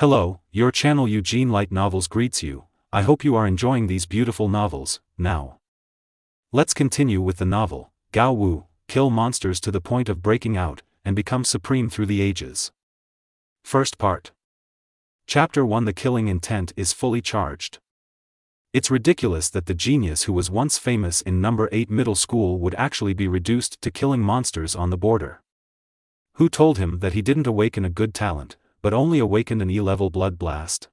Hello, your channel Eugene Light Novels greets you. I hope you are enjoying these beautiful novels. Now, let's continue with the novel, GAO, kill monsters to the point of breaking out, and become supreme through the ages. First part. Chapter 1. The killing intent is fully charged. It's ridiculous that the genius who was once famous in number 8 middle school would actually be reduced to killing monsters on the border. Who told him that he didn't awaken a good talent, but only awakened an E-level blood blast?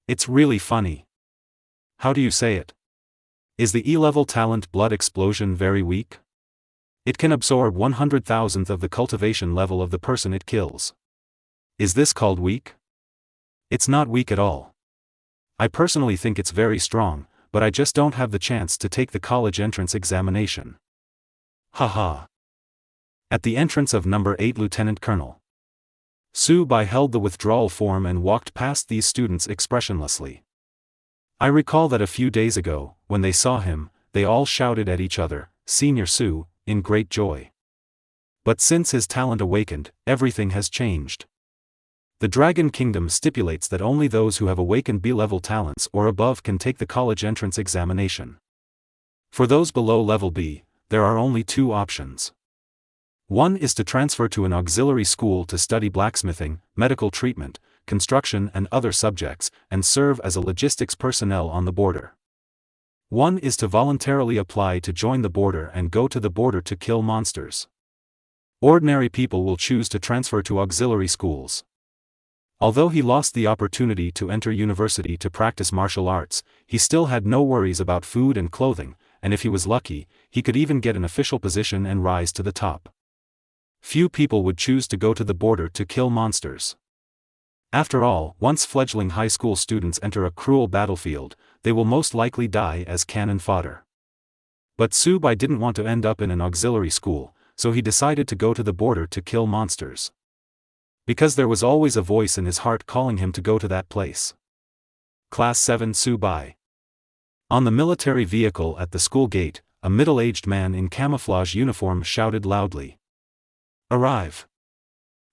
It's really funny. How do you say it? Is the E-level talent blood explosion very weak? It can absorb 100,000th of the cultivation level of the person it kills. Is this called weak? It's not weak at all. I personally think it's very strong, but I just don't have the chance to take the college entrance examination. Haha. At the entrance of number 8 Lieutenant Colonel Su-bai held the withdrawal form and walked past these students expressionlessly. I recall that a few days ago, when they saw him, they all shouted at each other, "Senior Su," in great joy. But since his talent awakened, everything has changed. The Dragon Kingdom stipulates that only those who have awakened B-level talents or above can take the college entrance examination. For those below level B, there are only two options. One is to transfer to an auxiliary school to study blacksmithing, medical treatment, construction and other subjects, and serve as a logistics personnel on the border. One is to voluntarily apply to join the border and go to the border to kill monsters. Ordinary people will choose to transfer to auxiliary schools. Although he lost the opportunity to enter university to practice martial arts, he still had no worries about food and clothing, and if he was lucky, he could even get an official position and rise to the top. Few people would choose to go to the border to kill monsters. After all, once fledgling high school students enter a cruel battlefield, they will most likely die as cannon fodder. But Su-bai didn't want to end up in an auxiliary school, so he decided to go to the border to kill monsters. Because there was always a voice in his heart calling him to go to that place. Class 7 Su-bai. On the military vehicle at the school gate, a middle-aged man in camouflage uniform shouted loudly, "Arrive!"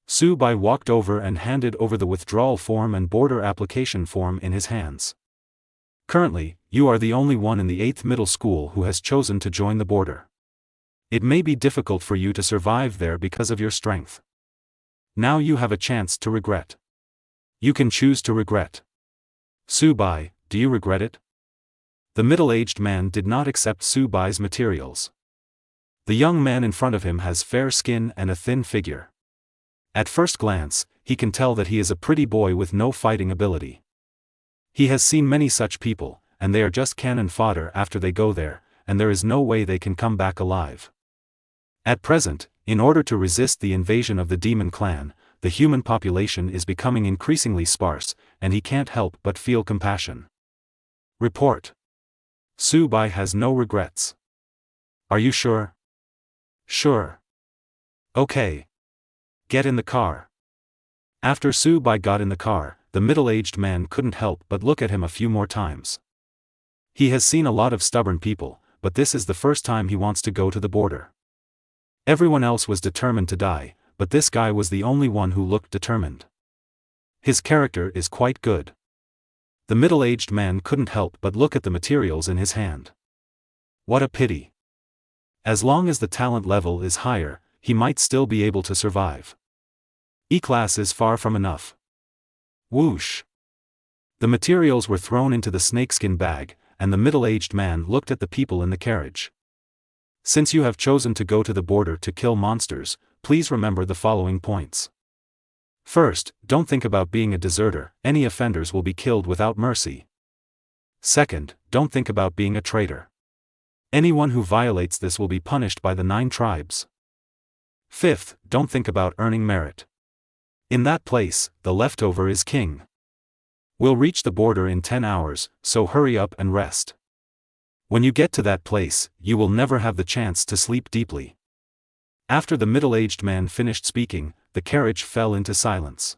Su-bai walked over and handed over the withdrawal form and border application form in his hands. Currently, you are the only one in the 8th middle school who has chosen to join the border. It may be difficult for you to survive there because of your strength. Now you have a chance to regret. You can choose to regret. Su-bai, do you regret it? The middle-aged man did not accept Su-bai's materials. The young man in front of him has fair skin and a thin figure. At first glance, he can tell that he is a pretty boy with no fighting ability. He has seen many such people, and they are just cannon fodder after they go there, and there is no way they can come back alive. At present, in order to resist the invasion of the demon clan, the human population is becoming increasingly sparse, and he can't help but feel compassion. Report. Su-bai has no regrets. Are you sure? Sure. Okay. Get in the car. After Su-bai got in the car, the middle-aged man couldn't help but look at him a few more times. He has seen a lot of stubborn people, but this is the first time he wants to go to the border. Everyone else was determined to die, but this guy was the only one who looked determined. His character is quite good. The middle-aged man couldn't help but look at the materials in his hand. What a pity. As long as the talent level is higher, he might still be able to survive. E-class is far from enough. Whoosh. The materials were thrown into the snakeskin bag, and the middle-aged man looked at the people in the carriage. Since you have chosen to go to the border to kill monsters, please remember the following points. First, don't think about being a deserter, any offenders will be killed without mercy. Second, don't think about being a traitor. Anyone who violates this will be punished by the 9 tribes. Fifth, don't think about earning merit. In that place, the leftover is king. We'll reach the border in 10 hours, so hurry up and rest. When you get to that place, you will never have the chance to sleep deeply. After the middle-aged man finished speaking, the carriage fell into silence.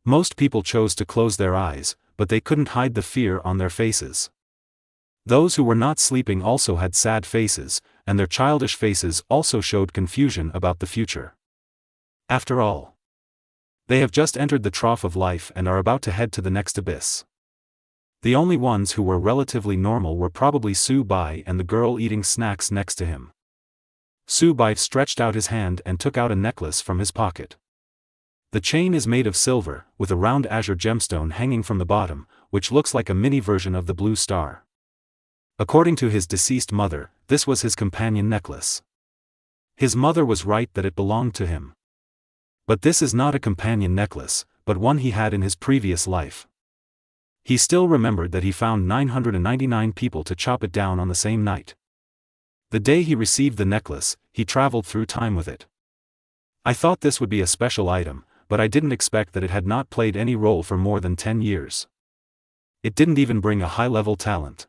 Most people chose to close their eyes, but they couldn't hide the fear on their faces. Those who were not sleeping also had sad faces, and their childish faces also showed confusion about the future. After all, They have just entered the trough of life and are about to head to the next abyss. The only ones who were relatively normal were probably Su Bai and the girl eating snacks next to him. Su Bai stretched out his hand and took out a necklace from his pocket. The chain is made of silver, with a round azure gemstone hanging from the bottom, which looks like a mini version of the blue star. According to his deceased mother, this was his companion necklace. His mother was right that it belonged to him. But this is not a companion necklace, but one he had in his previous life. He still remembered that he found 999 people to chop it down on the same night. The day he received the necklace, he traveled through time with it. I thought this would be a special item, but I didn't expect that it had not played any role for more than 10 years. It didn't even bring a high-level talent.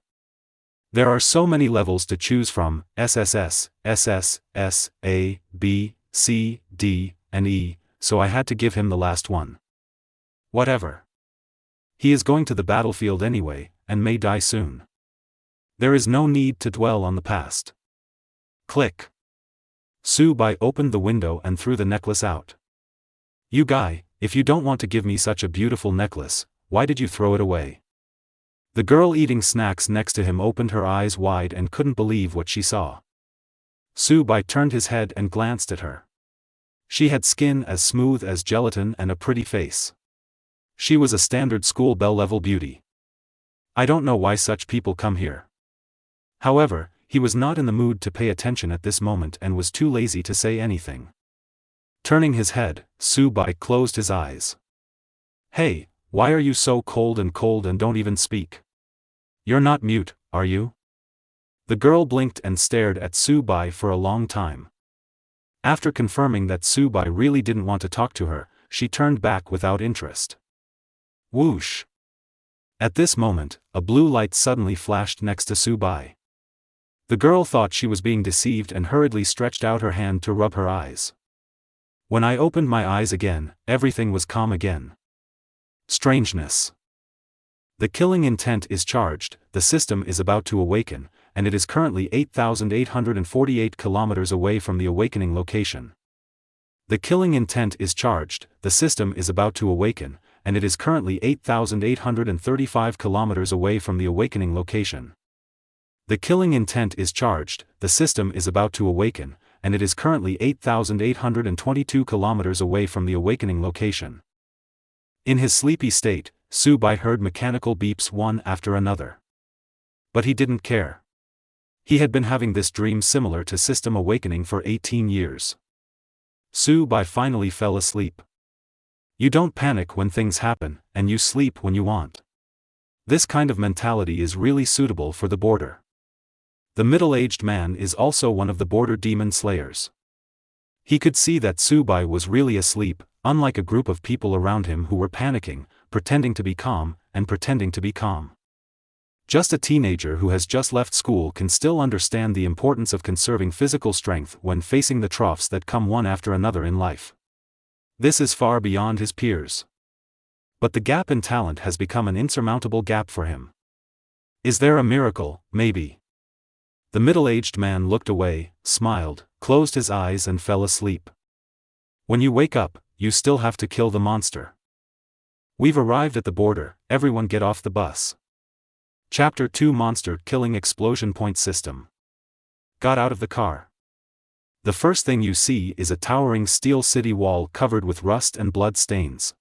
There are so many levels to choose from: SSS, SS, S, A, B, C, D, and E, so I had to give him the last one. Whatever. He is going to the battlefield anyway, and may die soon. There is no need to dwell on the past. Click. Su Bai opened the window and threw the necklace out. You guy, if you don't want to give me such a beautiful necklace, why did you throw it away? The girl eating snacks next to him opened her eyes wide and couldn't believe what she saw. Su Bai turned his head and glanced at her. She had skin as smooth as gelatin and a pretty face. She was a standard school belle-level beauty. I don't know why such people come here. However, he was not in the mood to pay attention at this moment and was too lazy to say anything. Turning his head, Su Bai closed his eyes. Hey, why are you so cold and don't even speak? You're not mute, are you? The girl blinked and stared at Su Bai for a long time. After confirming that Su Bai really didn't want to talk to her, she turned back without interest. Whoosh! At this moment, a blue light suddenly flashed next to Su Bai. The girl thought she was being deceived and hurriedly stretched out her hand to rub her eyes. When I opened my eyes again, everything was calm again. Strangeness. The killing intent is charged, the system is about to awaken, and it is currently 8,848 kilometers away from the awakening location. The killing intent is charged, the system is about to awaken, and it is currently 8,835 kilometers away from the awakening location. The killing intent is charged, the system is about to awaken, and it is currently 8,822 kilometers away from the awakening location. In his sleepy state, Su Bai heard mechanical beeps one after another. But he didn't care. He had been having this dream similar to system awakening for 18 years. Su Bai finally fell asleep. You don't panic when things happen, and you sleep when you want. This kind of mentality is really suitable for the border. The middle-aged man is also one of the border demon slayers. He could see that Su Bai was really asleep, unlike a group of people around him who were panicking, pretending to be calm, and pretending to be calm. Just a teenager who has just left school can still understand the importance of conserving physical strength when facing the troughs that come one after another in life. This is far beyond his peers. But the gap in talent has become an insurmountable gap for him. Is there a miracle? Maybe. The middle-aged man looked away, smiled, closed his eyes and fell asleep. When you wake up, you still have to kill the monster. We've arrived at the border, everyone get off the bus. Chapter 2 Monster Killing Explosion Point System. Got out of the car. The first thing you see is a towering steel city wall covered with rust and blood stains.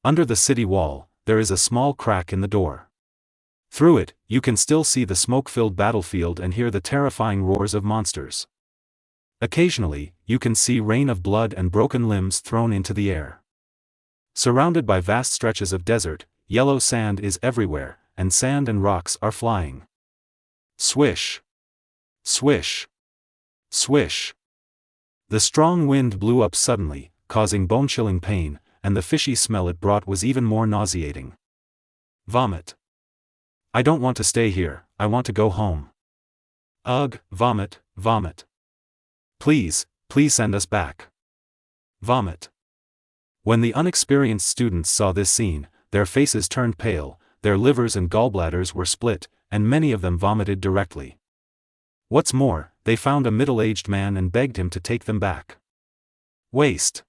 Under the city wall, there is a small crack in the door. Through it, you can still see the smoke-filled battlefield and hear the terrifying roars of monsters. Occasionally, you can see rain of blood and broken limbs thrown into the air. Surrounded by vast stretches of desert, yellow sand is everywhere, and sand and rocks are flying. Swish! Swish! Swish! The strong wind blew up suddenly, causing bone-chilling pain, and the fishy smell it brought was even more nauseating. Vomit. I don't want to stay here, I want to go home. Ugh, vomit, vomit. Please, please send us back. Vomit. When the unexperienced students saw this scene, their faces turned pale, their livers and gallbladders were split, and many of them vomited directly. What's more, they found a middle-aged man and begged him to take them back. Waste.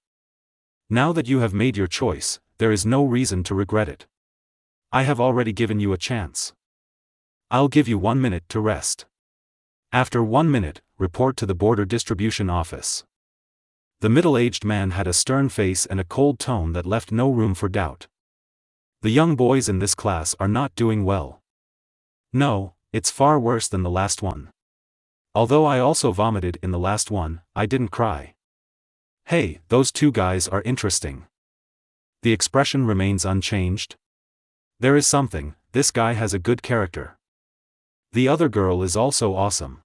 Now that you have made your choice, there is no reason to regret it. I have already given you a chance. I'll give you 1 minute to rest. After 1 minute, report to the border distribution office. The middle-aged man had a stern face and a cold tone that left no room for doubt. The young boys in this class are not doing well. No, it's far worse than the last one. Although I also vomited in the last one, I didn't cry. Hey, those two guys are interesting. The expression remains unchanged. There is something, this guy has a good character. The other girl is also awesome.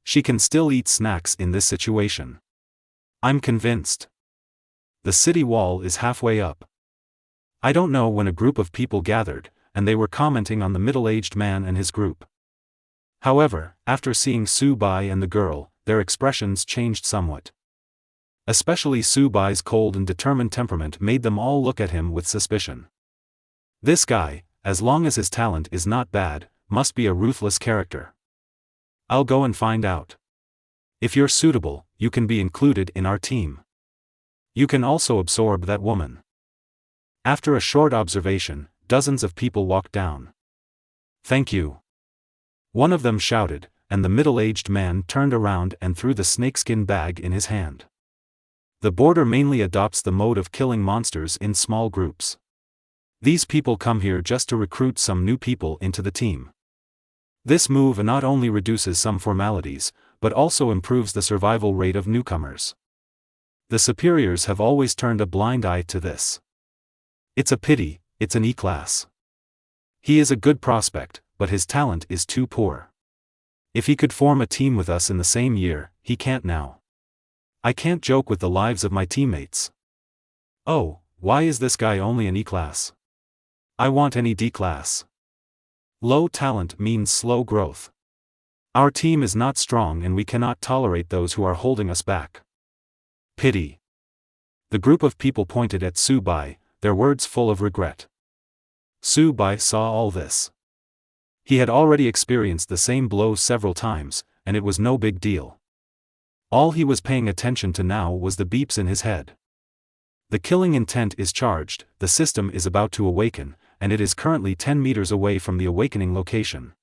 She can still eat snacks in this situation. I'm convinced. The city wall is halfway up. I don't know when a group of people gathered, and they were commenting on the middle-aged man and his group. However, after seeing Su Bai and the girl, their expressions changed somewhat. Especially Su Bai's cold and determined temperament made them all look at him with suspicion. This guy, as long as his talent is not bad, must be a ruthless character. I'll go and find out. If you're suitable, you can be included in our team. You can also absorb that woman. After a short observation, dozens of people walked down. Thank you. One of them shouted, and the middle-aged man turned around and threw the snakeskin bag in his hand. The border mainly adopts the mode of killing monsters in small groups. These people come here just to recruit some new people into the team. This move not only reduces some formalities, but also improves the survival rate of newcomers. The superiors have always turned a blind eye to this. It's a pity, it's an E-class. He is a good prospect, but his talent is too poor. If he could form a team with us in the same year, he can't now. I can't joke with the lives of my teammates. Oh, why is this guy only an E-class? I want any D-class. Low talent means slow growth. Our team is not strong and we cannot tolerate those who are holding us back. Pity. The group of people pointed at Su Bai, their words full of regret. Su Bai saw all this. He had already experienced the same blow several times, and it was no big deal. All he was paying attention to now was the beeps in his head. The killing intent is charged, the system is about to awaken, and it is currently 10 meters away from the awakening location.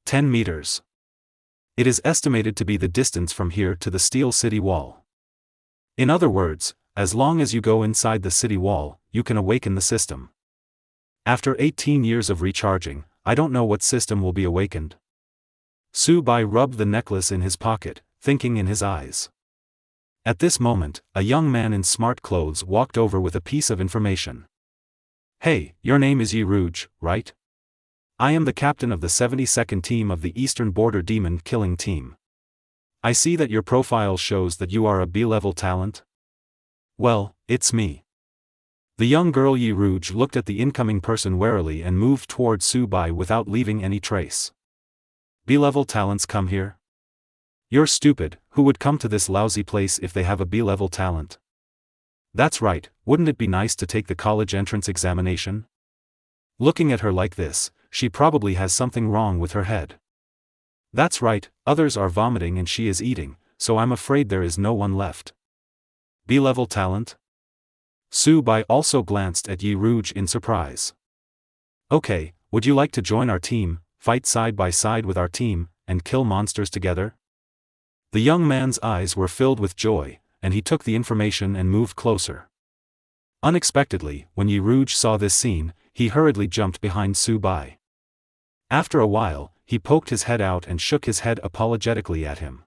10 meters. It is estimated to be the distance from here to the Steel City Wall. In other words, as long as you go inside the city wall, you can awaken the system. After 18 years of recharging, I don't know what system will be awakened. Su Bai rubbed the necklace in his pocket, thinking in his eyes. At this moment, a young man in smart clothes walked over with a piece of information. Hey, your name is Yi Rouge, right? I am the captain of the 72nd team of the Eastern Border Demon Killing Team. I see that your profile shows that you are a B-level talent. Well, it's me. The young girl Yi Rouge looked at the incoming person warily and moved toward Su Bai without leaving any trace. B-level talents come here? You're stupid, who would come to this lousy place if they have a B-level talent? That's right, wouldn't it be nice to take the college entrance examination? Looking at her like this, she probably has something wrong with her head. That's right, others are vomiting and she is eating, so I'm afraid there is no one left. B-level talent? Su Bai also glanced at Yi Rouge in surprise. Okay, would you like to join our team, fight side by side with our team, and kill monsters together? The young man's eyes were filled with joy, and he took the information and moved closer. Unexpectedly, when Yi Rouge saw this scene, he hurriedly jumped behind Su Bai. After a while, he poked his head out and shook his head apologetically at him.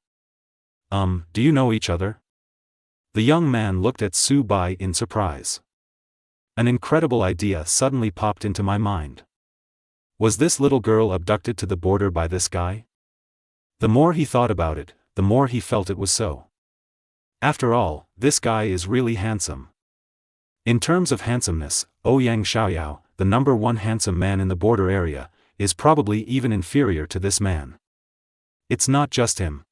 Do you know each other? The young man looked at Su Bai in surprise. An incredible idea suddenly popped into my mind. Was this little girl abducted to the border by this guy? The more he thought about it, the more he felt it was so. After all, this guy is really handsome. In terms of handsomeness, Ouyang Xiaoyao, the #1 handsome man in the border area, is probably even inferior to this man. It's not just him.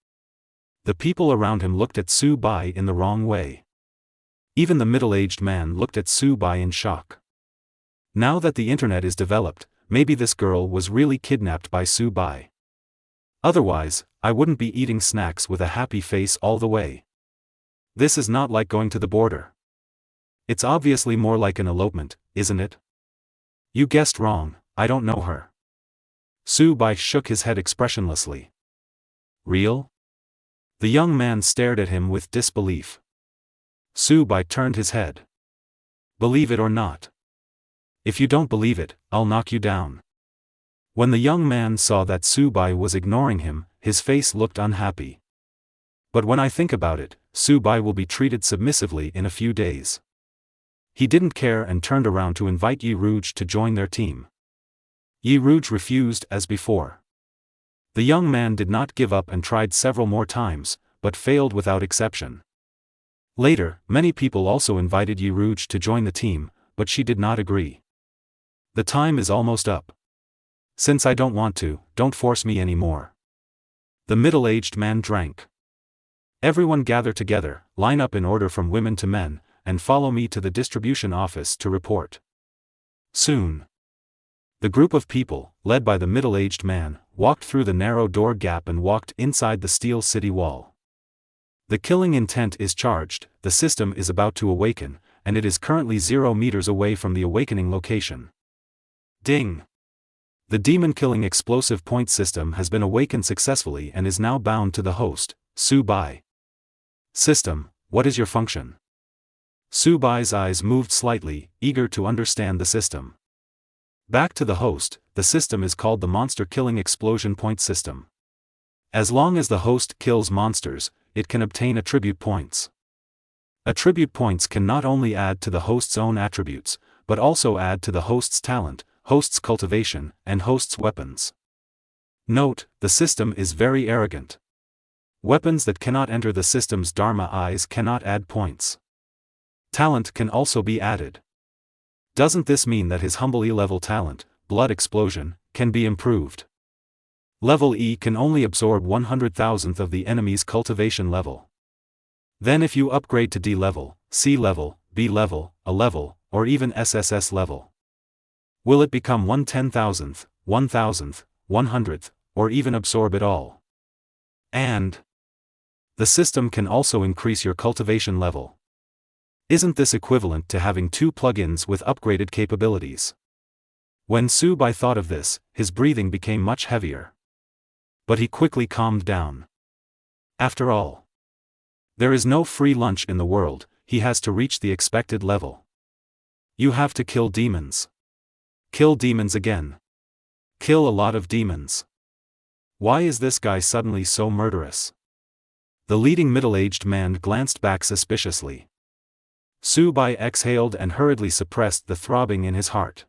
The people around him looked at Su Bai in the wrong way. Even the middle-aged man looked at Su Bai in shock. Now that the internet is developed, maybe this girl was really kidnapped by Su Bai. Otherwise, I wouldn't be eating snacks with a happy face all the way. This is not like going to the border. It's obviously more like an elopement, isn't it? You guessed wrong, I don't know her. Su Bai shook his head expressionlessly. Real? The young man stared at him with disbelief. Su Bai turned his head. Believe it or not. If you don't believe it, I'll knock you down. When the young man saw that Su Bai was ignoring him, his face looked unhappy. But when I think about it, Su Bai will be treated submissively in a few days. He didn't care and turned around to invite Yi Rouge to join their team. Yi Rouge refused as before. The young man did not give up and tried several more times, but failed without exception. Later, many people also invited Yi Rouge to join the team, but she did not agree. The time is almost up. Since I don't want to, don't force me anymore. The middle-aged man drank. Everyone gather together, line up in order from women to men, and follow me to the distribution office to report. Soon. The group of people, led by the middle-aged man, walked through the narrow door gap and walked inside the steel city wall. The killing intent is charged, the system is about to awaken, and it is currently 0 meters away from the awakening location. Ding! The demon-killing explosive point system has been awakened successfully and is now bound to the host, Su Bai. System, what is your function? Su Bai's eyes moved slightly, eager to understand the system. Back to the host, the system is called the Monster Killing Explosion Point System. As long as the host kills monsters, it can obtain attribute points. Attribute points can not only add to the host's own attributes, but also add to the host's talent, host's cultivation, and host's weapons. Note, the system is very arrogant. Weapons that cannot enter the system's Dharma eyes cannot add points. Talent can also be added. Doesn't this mean that his humble E-level talent, Blood Explosion, can be improved? Level E can only absorb 100,000th of the enemy's cultivation level. Then if you upgrade to D level, C level, B level, A level, or even SSS level, will it become 1/10,000th, 1,000th, 100th, or even absorb it all? And the system can also increase your cultivation level. Isn't this equivalent to having 2 plugins with upgraded capabilities? When Su Bai thought of this, his breathing became much heavier. But he quickly calmed down. After all, there is no free lunch in the world, he has to reach the expected level. You have to kill demons. Kill demons again. Kill a lot of demons. Why is this guy suddenly so murderous? The leading middle-aged man glanced back suspiciously. Su Bai exhaled and hurriedly suppressed the throbbing in his heart.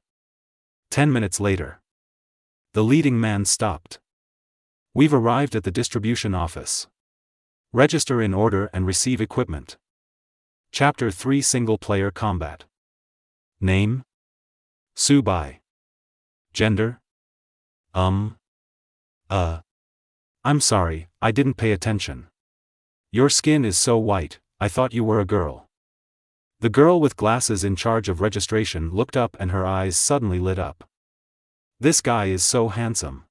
10 minutes later. The leading man stopped. We've arrived at the distribution office. Register in order and receive equipment. Chapter 3 Single-Player Combat. Name? Su Bai. Gender? I'm sorry, I didn't pay attention. Your skin is so white, I thought you were a girl. The girl with glasses in charge of registration looked up and her eyes suddenly lit up. This guy is so handsome.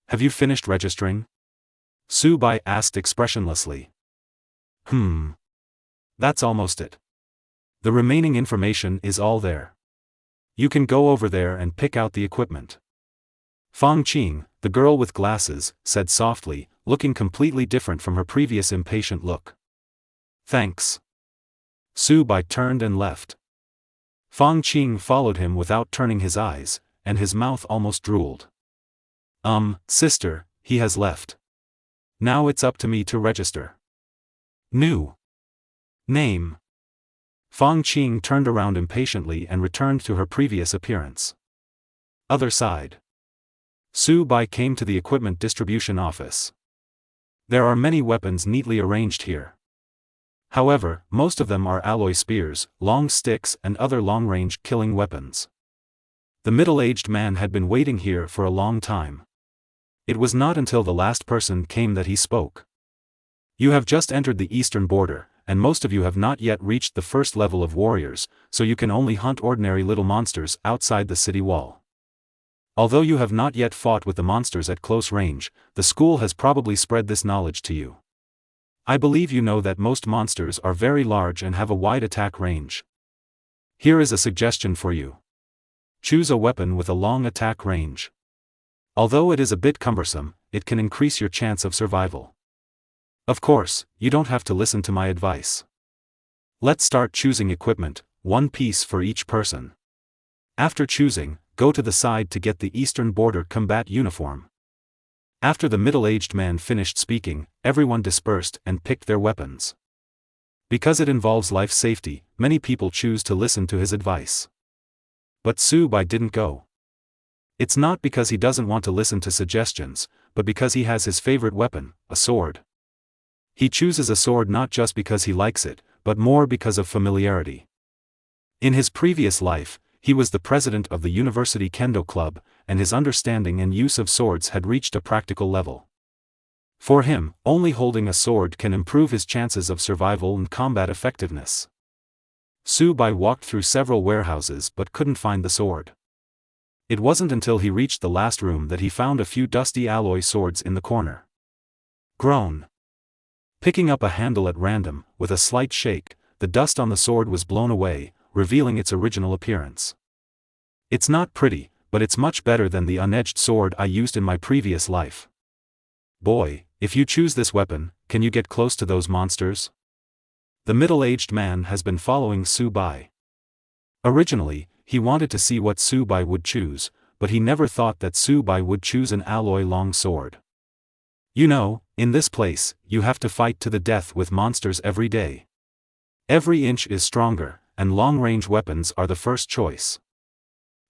Have you finished registering? Su Bai asked expressionlessly. That's almost it. The remaining information is all there. You can go over there and pick out the equipment. Fang Qing, the girl with glasses, said softly, looking completely different from her previous impatient look. Thanks. Su Bai turned and left. Fang Qing followed him without turning his eyes, and his mouth almost drooled. Sister, he has left. Now it's up to me to register. New name. Fang Qing turned around impatiently and returned to her previous appearance. Other side. Su Bai came to the equipment distribution office. There are many weapons neatly arranged here. However, most of them are alloy spears, long sticks and other long-range killing weapons. The middle-aged man had been waiting here for a long time. It was not until the last person came that he spoke. You have just entered the eastern border, and most of you have not yet reached the first level of warriors, so you can only hunt ordinary little monsters outside the city wall. Although you have not yet fought with the monsters at close range, the school has probably spread this knowledge to you. I believe you know that most monsters are very large and have a wide attack range. Here is a suggestion for you. Choose a weapon with a long attack range. Although it is a bit cumbersome, it can increase your chance of survival. Of course, you don't have to listen to my advice. Let's start choosing equipment, one piece for each person. After choosing, go to the side to get the Eastern Border Combat uniform. After the middle-aged man finished speaking, everyone dispersed and picked their weapons. Because it involves life safety, many people choose to listen to his advice. But Su-bai didn't go. It's not because he doesn't want to listen to suggestions, but because he has his favorite weapon, a sword. He chooses a sword not just because he likes it, but more because of familiarity. In his previous life, he was the president of the University Kendo Club, and his understanding and use of swords had reached a practical level. For him, only holding a sword can improve his chances of survival and combat effectiveness. Su-bai walked through several warehouses but couldn't find the sword. It wasn't until he reached the last room that he found a few dusty alloy swords in the corner. Groan. Picking up a handle at random, with a slight shake, the dust on the sword was blown away, revealing its original appearance. It's not pretty, but it's much better than the unedged sword I used in my previous life. Boy, if you choose this weapon, can you get close to those monsters? The middle-aged man has been following Su-bai. Originally, he wanted to see what Su-bai would choose, but he never thought that Su-bai would choose an alloy long sword. You know, in this place, you have to fight to the death with monsters every day. Every inch is stronger, and long-range weapons are the first choice.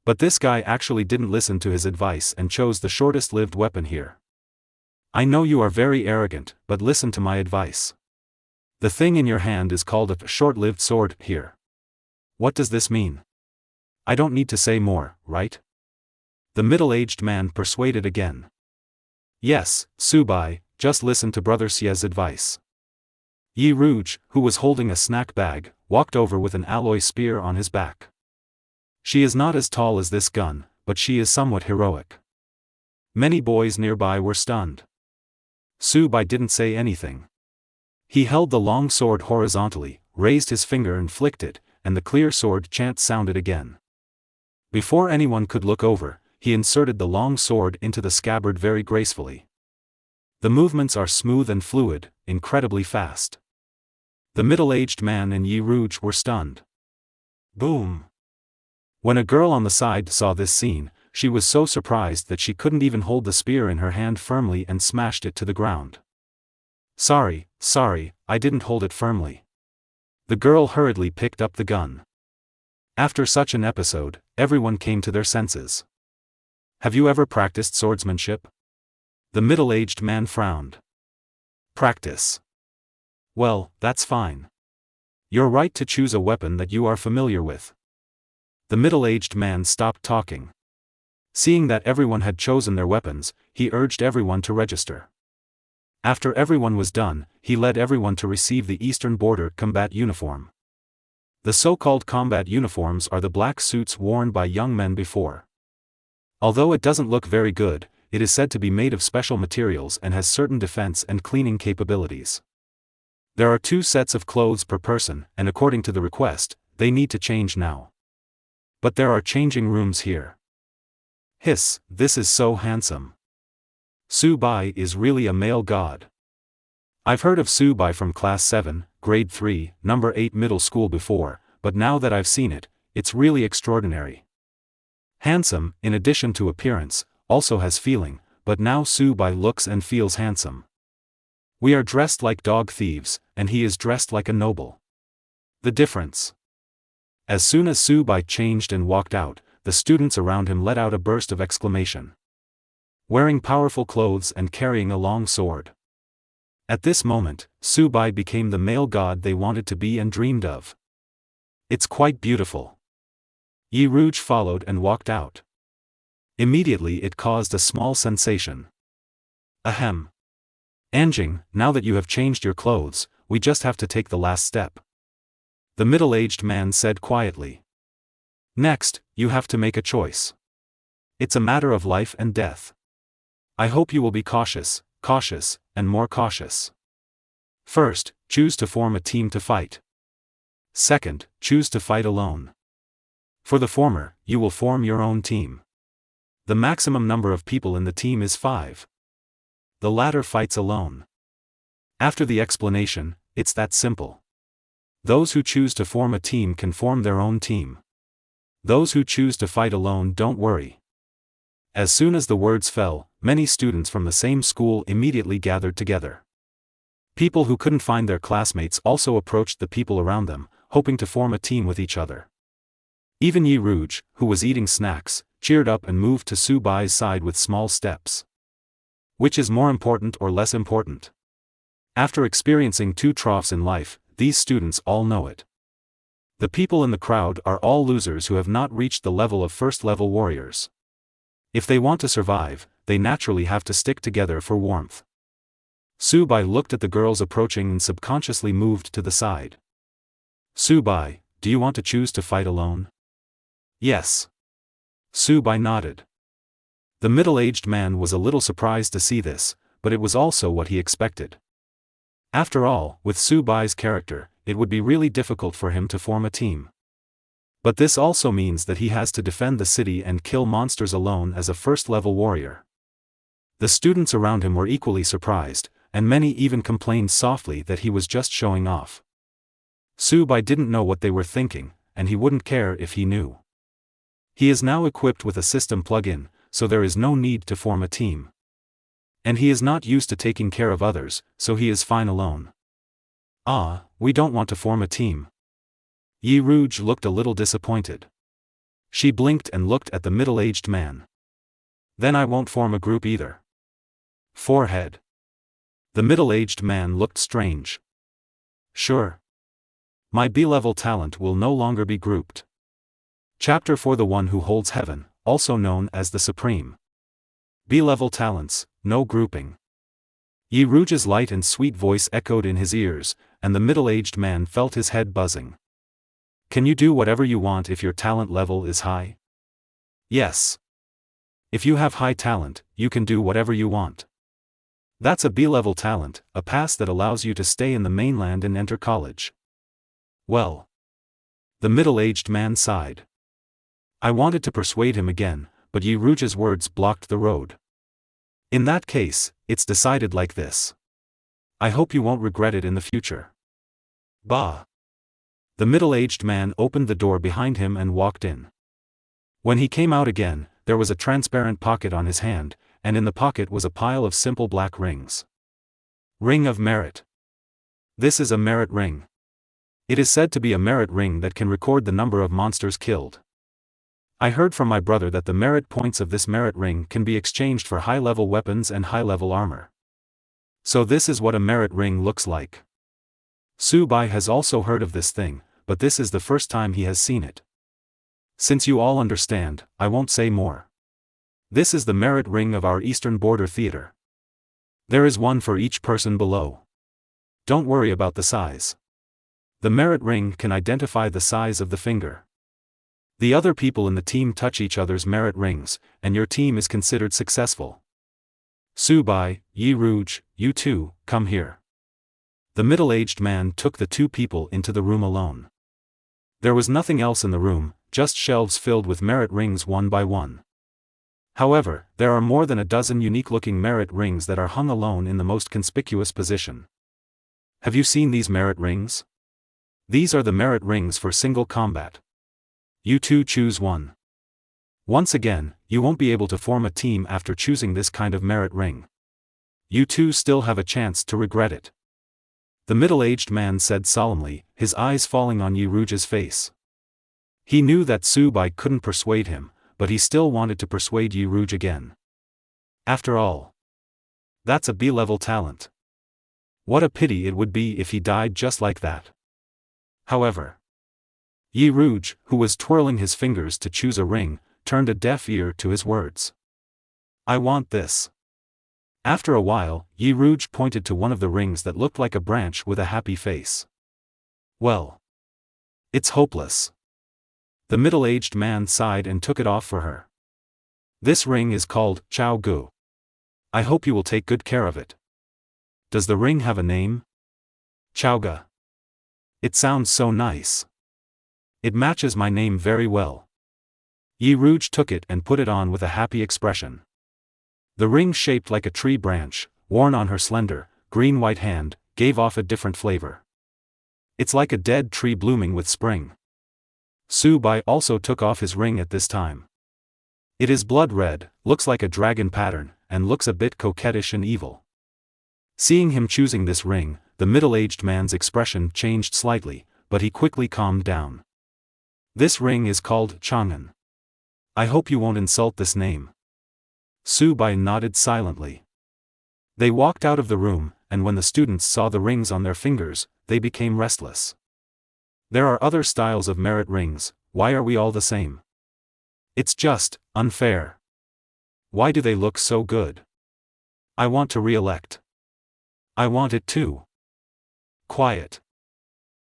But this guy actually didn't listen to his advice and chose the shortest-lived weapon here. I know you are very arrogant, but listen to my advice. The thing in your hand is called a short-lived sword here. What does this mean? I don't need to say more, right? The middle-aged man persuaded again. Yes, Su-bai, just listen to Brother Xie's advice. Yi Rouge, who was holding a snack bag, walked over with an alloy spear on his back. She is not as tall as this gun, but she is somewhat heroic. Many boys nearby were stunned. Su-bai didn't say anything. He held the long sword horizontally, raised his finger and flicked it, and the clear sword chant sounded again. Before anyone could look over, he inserted the long sword into the scabbard very gracefully. The movements are smooth and fluid, incredibly fast. The middle-aged man and Yi Rouge were stunned. Boom! When a girl on the side saw this scene, she was so surprised that she couldn't even hold the spear in her hand firmly and smashed it to the ground. Sorry, I didn't hold it firmly. The girl hurriedly picked up the gun. After such an episode, everyone came to their senses. Have you ever practiced swordsmanship? The middle-aged man frowned. Practice. Well, that's fine. You're right to choose a weapon that you are familiar with. The middle-aged man stopped talking. Seeing that everyone had chosen their weapons, he urged everyone to register. After everyone was done, he led everyone to receive the Eastern Border Combat uniform. The so-called combat uniforms are the black suits worn by young men before. Although it doesn't look very good, it is said to be made of special materials and has certain defense and cleaning capabilities. There are 2 sets of clothes per person, and according to the request, they need to change now. But there are changing rooms here. Hiss, this is so handsome. Su-bai is really a male god. I've heard of Su-bai from class 7, grade 3, number 8 middle school before, but now that I've seen it, it's really extraordinary. Handsome, in addition to appearance, also has feeling, but now Su-bai looks and feels handsome. We are dressed like dog thieves, and he is dressed like a noble. The difference. As soon as Su-bai changed and walked out, the students around him let out a burst of exclamation. Wearing powerful clothes and carrying a long sword. At this moment, Su-bai became the male god they wanted to be and dreamed of. It's quite beautiful. Yi Rouge followed and walked out. Immediately it caused a small sensation. Ahem. Anjing, now that you have changed your clothes, we just have to take the last step. The middle-aged man said quietly. Next, you have to make a choice. It's a matter of life and death. I hope you will be cautious, and more cautious. First, choose to form a team to fight. Second, choose to fight alone. For the former, you will form your own team. The maximum number of people in the team is 5. The latter fights alone. After the explanation, it's that simple. Those who choose to form a team can form their own team. Those who choose to fight alone don't worry. As soon as the words fell, many students from the same school immediately gathered together. People who couldn't find their classmates also approached the people around them, hoping to form a team with each other. Even Yi Rouge, who was eating snacks, cheered up and moved to Su Bai's side with small steps. Which is more important or less important? After experiencing 2 troughs in life, these students all know it. The people in the crowd are all losers who have not reached the level of first-level warriors. If they want to survive, they naturally have to stick together for warmth. Su Bai looked at the girls approaching and subconsciously moved to the side. Su Bai, do you want to choose to fight alone? Yes. Su Bai nodded. The middle-aged man was a little surprised to see this, but it was also what he expected. After all, with Su Bai's character, it would be really difficult for him to form a team. But this also means that he has to defend the city and kill monsters alone as a first-level warrior. The students around him were equally surprised, and many even complained softly that he was just showing off. Su Bai didn't know what they were thinking, and he wouldn't care if he knew. He is now equipped with a system plug-in, so there is no need to form a team. And he is not used to taking care of others, so he is fine alone. Ah, we don't want to form a team. Yi Rouge looked a little disappointed. She blinked and looked at the middle-aged man. Then I won't form a group either. Forehead. The middle-aged man looked strange. Sure. My B-level talent will no longer be grouped. Chapter for the one who holds heaven, also known as the Supreme. B-level talents, no grouping. Yi Rouge's light and sweet voice echoed in his ears, and the middle-aged man felt his head buzzing. Can you do whatever you want if your talent level is high? Yes. If you have high talent, you can do whatever you want. That's a B-level talent, a pass that allows you to stay in the mainland and enter college. Well. The middle-aged man sighed. I wanted to persuade him again, but Yi Rouge's words blocked the road. In that case, it's decided like this. I hope you won't regret it in the future. Bah. The middle-aged man opened the door behind him and walked in. When he came out again, there was a transparent pocket on his hand, and in the pocket was a pile of simple black rings. Ring of Merit. This is a merit ring. It is said to be a merit ring that can record the number of monsters killed. I heard from my brother that the merit points of this merit ring can be exchanged for high-level weapons and high-level armor. So this is what a merit ring looks like. Su Bai has also heard of this thing, but this is the first time he has seen it. Since you all understand, I won't say more. This is the merit ring of our Eastern Border Theater. There is one for each person below. Don't worry about the size. The merit ring can identify the size of the finger. The other people in the team touch each other's merit rings, and your team is considered successful. Su Bai, Yi Rouge, you two, come here. The middle-aged man took the 2 people into the room alone. There was nothing else in the room, just shelves filled with merit rings one by one. However, there are more than a dozen unique-looking merit rings that are hung alone in the most conspicuous position. Have you seen these merit rings? These are the merit rings for single combat. You two choose one. Once again, you won't be able to form a team after choosing this kind of merit ring. You two still have a chance to regret it. The middle-aged man said solemnly, his eyes falling on Yi Rouge's face. He knew that Su Bai couldn't persuade him, but he still wanted to persuade Yi Rouge again. After all, that's a B-level talent. What a pity it would be if he died just like that. However, Yi Rouge, who was twirling his fingers to choose a ring, turned a deaf ear to his words. I want this. After a while, Yi Rouge pointed to one of the rings that looked like a branch with a happy face. Well, it's hopeless. The middle-aged man sighed and took it off for her. This ring is called Chao Gu. I hope you will take good care of it. Does the ring have a name? Chaoga. It sounds so nice. It matches my name very well. Yi Rouge took it and put it on with a happy expression. The ring, shaped like a tree branch, worn on her slender, green-white hand, gave off a different flavor. It's like a dead tree blooming with spring. Su Bai also took off his ring at this time. It is blood red, looks like a dragon pattern, and looks a bit coquettish and evil. Seeing him choosing this ring, the middle-aged man's expression changed slightly, but he quickly calmed down. This ring is called Chang'an. I hope you won't insult this name. Su Bai nodded silently. They walked out of the room, and when the students saw the rings on their fingers, they became restless. There are other styles of merit rings, why are we all the same? It's just unfair. Why do they look so good? I want to re-elect. I want it too. Quiet.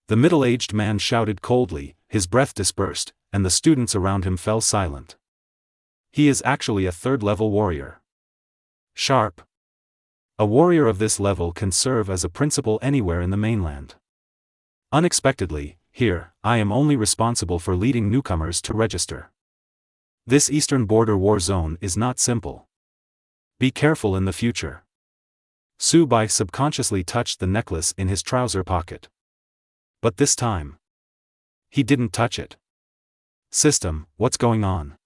The middle-aged man shouted coldly, his breath dispersed, and the students around him fell silent. He is actually a third-level warrior. Sharp. A warrior of this level can serve as a principal anywhere in the mainland. Unexpectedly, here, I am only responsible for leading newcomers to register. This eastern border war zone is not simple. Be careful in the future. Su Bai subconsciously touched the necklace in his trouser pocket. But this time, he didn't touch it. System, what's going on?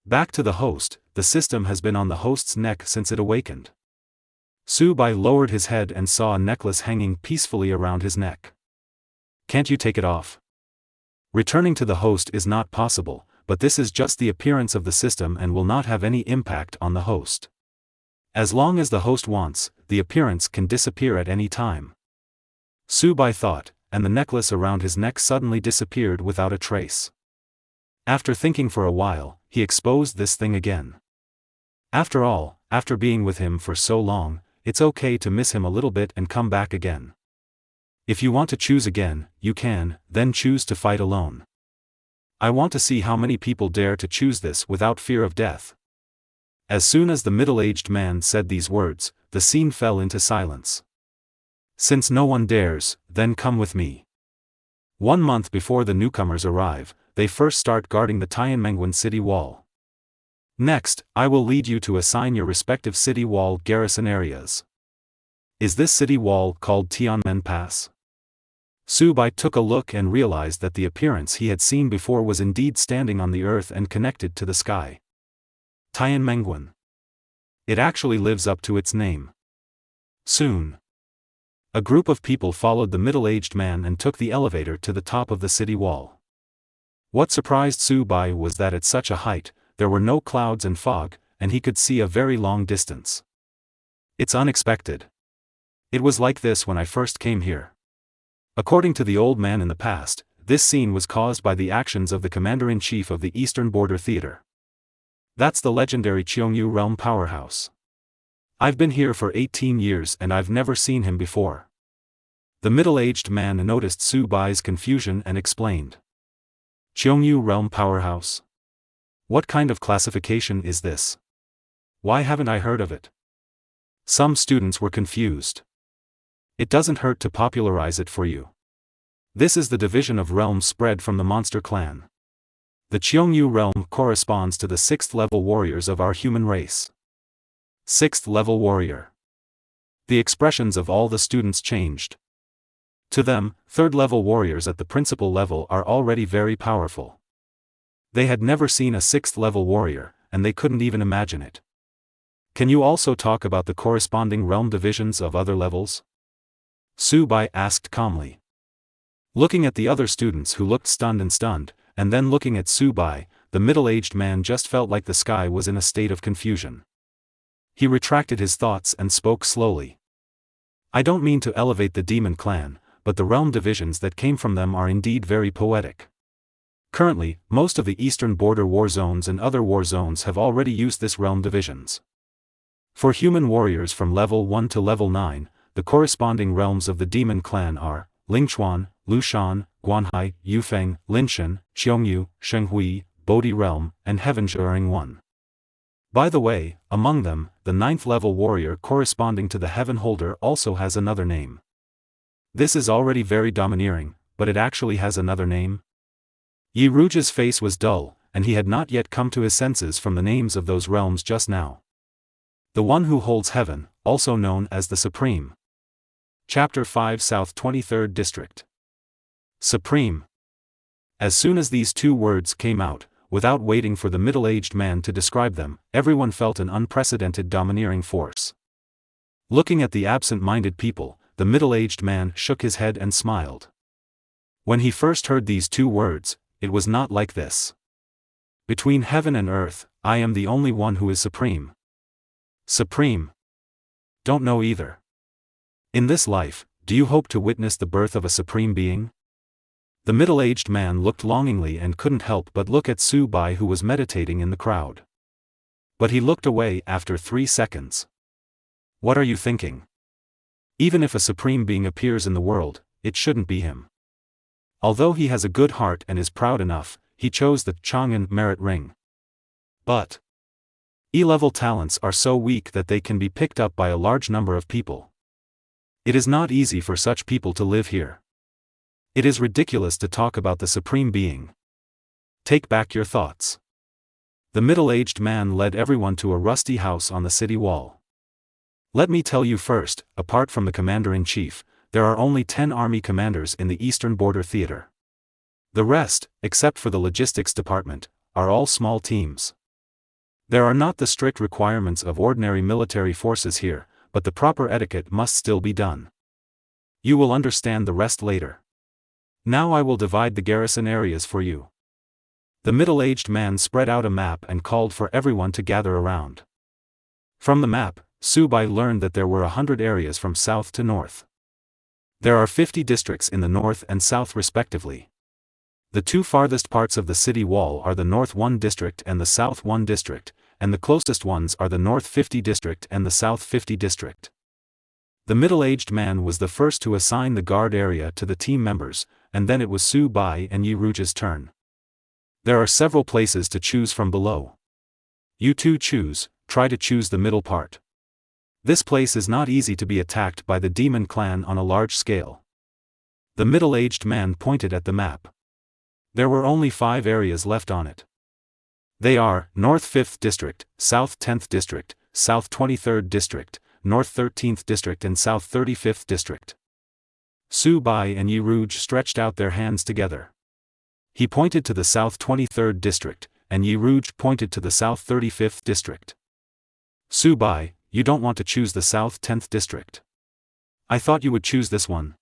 Back to the host, the system has been on the host's neck since it awakened. Su Bai lowered his head and saw a necklace hanging peacefully around his neck. Can't you take it off? Returning to the host is not possible, but this is just the appearance of the system and will not have any impact on the host. As long as the host wants, the appearance can disappear at any time. Su Bai thought, and the necklace around his neck suddenly disappeared without a trace. After thinking for a while, he exposed this thing again. After all, after being with him for so long, it's okay to miss him a little bit and come back again. If you want to choose again, you can, then choose to fight alone. I want to see how many people dare to choose this without fear of death. As soon as the middle-aged man said these words, the scene fell into silence. Since no one dares, then come with me. 1 month before the newcomers arrive, they first start guarding the Tianmenguan city wall. Next, I will lead you to assign your respective city wall garrison areas. Is this city wall called Tianmen Pass? Su Bai took a look and realized that the appearance he had seen before was indeed standing on the earth and connected to the sky. Tianmenguan. It actually lives up to its name. Soon, a group of people followed the middle-aged man and took the elevator to the top of the city wall. What surprised Su Bai was that at such a height, there were no clouds and fog, and he could see a very long distance. It's unexpected. It was like this when I first came here. According to the old man in the past, this scene was caused by the actions of the commander-in-chief of the Eastern Border Theater. That's the legendary Cheongyu Realm powerhouse. I've been here for 18 years and I've never seen him before. The middle-aged man noticed Su Bai's confusion and explained. Cheongyu Realm powerhouse? What kind of classification is this? Why haven't I heard of it? Some students were confused. It doesn't hurt to popularize it for you. This is the division of realms spread from the monster clan. The Cheongyu realm corresponds to the 6th level warriors of our human race. 6th level warrior. The expressions of all the students changed. To them, 3rd level warriors at the principal level are already very powerful. They had never seen a 6th level warrior, and they couldn't even imagine it. Can you also talk about the corresponding realm divisions of other levels? Su Bai asked calmly. Looking at the other students who looked stunned, and then looking at Su Bai, the middle-aged man just felt like the sky was in a state of confusion. He retracted his thoughts and spoke slowly. I don't mean to elevate the demon clan, but the realm divisions that came from them are indeed very poetic. Currently, most of the eastern border war zones and other war zones have already used this realm divisions. For human warriors from level 1 to level 9, the corresponding realms of the demon clan are Lingchuan, Lushan, Guanhai, Yufeng, Linshan, Cheongyu, Shenghui, Bodhi Realm, and Heavensheng 1. By the way, among them, the 9th level warrior corresponding to the Heaven Holder also has another name. This is already very domineering, but it actually has another name? Yi Rouge's face was dull, and he had not yet come to his senses from the names of those realms just now. The one who holds heaven, also known as the Supreme. Chapter 5 South 23rd District. Supreme. As soon as these two words came out, without waiting for the middle-aged man to describe them, everyone felt an unprecedented domineering force. Looking at the absent-minded people, the middle-aged man shook his head and smiled. When he first heard these two words, it was not like this. Between heaven and earth, I am the only one who is supreme. Supreme? Don't know either. In this life, do you hope to witness the birth of a supreme being? The middle-aged man looked longingly and couldn't help but look at Su Bai, who was meditating in the crowd. But he looked away after 3 seconds. What are you thinking? Even if a supreme being appears in the world, it shouldn't be him. Although he has a good heart and is proud enough, he chose the Chang'an merit ring. But E-level talents are so weak that they can be picked up by a large number of people. It is not easy for such people to live here. It is ridiculous to talk about the Supreme Being. Take back your thoughts. The middle-aged man led everyone to a rusty house on the city wall. Let me tell you first, apart from the commander-in-chief, there are only 10 army commanders in the Eastern Border Theater. The rest, except for the logistics department, are all small teams. There are not the strict requirements of ordinary military forces here, but the proper etiquette must still be done. You will understand the rest later. Now I will divide the garrison areas for you. The middle-aged man spread out a map and called for everyone to gather around. From the map, Su Bai learned that there were 100 areas from south to north. There are 50 districts in the north and south respectively. The two farthest parts of the city wall are the North 1 District and the South 1 District, and the closest ones are the North 50 District and the South 50 District. The middle-aged man was the first to assign the guard area to the team members, and then it was Su Bai and Yi Ruji's turn. There are several places to choose from below. You two choose, try to choose the middle part. This place is not easy to be attacked by the demon clan on a large scale. The middle-aged man pointed at the map. There were only 5 areas left on it. They are, North 5th District, South 10th District, South 23rd District, North 13th District and South 35th District. Su Bai and Yi Ruj stretched out their hands together. He pointed to the South 23rd District, and Yi Ruj pointed to the South 35th District. Su Bai, you don't want to choose the South 10th District. I thought you would choose this one.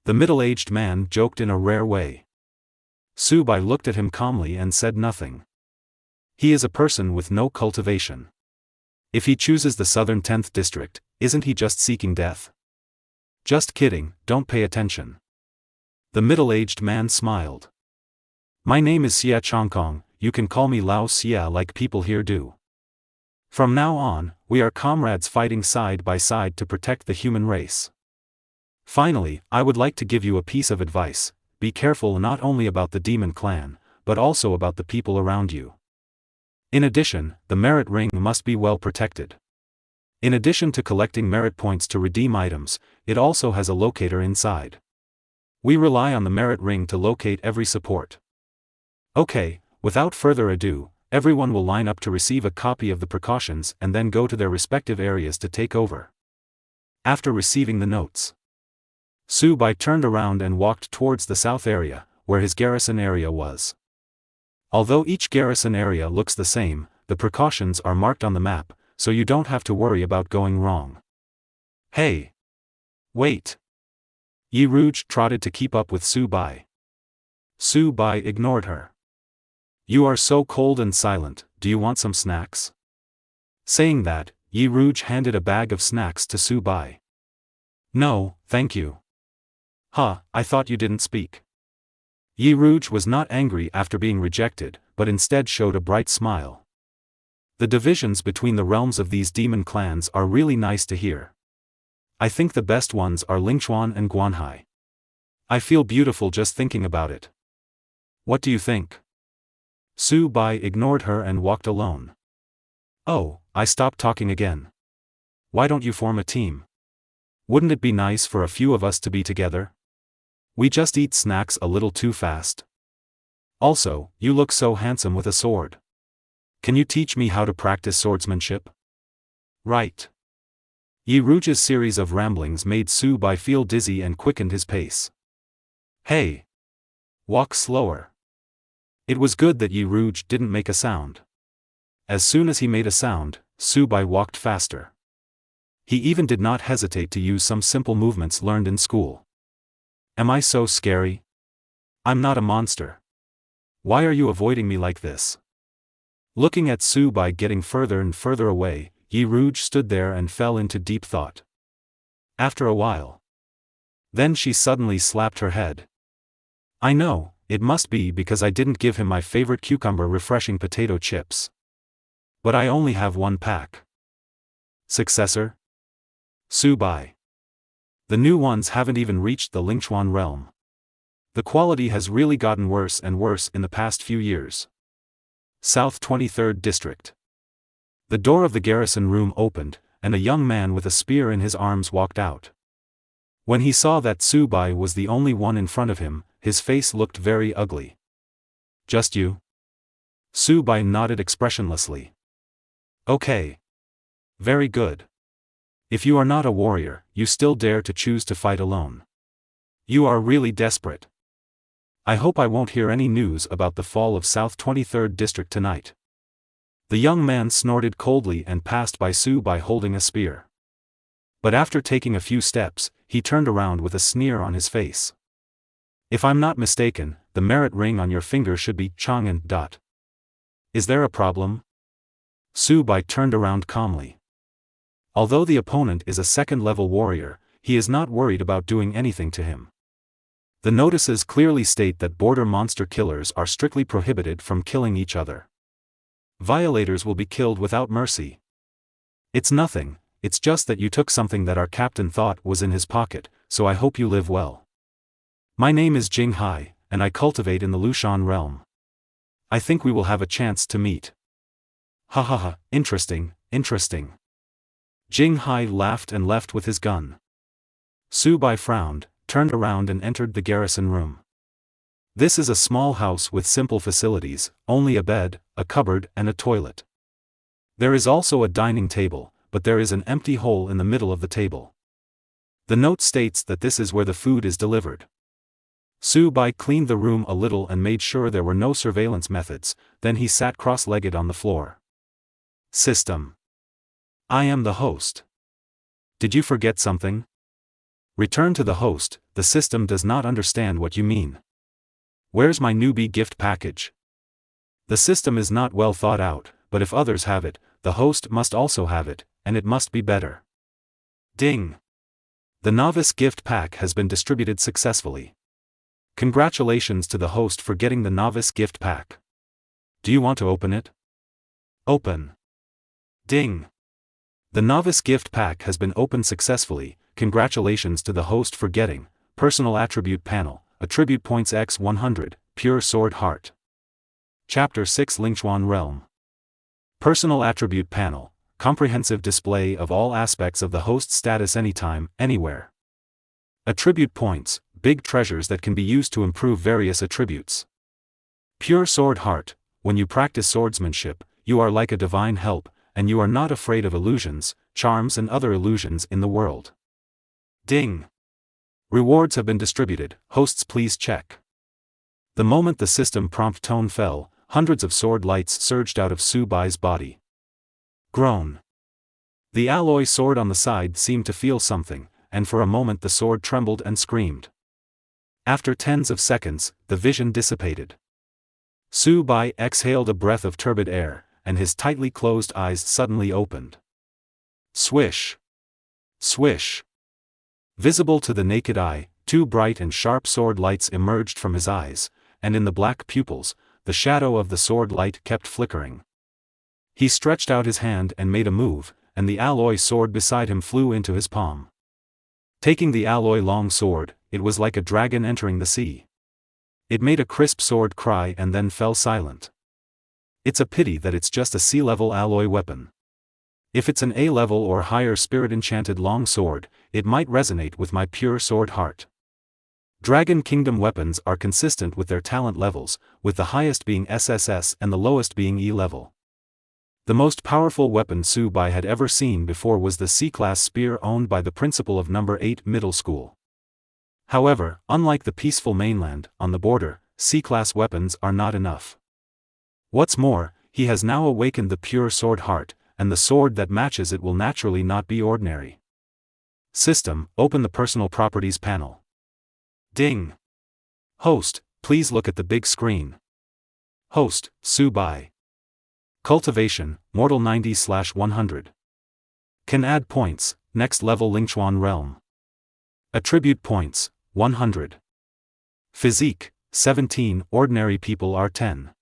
The middle-aged man joked in a rare way. Su Bai looked at him calmly and said nothing. He is a person with no cultivation. If he chooses the Southern 10th District, isn't he just seeking death? Just kidding, don't pay attention. The middle-aged man smiled. My name is Xia Chongkong, you can call me Lao Xia like people here do. From now on, we are comrades fighting side by side to protect the human race. Finally, I would like to give you a piece of advice. Be careful not only about the demon clan, but also about the people around you. In addition, the merit ring must be well protected. In addition to collecting merit points to redeem items, it also has a locator inside. We rely on the merit ring to locate every support. Okay, without further ado, everyone will line up to receive a copy of the precautions and then go to their respective areas to take over. After receiving the notes, Su Bai turned around and walked towards the south area, where his garrison area was. Although each garrison area looks the same, the precautions are marked on the map, so you don't have to worry about going wrong. Hey! Wait! Yi Ruj trotted to keep up with Su Bai. Su Bai ignored her. You are so cold and silent, do you want some snacks? Saying that, Yi Ruj handed a bag of snacks to Su Bai. No, thank you. Huh, I thought you didn't speak. Yi Ruj was not angry after being rejected, but instead showed a bright smile. The divisions between the realms of these demon clans are really nice to hear. I think the best ones are Lingchuan and Guanhai. I feel beautiful just thinking about it. What do you think? Su Bai ignored her and walked alone. Oh, I stopped talking again. Why don't you form a team? Wouldn't it be nice for a few of us to be together? We just eat snacks a little too fast. Also, you look so handsome with a sword. Can you teach me how to practice swordsmanship? Right. Yi Ruge's series of ramblings made Su Bai feel dizzy and quickened his pace. Hey! Walk slower. It was good that Yi Ruge didn't make a sound. As soon as he made a sound, Su Bai walked faster. He even did not hesitate to use some simple movements learned in school. Am I so scary? I'm not a monster. Why are you avoiding me like this? Looking at Su Bai getting further and further away, Yi Ruge stood there and fell into deep thought. After a while. Then she suddenly slapped her head. I know, it must be because I didn't give him my favorite cucumber refreshing potato chips. But I only have one pack. Successor? Su Bai. The new ones haven't even reached the Lingchuan realm. The quality has really gotten worse and worse in the past few years. South 23rd District. The door of the garrison room opened, and a young man with a spear in his arms walked out. When he saw that Su Bai was the only one in front of him, his face looked very ugly. Just you? Su Bai nodded expressionlessly. Okay. Very good. If you are not a warrior, you still dare to choose to fight alone. You are really desperate. I hope I won't hear any news about the fall of South 23rd District tonight. The young man snorted coldly and passed by Su Bai holding a spear. But after taking a few steps, he turned around with a sneer on his face. If I'm not mistaken, the merit ring on your finger should be Chang'an. Is there a problem? Su Bai turned around calmly. Although the opponent is a second-level warrior, he is not worried about doing anything to him. The notices clearly state that border monster killers are strictly prohibited from killing each other. Violators will be killed without mercy. It's nothing, it's just that you took something that our captain thought was in his pocket, so I hope you live well. My name is Jing Hai, and I cultivate in the Lushan realm. I think we will have a chance to meet. Ha ha ha, interesting, interesting. Jing Hai laughed and left with his gun. Su Bai frowned, turned around and entered the garrison room. This is a small house with simple facilities, only a bed, a cupboard and a toilet. There is also a dining table, but there is an empty hole in the middle of the table. The note states that this is where the food is delivered. Su Bai cleaned the room a little and made sure there were no surveillance methods, then he sat cross-legged on the floor. System. I am the host. Did you forget something? Return to the host, the system does not understand what you mean. Where's my newbie gift package? The system is not well thought out, but if others have it, the host must also have it, and it must be better. Ding! The novice gift pack has been distributed successfully. Congratulations to the host for getting the novice gift pack. Do you want to open it? Open. Ding! The novice gift pack has been opened successfully. Congratulations to the host for getting Personal Attribute Panel, Attribute Points x 100, Pure Sword Heart. Chapter 6 Lingchuan Realm. Personal Attribute Panel, comprehensive display of all aspects of the host's status anytime, anywhere. Attribute Points, big treasures that can be used to improve various attributes. Pure Sword Heart, when you practice swordsmanship, you are like a divine help, and you are not afraid of illusions, charms and other illusions in the world. Ding! Rewards have been distributed, hosts please check. The moment the system prompt tone fell, hundreds of sword lights surged out of Su Bai's body. Groan. The alloy sword on the side seemed to feel something, and for a moment the sword trembled and screamed. After tens of seconds, the vision dissipated. Su Bai exhaled a breath of turbid air, and his tightly closed eyes suddenly opened. Swish! Swish! Visible to the naked eye, two bright and sharp sword lights emerged from his eyes, and in the black pupils, the shadow of the sword light kept flickering. He stretched out his hand and made a move, and the alloy sword beside him flew into his palm. Taking the alloy long sword, it was like a dragon entering the sea. It made a crisp sword cry and then fell silent. It's a pity that it's just a sea-level alloy weapon. If it's an A-level or higher spirit-enchanted long sword, it might resonate with my pure sword heart. Dragon Kingdom weapons are consistent with their talent levels, with the highest being SSS and the lowest being E level. The most powerful weapon Su-bai had ever seen before was the C-class spear owned by the principal of No. 8 Middle School. However, unlike the peaceful mainland, on the border, C-class weapons are not enough. What's more, he has now awakened the pure sword heart, and the sword that matches it will naturally not be ordinary. System, open the personal properties panel. Ding. Host, please look at the big screen. Host, Su-bai. Cultivation, Mortal 90/100. Can add points, next level Lingchuan Realm. Attribute points, 100. Physique, 17, ordinary people are 10.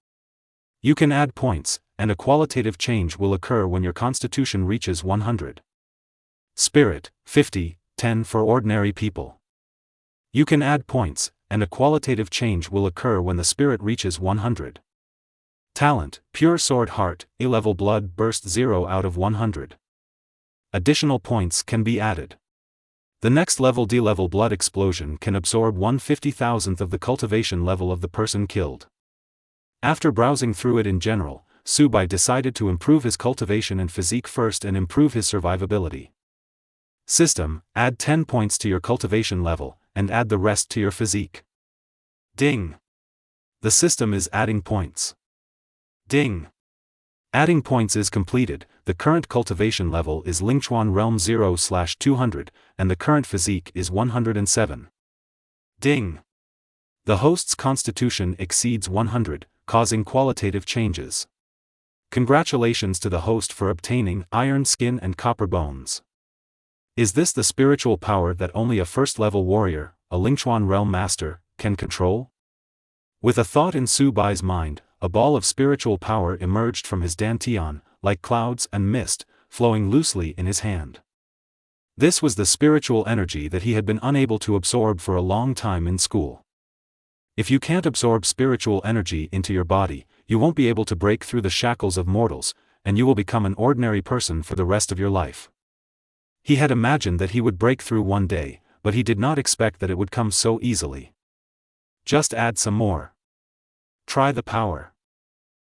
You can add points, and a qualitative change will occur when your constitution reaches 100. Spirit, 50, 10 for ordinary people. You can add points, and a qualitative change will occur when the spirit reaches 100. Talent, Pure Sword Heart, A-level Blood Burst 0 out of 100. Additional points can be added. The next level D-level Blood Explosion can absorb 1/50,000th of the cultivation level of the person killed. After browsing through it in general, Su-bai decided to improve his cultivation and physique first and improve his survivability. System, add 10 points to your cultivation level, and add the rest to your physique. Ding. The system is adding points. Ding. Adding points is completed. The current cultivation level is Lingchuan Realm 0/200, and the current physique is 107. Ding. The host's constitution exceeds 100, causing qualitative changes. Congratulations to the host for obtaining Iron Skin and Copper Bones. Is this the spiritual power that only a first-level warrior, a Lingchuan Realm Master, can control? With a thought in Su-bai's mind, a ball of spiritual power emerged from his dantian, like clouds and mist, flowing loosely in his hand. This was the spiritual energy that he had been unable to absorb for a long time in school. If you can't absorb spiritual energy into your body, you won't be able to break through the shackles of mortals, and you will become an ordinary person for the rest of your life. He had imagined that he would break through one day, but he did not expect that it would come so easily. Just add some more. Try the power.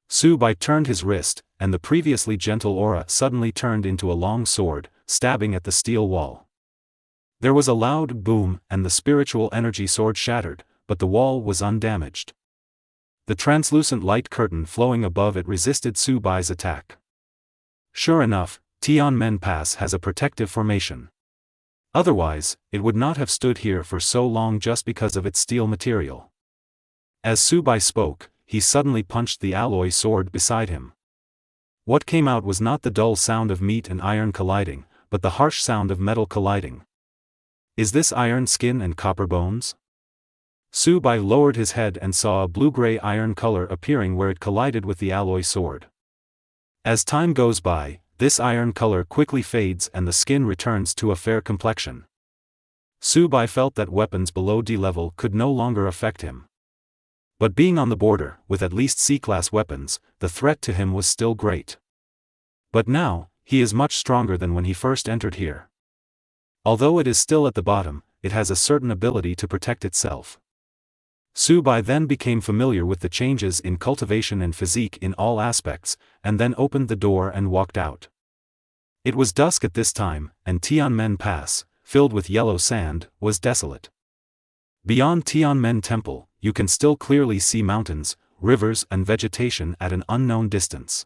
Su-bai turned his wrist, and the previously gentle aura suddenly turned into a long sword, stabbing at the steel wall. There was a loud boom, and the spiritual energy sword shattered, but the wall was undamaged. The translucent light curtain flowing above it resisted Su-bai's attack. Sure enough, Tianmen Pass has a protective formation. Otherwise, it would not have stood here for so long just because of its steel material. As Su-bai spoke, he suddenly punched the alloy sword beside him. What came out was not the dull sound of meat and iron colliding, but the harsh sound of metal colliding. Is this iron skin and copper bones? Su-bai lowered his head and saw a blue-gray iron color appearing where it collided with the alloy sword. As time goes by, this iron color quickly fades and the skin returns to a fair complexion. Su-bai felt that weapons below D level could no longer affect him. But being on the border, with at least C-class weapons, the threat to him was still great. But now, he is much stronger than when he first entered here. Although it is still at the bottom, it has a certain ability to protect itself. Su-bai then became familiar with the changes in cultivation and physique in all aspects, and then opened the door and walked out. It was dusk at this time, and Tianmen Pass, filled with yellow sand, was desolate. Beyond Tianmen Temple, you can still clearly see mountains, rivers and vegetation at an unknown distance.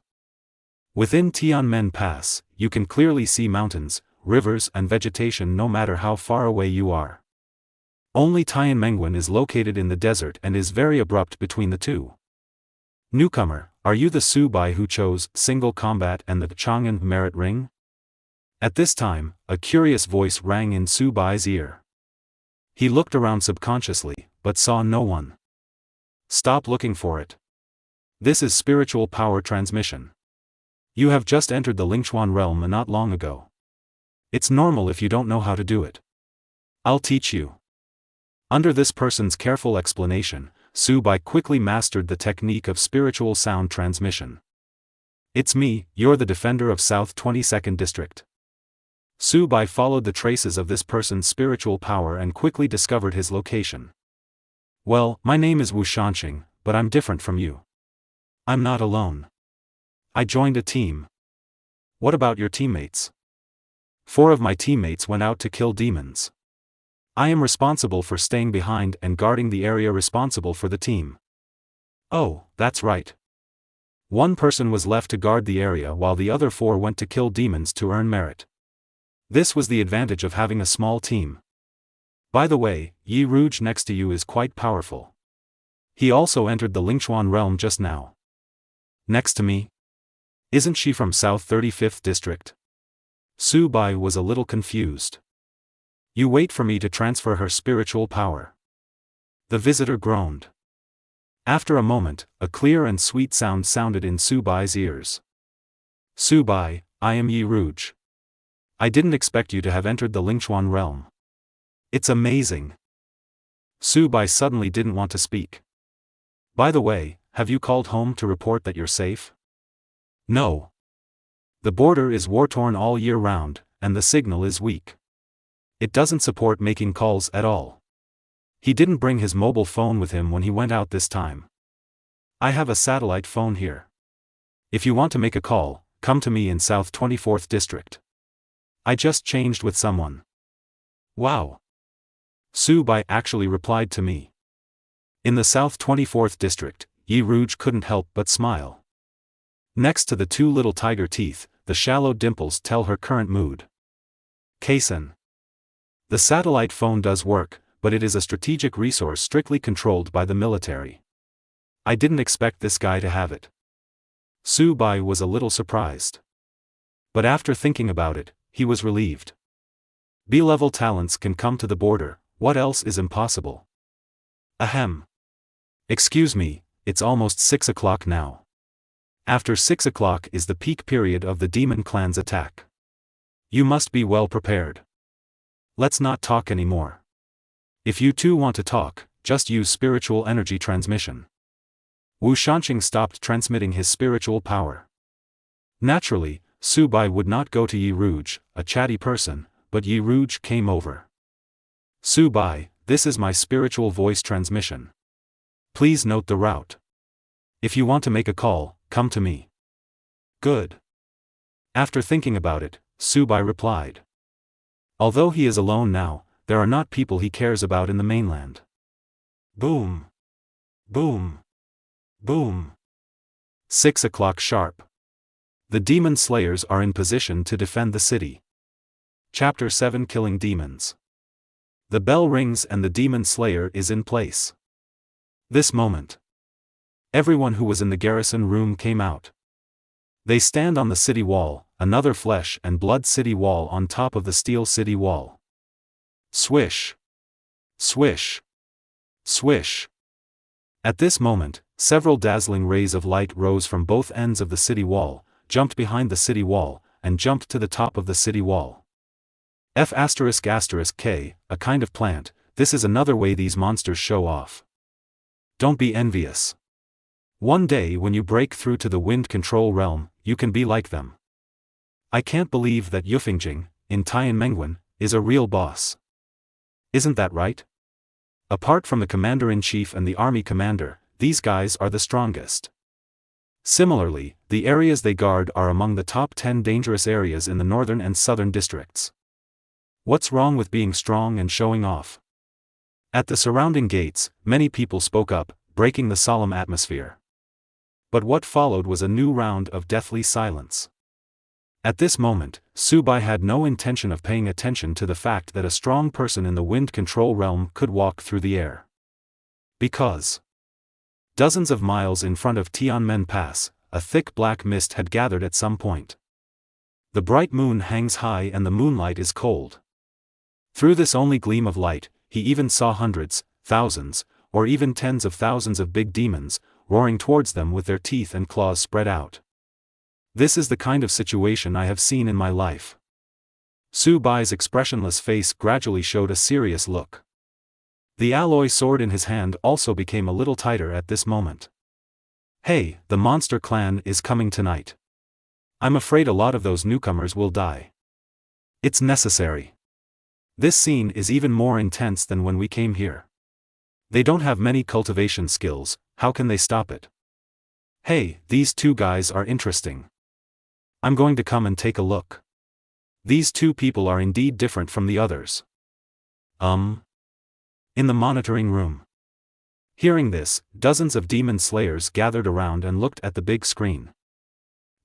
Within Tianmen Pass, you can clearly see mountains, rivers and vegetation no matter how far away you are. Only Tianmengwen is located in the desert and is very abrupt between the two. Newcomer, are you the Su-bai who chose single combat and the Chang'an merit ring? At this time, a curious voice rang in Su-bai's ear. He looked around subconsciously, but saw no one. Stop looking for it. This is spiritual power transmission. You have just entered the Lingchuan realm not long ago. It's normal if you don't know how to do it. I'll teach you. Under this person's careful explanation, Su-bai quickly mastered the technique of spiritual sound transmission. It's me, you're the defender of South 22nd District. Su-bai followed the traces of this person's spiritual power and quickly discovered his location. Well, my name is Wu Shanxing, but I'm different from you. I'm not alone. I joined a team. What about your teammates? 4 of my teammates went out to kill demons. I am responsible for staying behind and guarding the area responsible for the team. Oh, that's right. 1 person was left to guard the area while the other 4 went to kill demons to earn merit. This was the advantage of having a small team. By the way, Yi Rouge next to you is quite powerful. He also entered the Lingchuan realm just now. Next to me? Isn't she from South 35th District? Su Bai was a little confused. You wait for me to transfer her spiritual power. The visitor groaned. After a moment, a clear and sweet sound sounded in Su Bai's ears. Su Bai, I am Yi Rouge. I didn't expect you to have entered the Lingchuan realm. It's amazing. Su Bai suddenly didn't want to speak. By the way, have you called home to report that you're safe? No. The border is war-torn all year round, and the signal is weak. It doesn't support making calls at all. He didn't bring his mobile phone with him when he went out this time. I have a satellite phone here. If you want to make a call, come to me in South 24th District. I just changed with someone. Wow. Su Bai actually replied to me. In the South 24th District, Yi Rouge couldn't help but smile. Next to the 2 little tiger teeth, the shallow dimples tell her current mood. Kaisen. The satellite phone does work, but it is a strategic resource strictly controlled by the military. I didn't expect this guy to have it. Su Bai was a little surprised. But after thinking about it, he was relieved. B-level talents can come to the border, what else is impossible? Ahem. Excuse me, it's almost 6 o'clock now. After 6 o'clock is the peak period of the demon clan's attack. You must be well prepared. Let's not talk anymore. If you two want to talk, just use spiritual energy transmission. Wu Shanxing stopped transmitting his spiritual power. Naturally, Su Bai would not go to Yi Rouge, a chatty person, but Yi Rouge came over. Su Bai, this is my spiritual voice transmission. Please note the route. If you want to make a call, come to me. Good. After thinking about it, Su Bai replied. Although he is alone now, there are not people he cares about in the mainland. Boom. Boom. Boom. 6 o'clock sharp. The demon slayers are in position to defend the city. Chapter 7 Killing Demons. The bell rings and the demon slayer is in place. This moment. Everyone who was in the garrison room came out. They stand on the city wall, another flesh and blood city wall on top of the steel city wall. Swish. Swish. Swish. At this moment, several dazzling rays of light rose from both ends of the city wall, jumped behind the city wall, and jumped to the top of the city wall. F***K, a kind of plant, this is another way these monsters show off. Don't be envious. One day when you break through to the wind control realm, you can be like them. I can't believe that Yufingjing, in Tianmenguan, is a real boss. Isn't that right? Apart from the commander-in-chief and the army commander, these guys are the strongest. Similarly, the areas they guard are among the top 10 dangerous areas in the northern and southern districts. What's wrong with being strong and showing off? At the surrounding gates, many people spoke up, breaking the solemn atmosphere. But what followed was a new round of deathly silence. At this moment, Su Bai had no intention of paying attention to the fact that a strong person in the wind control realm could walk through the air. Because dozens of miles in front of Tianmen Pass, a thick black mist had gathered at some point. The bright moon hangs high and the moonlight is cold. Through this only gleam of light, he even saw hundreds, thousands, or even tens of thousands of big demons, roaring towards them with their teeth and claws spread out. This is the kind of situation I have seen in my life. Su Bai's expressionless face gradually showed a serious look. The alloy sword in his hand also became a little tighter at this moment. Hey, the monster clan is coming tonight. I'm afraid a lot of those newcomers will die. It's necessary. This scene is even more intense than when we came here. They don't have many cultivation skills, how can they stop it? Hey, these two guys are interesting. I'm going to come and take a look. These two people are indeed different from the others. In the monitoring room. Hearing this, dozens of demon slayers gathered around and looked at the big screen.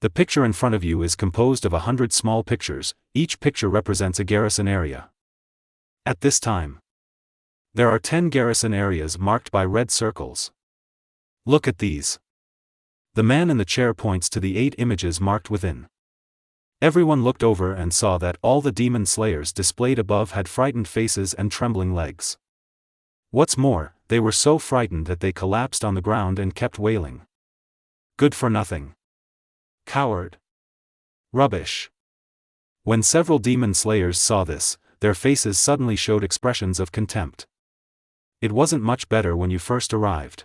The picture in front of you is composed of 100 small pictures, each picture represents a garrison area. At this time, there are 10 garrison areas marked by red circles. Look at these. The man in the chair points to the 8 images marked within. Everyone looked over and saw that all the demon slayers displayed above had frightened faces and trembling legs. What's more, they were so frightened that they collapsed on the ground and kept wailing. Good for nothing. Coward. Rubbish. When several demon slayers saw this, their faces suddenly showed expressions of contempt. It wasn't much better when you first arrived.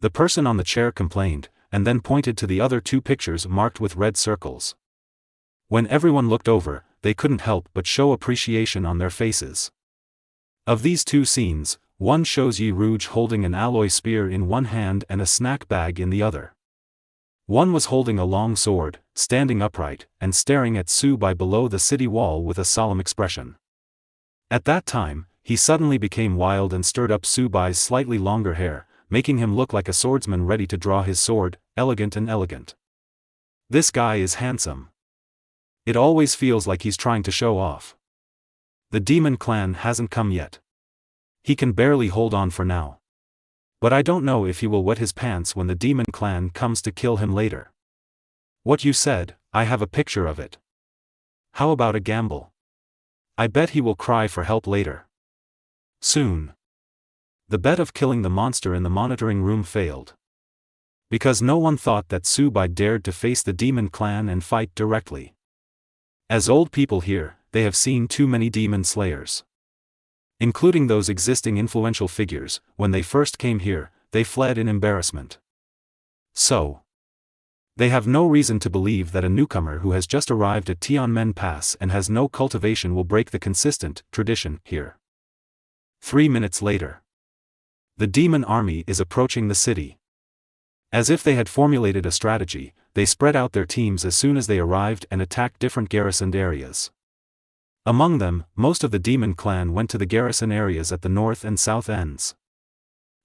The person on the chair complained, and then pointed to the other 2 pictures marked with red circles. When everyone looked over, they couldn't help but show appreciation on their faces. Of these 2 scenes, one shows Yi Rouge holding an alloy spear in one hand and a snack bag in the other. One was holding a long sword, standing upright, and staring at Su Bai below the city wall with a solemn expression. At that time, he suddenly became wild and stirred up Su Bai's slightly longer hair, making him look like a swordsman ready to draw his sword, elegant and elegant. This guy is handsome. It always feels like he's trying to show off. The demon clan hasn't come yet. He can barely hold on for now. But I don't know if he will wet his pants when the demon clan comes to kill him later. What you said, I have a picture of it. How about a gamble? I bet he will cry for help later. Soon. The bet of killing the monster in the monitoring room failed. Because no one thought that Su Bai dared to face the demon clan and fight directly. As old people here, they have seen too many demon slayers. Including those existing influential figures, when they first came here, they fled in embarrassment. So, they have no reason to believe that a newcomer who has just arrived at Tianmen Pass and has no cultivation will break the consistent tradition here. 3 minutes later. The demon army is approaching the city. As if they had formulated a strategy, they spread out their teams as soon as they arrived and attacked different garrisoned areas. Among them, most of the demon clan went to the garrison areas at the north and south ends.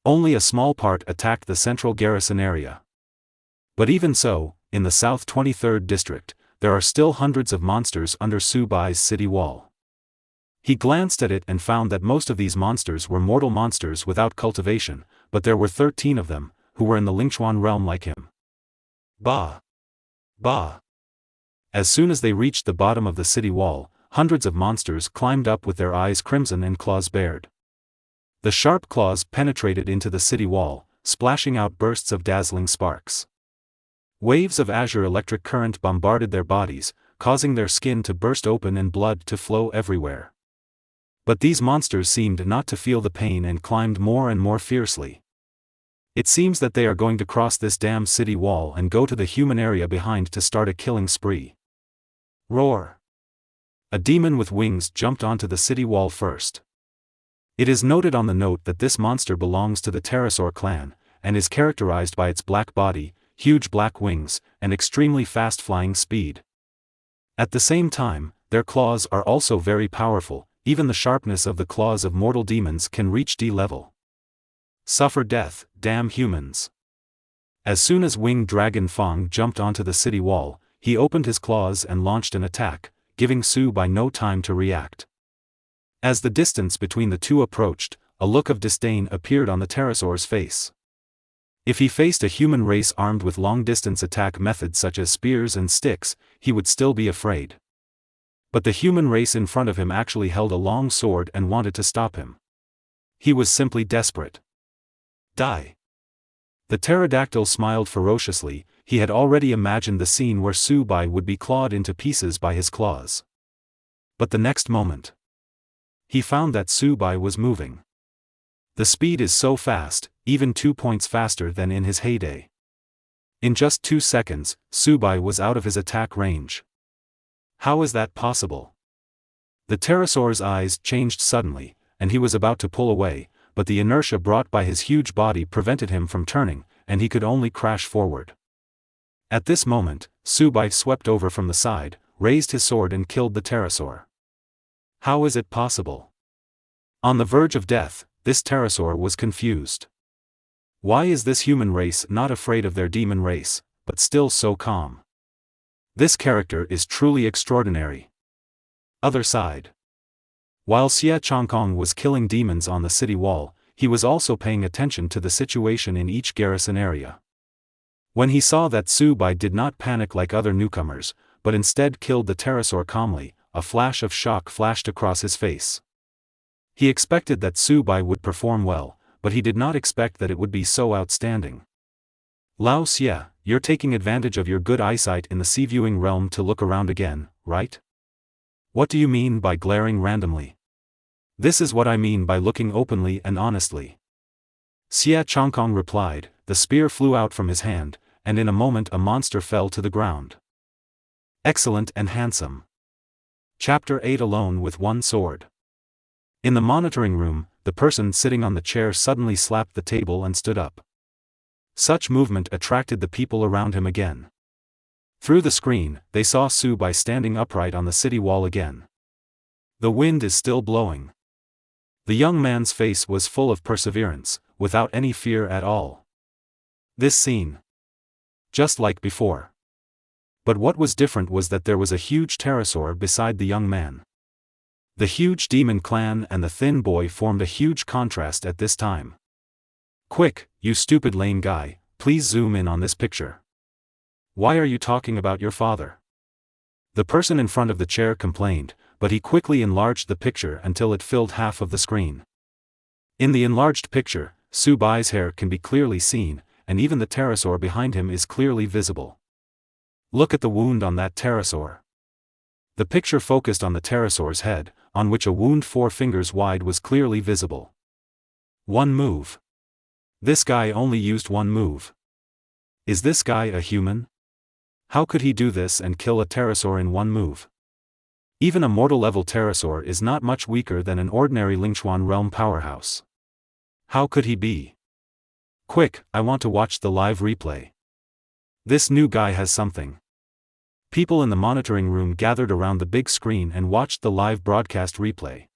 Only a small part attacked the central garrison area. But even so, in the South 23rd district, there are still hundreds of monsters under Su Bai's city wall. He glanced at it and found that most of these monsters were mortal monsters without cultivation, but there were 13 of them, who were in the Lingchuan realm like him. Bah! Bah! As soon as they reached the bottom of the city wall, hundreds of monsters climbed up with their eyes crimson and claws bared. The sharp claws penetrated into the city wall, splashing out bursts of dazzling sparks. Waves of azure electric current bombarded their bodies, causing their skin to burst open and blood to flow everywhere. But these monsters seemed not to feel the pain and climbed more and more fiercely. It seems that they are going to cross this damn city wall and go to the human area behind to start a killing spree. Roar! A demon with wings jumped onto the city wall first. It is noted on the note that this monster belongs to the pterosaur clan, and is characterized by its black body, huge black wings, and extremely fast flying speed. At the same time, their claws are also very powerful, even the sharpness of the claws of mortal demons can reach D level. Suffer death, damn humans. As soon as Winged Dragon Fong jumped onto the city wall, he opened his claws and launched an attack, giving Su Bai no time to react. As the distance between the two approached, a look of disdain appeared on the pterosaur's face. If he faced a human race armed with long-distance attack methods such as spears and sticks, he would still be afraid. But the human race in front of him actually held a long sword and wanted to stop him. He was simply desperate. Die. The pterodactyl smiled ferociously. He had already imagined the scene where Su Bai would be clawed into pieces by his claws. But the next moment, he found that Su Bai was moving. The speed is so fast, even 2 points faster than in his heyday. In just 2 seconds, Su Bai was out of his attack range. How is that possible? The pterosaur's eyes changed suddenly, and he was about to pull away, but the inertia brought by his huge body prevented him from turning, and he could only crash forward. At this moment, Subai swept over from the side, raised his sword and killed the pterosaur. How is it possible? On the verge of death, this pterosaur was confused. Why is this human race not afraid of their demon race, but still so calm? This character is truly extraordinary. Other side. While Xie Chongkong was killing demons on the city wall, he was also paying attention to the situation in each garrison area. When he saw that Su Bai did not panic like other newcomers, but instead killed the pterosaur calmly, a flash of shock flashed across his face. He expected that Su Bai would perform well, but he did not expect that it would be so outstanding. Lao Xie, you're taking advantage of your good eyesight in the sea-viewing realm to look around again, right? What do you mean by glaring randomly? This is what I mean by looking openly and honestly. Xie Chongkong replied. The spear flew out from his hand, and in a moment a monster fell to the ground. Excellent and handsome. Chapter 8 Alone with one sword. In the monitoring room, the person sitting on the chair suddenly slapped the table and stood up. Such movement attracted the people around him again. Through the screen, they saw Su Bai standing upright on the city wall again. The wind is still blowing. The young man's face was full of perseverance, without any fear at all. This scene. Just like before. But what was different was that there was a huge pterosaur beside the young man. The huge demon clan and the thin boy formed a huge contrast at this time. Quick, you stupid lame guy, please zoom in on this picture. Why are you talking about your father? The person in front of the chair complained, but he quickly enlarged the picture until it filled half of the screen. In the enlarged picture, Su Bai's hair can be clearly seen, and even the pterosaur behind him is clearly visible. Look at the wound on that pterosaur. The picture focused on the pterosaur's head, on which a wound 4 fingers wide was clearly visible. One move. This guy only used one move. Is this guy a human? How could he do this and kill a pterosaur in one move? Even a mortal-level pterosaur is not much weaker than an ordinary Lingchuan realm powerhouse. How could he be? Quick, I want to watch the live replay. This new guy has something. People in the monitoring room gathered around the big screen and watched the live broadcast replay.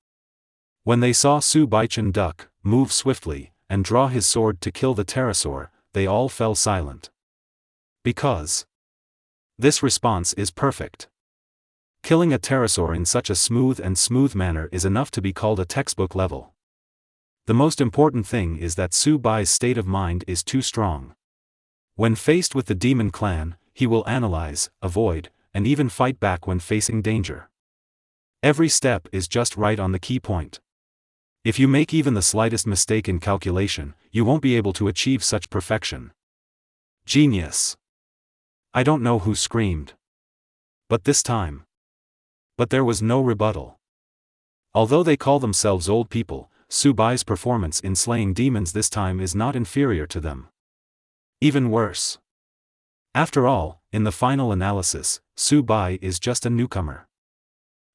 When they saw Su Baichen duck, move swiftly, and draw his sword to kill the pterosaur, they all fell silent. Because this response is perfect. Killing a pterosaur in such a smooth manner is enough to be called a textbook level. The most important thing is that Su Bai's state of mind is too strong. When faced with the demon clan, he will analyze, avoid, and even fight back when facing danger. Every step is just right on the key point. If you make even the slightest mistake in calculation, you won't be able to achieve such perfection. Genius. I don't know who screamed. But this time. But there was no rebuttal. Although they call themselves old people, Su Bai's performance in slaying demons this time is not inferior to them. Even worse. After all, in the final analysis, Su Bai is just a newcomer.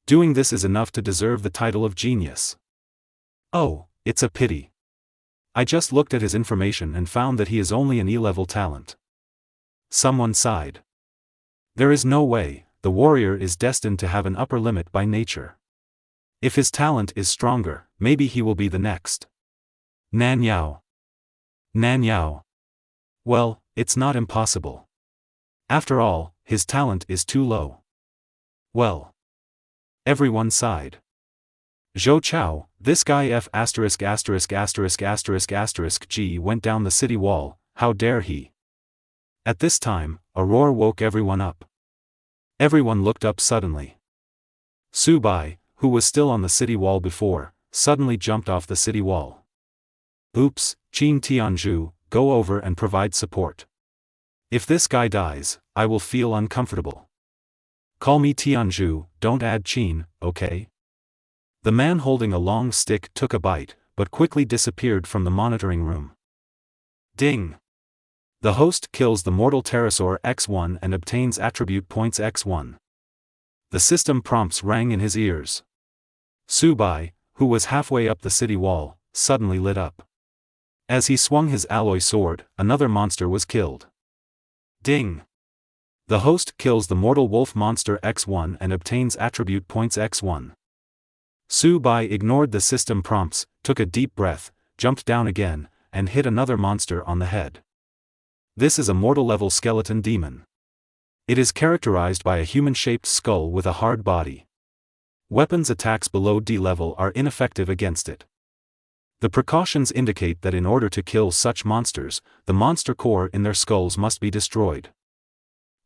Doing this is enough to deserve the title of genius. Oh, it's a pity. I just looked at his information and found that he is only an E-level talent. Someone sighed. There is no way, the warrior is destined to have an upper limit by nature. If his talent is stronger, maybe he will be the next. Nan Yao. Nan Yao. Well, it's not impossible. After all, his talent is too low. Well. Everyone sighed. Zhou Chao, this guy F***************** G went down the city wall, how dare he? At this time, a roar woke everyone up. Everyone looked up suddenly. Su Bai, who was still on the city wall before, suddenly jumped off the city wall. Oops, Qin Tianzhu, go over and provide support. If this guy dies, I will feel uncomfortable. Call me Tianzhu, don't add Qin, okay? The man holding a long stick took a bite, but quickly disappeared from the monitoring room. Ding! The host kills the mortal pterosaur X1 and obtains attribute points X1. The system prompts rang in his ears. Su Bai, who was halfway up the city wall, suddenly lit up. As he swung his alloy sword, another monster was killed. Ding! The host kills the mortal wolf monster X1 and obtains attribute points X1. Su Bai ignored the system prompts, took a deep breath, jumped down again, and hit another monster on the head. This is a mortal-level skeleton demon. It is characterized by a human-shaped skull with a hard body. Weapons attacks below D level are ineffective against it. The precautions indicate that in order to kill such monsters, the monster core in their skulls must be destroyed.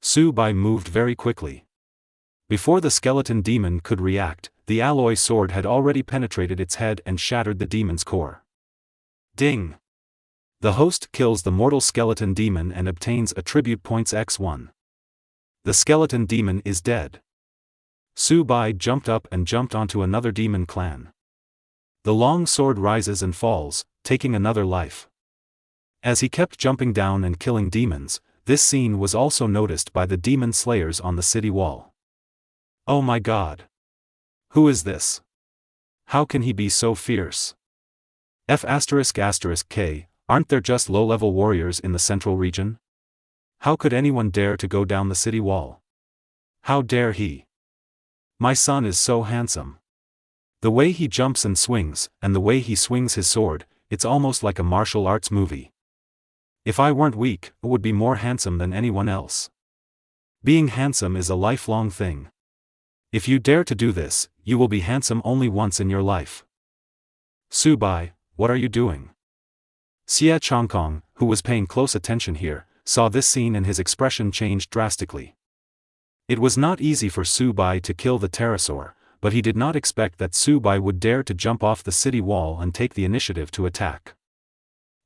Su Bai moved very quickly. Before the skeleton demon could react, the alloy sword had already penetrated its head and shattered the demon's core. Ding! The host kills the mortal skeleton demon and obtains attribute points X1. The skeleton demon is dead. Su Bai jumped up and jumped onto another demon clan. The long sword rises and falls, taking another life. As he kept jumping down and killing demons, this scene was also noticed by the demon slayers on the city wall. Oh my god! Who is this? How can he be so fierce? F***K, aren't there just low-level warriors in the central region? How could anyone dare to go down the city wall? How dare he? My son is so handsome. The way he jumps and swings, and the way he swings his sword, it's almost like a martial arts movie. If I weren't weak, I would be more handsome than anyone else. Being handsome is a lifelong thing. If you dare to do this, you will be handsome only once in your life. Su Bai, what are you doing? Xie Chongkong, who was paying close attention here, saw this scene and his expression changed drastically. It was not easy for Su Bai to kill the pterosaur, but he did not expect that Su Bai would dare to jump off the city wall and take the initiative to attack.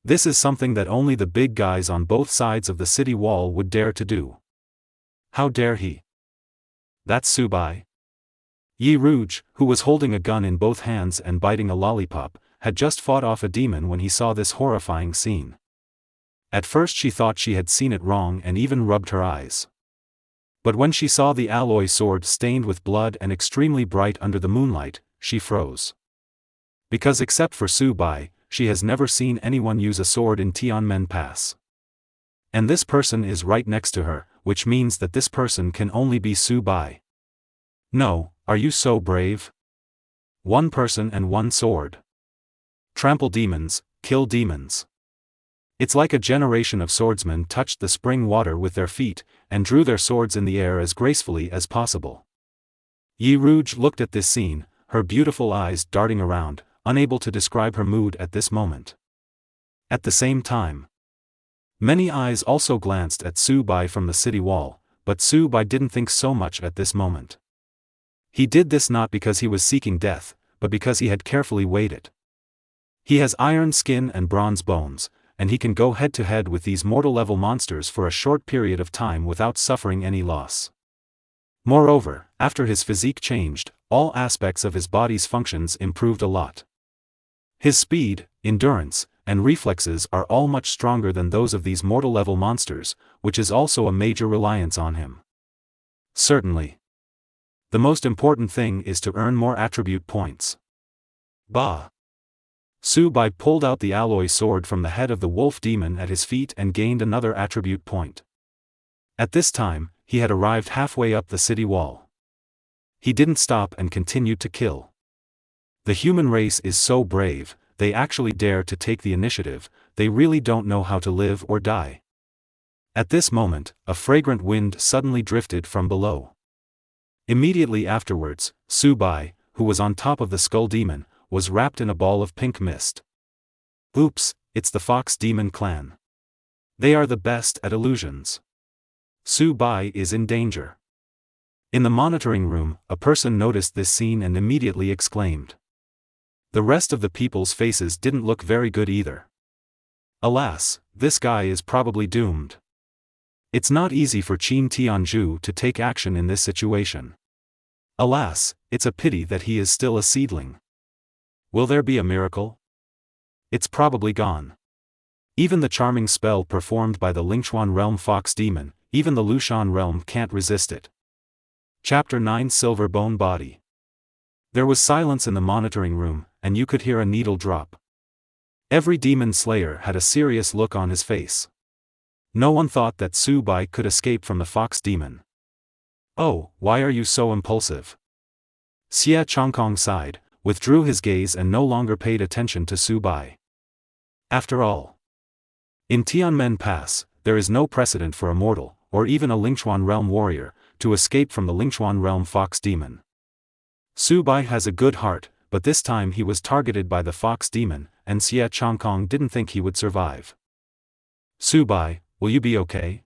This is something that only the big guys on both sides of the city wall would dare to do. How dare he? That's Su Bai. Yi Rouge, who was holding a gun in both hands and biting a lollipop, had just fought off a demon when he saw this horrifying scene. At first she thought she had seen it wrong and even rubbed her eyes. But when she saw the alloy sword stained with blood and extremely bright under the moonlight, she froze. Because except for Su Bai, she has never seen anyone use a sword in Tianmen Pass. And this person is right next to her, which means that this person can only be Su Bai. No, are you so brave? One person and one sword. Trample demons, kill demons. It's like a generation of swordsmen touched the spring water with their feet, and drew their swords in the air as gracefully as possible. Yi Rouge looked at this scene, her beautiful eyes darting around, unable to describe her mood at this moment. At the same time, many eyes also glanced at Su Bai from the city wall, but Su Bai didn't think so much at this moment. He did this not because he was seeking death, but because he had carefully weighed it. He has iron skin and bronze bones, and he can go head-to-head with these mortal-level monsters for a short period of time without suffering any loss. Moreover, after his physique changed, all aspects of his body's functions improved a lot. His speed, endurance, and reflexes are all much stronger than those of these mortal-level monsters, which is also a major reliance on him. Certainly. The most important thing is to earn more attribute points. Bah! Su Bai pulled out the alloy sword from the head of the wolf demon at his feet and gained another attribute point. At this time, he had arrived halfway up the city wall. He didn't stop and continued to kill. The human race is so brave, they actually dare to take the initiative, they really don't know how to live or die. At this moment, a fragrant wind suddenly drifted from below. Immediately afterwards, Su Bai, who was on top of the skull demon, was wrapped in a ball of pink mist. Oops, it's the Fox Demon clan. They are the best at illusions. Su Bai is in danger. In the monitoring room, a person noticed this scene and immediately exclaimed. The rest of the people's faces didn't look very good either. Alas, this guy is probably doomed. It's not easy for Qin Tianzhu to take action in this situation. Alas, it's a pity that he is still a seedling. Will there be a miracle? It's probably gone. Even the charming spell performed by the Lingchuan realm fox demon, even the Lushan realm can't resist it. Chapter 9 Silver Bone Body. There was silence in the monitoring room, and you could hear a needle drop. Every demon slayer had a serious look on his face. No one thought that Su Bai could escape from the fox demon. "Oh, why are you so impulsive?" Xie Chongkong sighed, withdrew his gaze and no longer paid attention to Su Bai. After all, in Tianmen Pass, there is no precedent for a mortal, or even a Lingchuan realm warrior, to escape from the Lingchuan realm fox demon. Su Bai has a good heart, but this time he was targeted by the fox demon, and Xie Chongkong didn't think he would survive. "Su Bai, will you be okay?"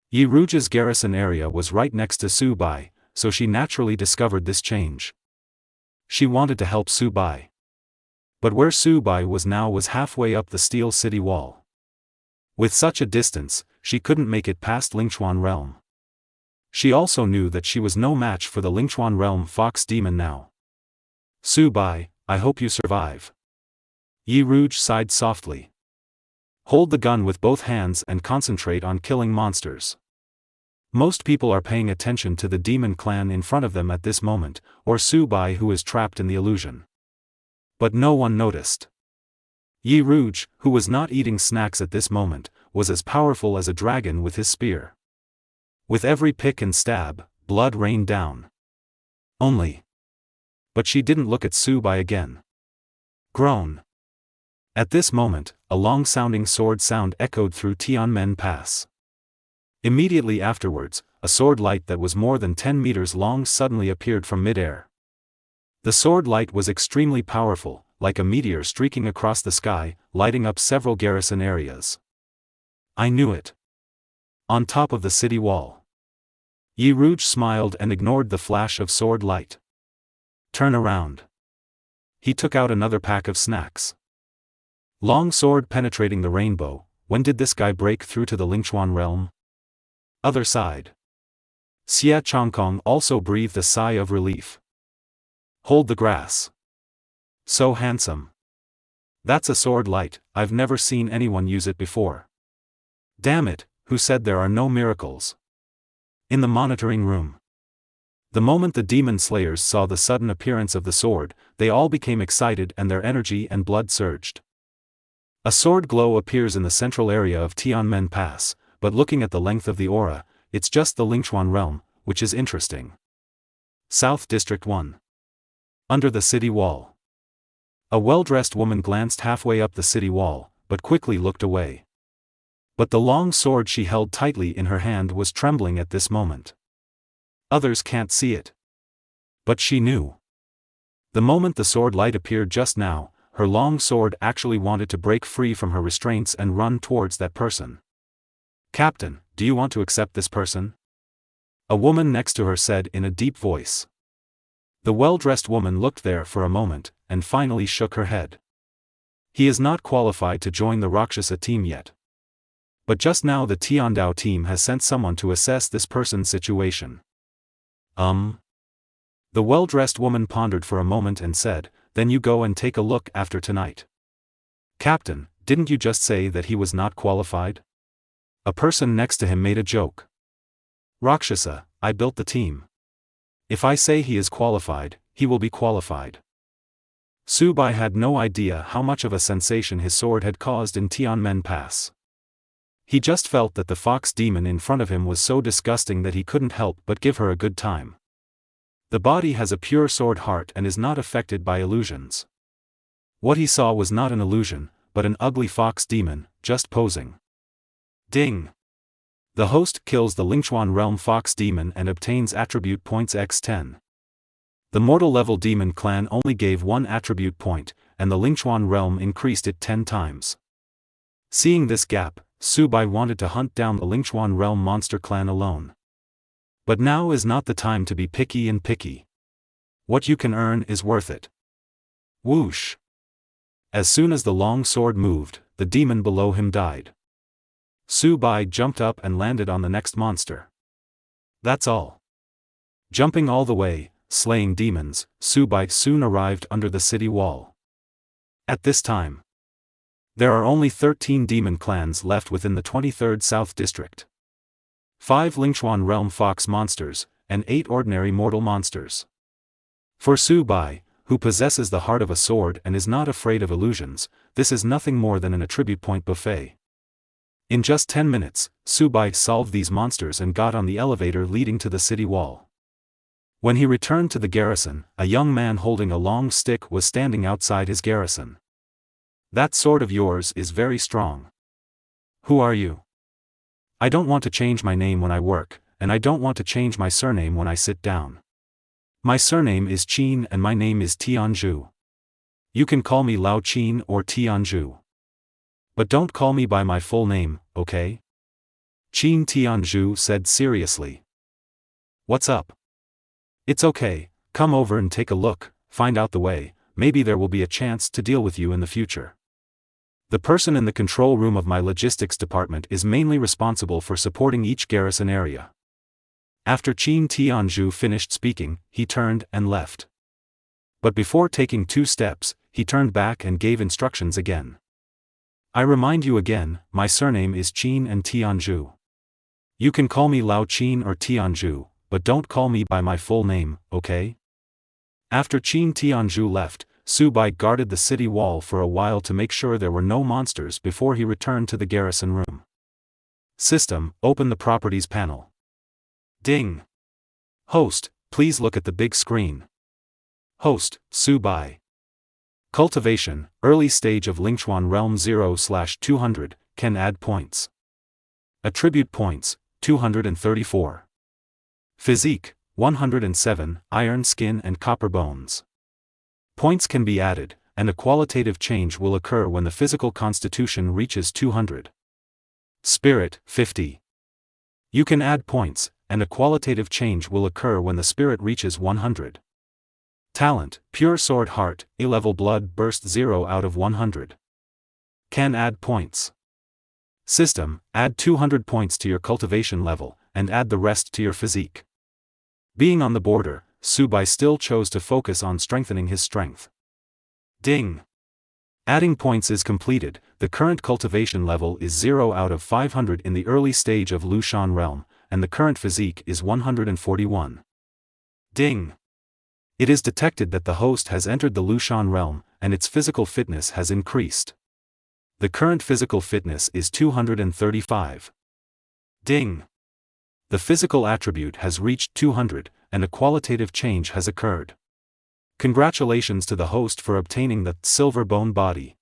Yi Ruge's garrison area was right next to Su Bai, so she naturally discovered this change. She wanted to help Su Bai. But where Su Bai was now was halfway up the steel city wall. With such a distance, she couldn't make it past Lingchuan realm. She also knew that she was no match for the Lingchuan realm fox demon now. "Su Bai, I hope you survive." Yi Ruge sighed softly. "Hold the gun with both hands and concentrate on killing monsters." Most people are paying attention to the demon clan in front of them at this moment, or Su Bai who is trapped in the illusion. But no one noticed. Yi Ruge, who was not eating snacks at this moment, was as powerful as a dragon with his spear. With every pick and stab, blood rained down. But she didn't look at Su Bai again. Groan. At this moment, a long-sounding sword sound echoed through Tianmen Pass. Immediately afterwards, a sword light that was more than 10 meters long suddenly appeared from mid-air. The sword light was extremely powerful, like a meteor streaking across the sky, lighting up several garrison areas. "I knew it." On top of the city wall. Yi Ruge smiled and ignored the flash of sword light. "Turn around." He took out another pack of snacks. Long sword penetrating the rainbow, when did this guy break through to the Lingchuan realm? Other side. Xie Chongkong also breathed a sigh of relief. "Hold the grass." "So handsome." "That's a sword light, I've never seen anyone use it before." "Damn it, who said there are no miracles?" In the monitoring room. The moment the demon slayers saw the sudden appearance of the sword, they all became excited and their energy and blood surged. A sword glow appears in the central area of Tianmen Pass, but looking at the length of the aura, it's just the Lingchuan realm, which is interesting. South District 1. Under the city wall. A well-dressed woman glanced halfway up the city wall, but quickly looked away. But the long sword she held tightly in her hand was trembling at this moment. Others can't see it. But she knew. The moment the sword light appeared just now, her long sword actually wanted to break free from her restraints and run towards that person. "Captain, do you want to accept this person?" A woman next to her said in a deep voice. The well-dressed woman looked there for a moment, and finally shook her head. "He is not qualified to join the Rakshasa team yet. But just now the Tiandao team has sent someone to assess this person's situation." The well-dressed woman pondered for a moment and said, "Then you go and take a look after tonight." "Captain, didn't you just say that he was not qualified?" A person next to him made a joke. "Rakshasa, I built the team. If I say he is qualified, he will be qualified." Su Bai had no idea how much of a sensation his sword had caused in Tianmen Pass. He just felt that the fox demon in front of him was so disgusting that he couldn't help but give her a good time. The body has a pure sword heart and is not affected by illusions. What he saw was not an illusion, but an ugly fox demon, just posing. Ding! The host kills the Lingchuan realm fox demon and obtains attribute points x10. The mortal level demon clan only gave 1 attribute point, and the Lingchuan realm increased it 10 times. Seeing this gap, Su Bai wanted to hunt down the Lingchuan realm monster clan alone. But now is not the time to be picky and picky. What you can earn is worth it. Whoosh! As soon as the long sword moved, the demon below him died. Su Bai jumped up and landed on the next monster. That's all. Jumping all the way, slaying demons, Su Bai soon arrived under the city wall. At this time, there are only 13 demon clans left within the 23rd South District. 5 Lingchuan realm fox monsters, and 8 ordinary mortal monsters. For Su Bai, who possesses the heart of a sword and is not afraid of illusions. This is nothing more than an attribute point buffet. In just 10 minutes, Subai solved these monsters and got on the elevator leading to the city wall. When he returned to the garrison, a young man holding a long stick was standing outside his garrison. "That sword of yours is very strong. Who are you?" "I don't want to change my name when I work, and I don't want to change my surname when I sit down. My surname is Qin and my name is Tianzhu. You can call me Lao Qin or Tianzhu. But don't call me by my full name, okay?" Qin Tianzhu said seriously. "What's up?" "It's okay, come over and take a look, find out the way, maybe there will be a chance to deal with you in the future. The person in the control room of my logistics department is mainly responsible for supporting each garrison area." After Qin Tianzhu finished speaking, he turned and left. But before taking 2 steps, he turned back and gave instructions again. "I remind you again, my surname is Qin and Tianzhu. You can call me Lao Qin or Tianzhu, but don't call me by my full name, okay?" After Qin Tianzhu left, Subai guarded the city wall for a while to make sure there were no monsters before he returned to the garrison room. System, open the properties panel. Ding. Host, please look at the big screen. Host, Subai. Cultivation, early stage of Lingchuan Realm 0/200, can add points. Attribute points, 234. Physique, 107, iron skin and copper bones. Points can be added, and a qualitative change will occur when the physical constitution reaches 200. Spirit, 50. You can add points, and a qualitative change will occur when the spirit reaches 100. Talent, pure sword heart, A-level blood burst 0 out of 100. Can add points. System, add 200 points to your cultivation level, and add the rest to your physique. Being on the border, Subai still chose to focus on strengthening his strength. Ding. Adding points is completed. The current cultivation level is 0 out of 500 in the early stage of Lushan Realm, and the current physique is 141. Ding. It is detected that the host has entered the Lushan Realm, and its physical fitness has increased. The current physical fitness is 235. Ding. The physical attribute has reached 200, and a qualitative change has occurred. Congratulations to the host for obtaining the Silver Bone Body.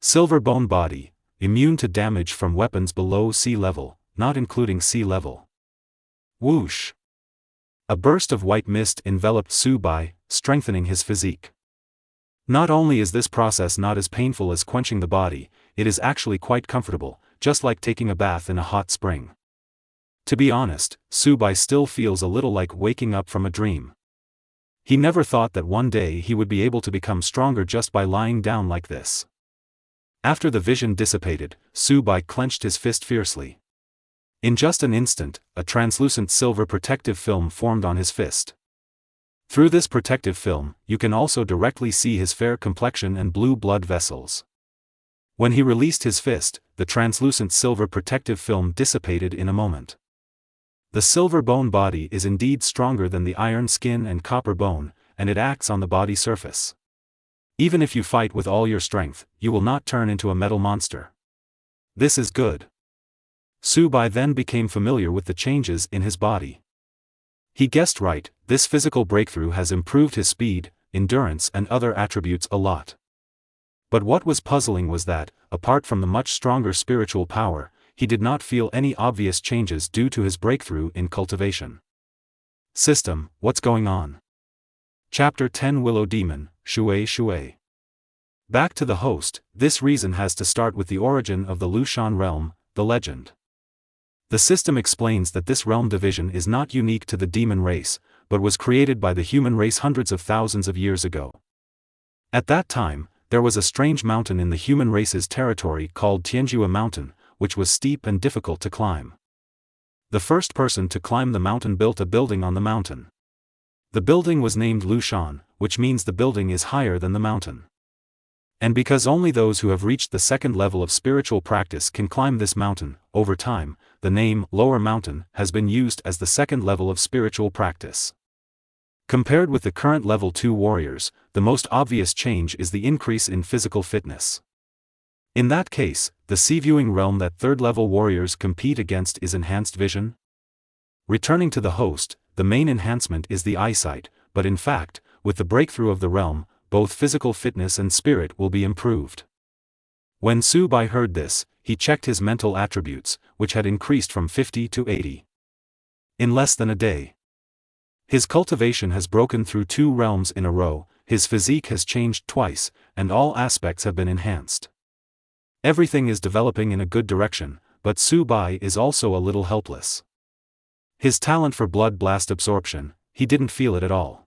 Silver Bone Body, immune to damage from weapons below sea level, not including sea level. Whoosh! A burst of white mist enveloped Subai, strengthening his physique. Not only is this process not as painful as quenching the body, it is actually quite comfortable, just like taking a bath in a hot spring. To be honest, Subai still feels a little like waking up from a dream. He never thought that one day he would be able to become stronger just by lying down like this. After the vision dissipated, Subai clenched his fist fiercely. In just an instant, a translucent silver protective film formed on his fist. Through this protective film, you can also directly see his fair complexion and blue blood vessels. When he released his fist, the translucent silver protective film dissipated in a moment. The silver bone body is indeed stronger than the iron skin and copper bone, and it acts on the body surface. Even if you fight with all your strength, you will not turn into a metal monster. This is good. Subai then became familiar with the changes in his body. He guessed right, this physical breakthrough has improved his speed, endurance and other attributes a lot. But what was puzzling was that, apart from the much stronger spiritual power, he did not feel any obvious changes due to his breakthrough in cultivation. System, what's going on? Chapter 10 Willow Demon, Shui Shui. Back to the host, this reason has to start with the origin of the Lushan realm, the legend. The system explains that this realm division is not unique to the demon race, but was created by the human race hundreds of thousands of years ago. At that time, there was a strange mountain in the human race's territory called Tianjua Mountain, which was steep and difficult to climb. The first person to climb the mountain built a building on the mountain. The building was named Lushan, which means the building is higher than the mountain. And because only those who have reached the second level of spiritual practice can climb this mountain, over time, the name Lower Mountain has been used as the second level of spiritual practice. Compared with the current level 2 warriors, the most obvious change is the increase in physical fitness. In that case, the sea-viewing realm that third-level warriors compete against is enhanced vision. Returning to the host, the main enhancement is the eyesight, but in fact, with the breakthrough of the realm, both physical fitness and spirit will be improved. When Su Bai heard this, he checked his mental attributes, which had increased from 50 to 80. In less than a day. His cultivation has broken through 2 realms in a row, his physique has changed twice, and all aspects have been enhanced. Everything is developing in a good direction, but Su Bai is also a little helpless. His talent for blood blast absorption, he didn't feel it at all.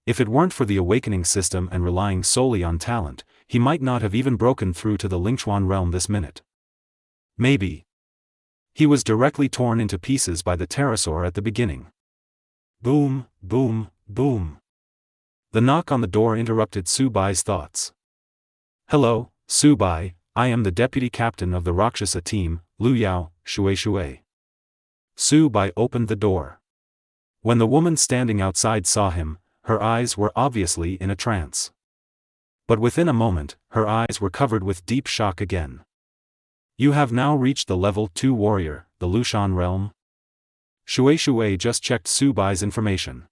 If it weren't for the awakening system and relying solely on talent, he might not have even broken through to the Lingchuan realm this minute. Maybe. He was directly torn into pieces by the pterosaur at the beginning. Boom, boom, boom. The knock on the door interrupted Su Bai's thoughts. Hello, Su Bai, I am the deputy captain of the Rakshasa team, Lu Yao, Shui. Su Bai opened the door. When the woman standing outside saw him, her eyes were obviously in a trance. But within a moment, her eyes were covered with deep shock again. You have now reached the level 2 warrior, the Lushan realm? Shui just checked Su Bai's information.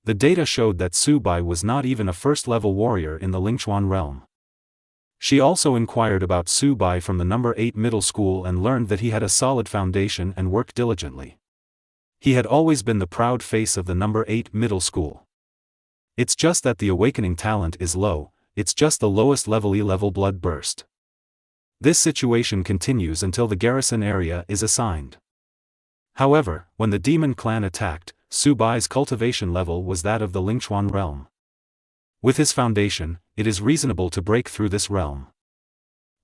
The data showed that Su Bai was not even a first-level warrior in the Lingchuan realm. She also inquired about Su Bai from the number 8 middle school and learned that he had a solid foundation and worked diligently. He had always been the proud face of the number 8 middle school. It's just that the awakening talent is low, it's just the lowest level E-level blood burst. This situation continues until the garrison area is assigned. However, when the demon clan attacked, Su Bai's cultivation level was that of the Lingchuan realm. With his foundation, it is reasonable to break through this realm.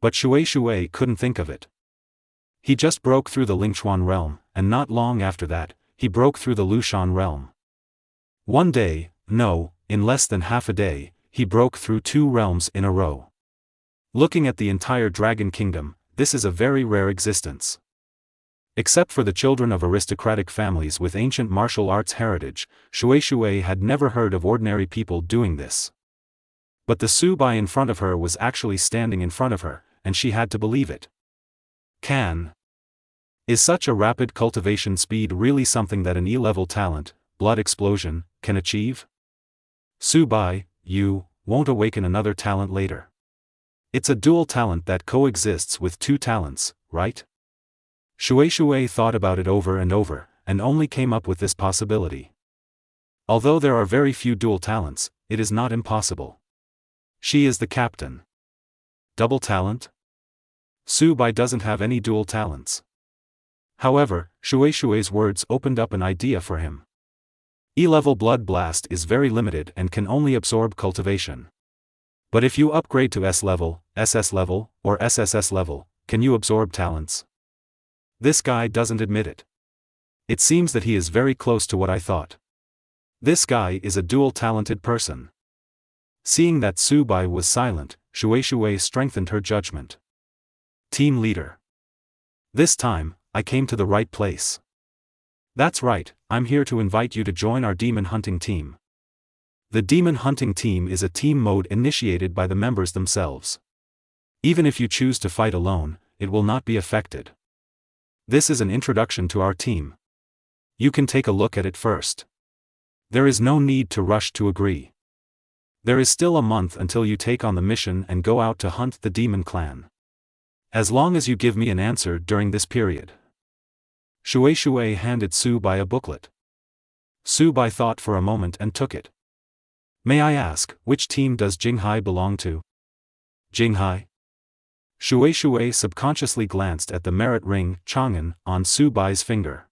But Shui couldn't think of it. He just broke through the Lingchuan realm, and not long after that, he broke through the Lushan realm. One day, no, in less than half a day, he broke through 2 realms in a row. Looking at the entire Dragon Kingdom, this is a very rare existence. Except for the children of aristocratic families with ancient martial arts heritage, Shui had never heard of ordinary people doing this. But the Su Bai in front of her was actually standing in front of her, and she had to believe it. Is such a rapid cultivation speed really something that an E-level talent, blood explosion, can achieve? Su Bai, you won't awaken another talent later. It's a dual talent that coexists with 2 talents, right? Shui thought about it over and over, and only came up with this possibility. Although there are very few dual talents, it is not impossible. She is the captain. Double talent? Su Bai doesn't have any dual talents. However, Shui's words opened up an idea for him. E-level blood blast is very limited and can only absorb cultivation. But if you upgrade to S-level, SS level, or SSS level, can you absorb talents? This guy doesn't admit it. It seems that he is very close to what I thought. This guy is a dual-talented person. Seeing that Su Bai was silent, Shui strengthened her judgment. Team leader. This time, I came to the right place. That's right, I'm here to invite you to join our demon hunting team. The demon hunting team is a team mode initiated by the members themselves. Even if you choose to fight alone, it will not be affected. This is an introduction to our team. You can take a look at it first. There is no need to rush to agree. There is still a month until you take on the mission and go out to hunt the demon clan. As long as you give me an answer during this period. Shui handed Su Bai a booklet. Su Bai thought for a moment and took it. May I ask, which team does Jinghai belong to? Jinghai? Shui subconsciously glanced at the merit ring, Chang'an, on Su Bai's finger.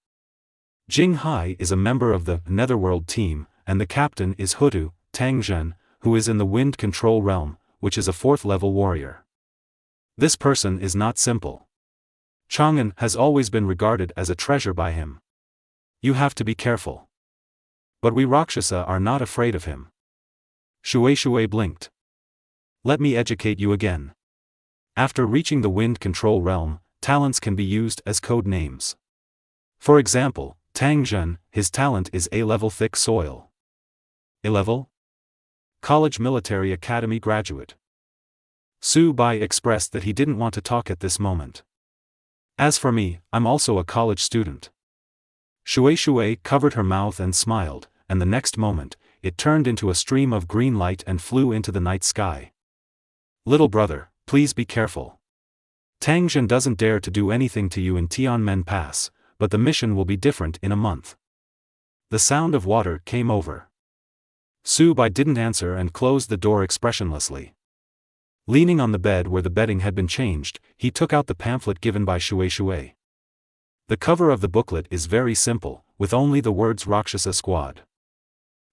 Jinghai is a member of the Netherworld team, and the captain is Hutu, Tangzhen, who is in the wind control realm, which is a 4th-level warrior. This person is not simple. Chang'an has always been regarded as a treasure by him. You have to be careful. But we Rakshasa are not afraid of him. Shui blinked. Let me educate you again. After reaching the wind control realm, talents can be used as code names. For example, Tangzhen, his talent is A-level thick soil. A-level? College Military Academy graduate. Su Bai expressed that he didn't want to talk at this moment. As for me, I'm also a college student. Shui covered her mouth and smiled, and the next moment, it turned into a stream of green light and flew into the night sky. Little brother, please be careful. Tang Zhen doesn't dare to do anything to you in Tianmen Pass, but the mission will be different in a month. The sound of water came over. Su Bai didn't answer and closed the door expressionlessly. Leaning on the bed where the bedding had been changed, he took out the pamphlet given by Shui. The cover of the booklet is very simple, with only the words Rakshasa Squad.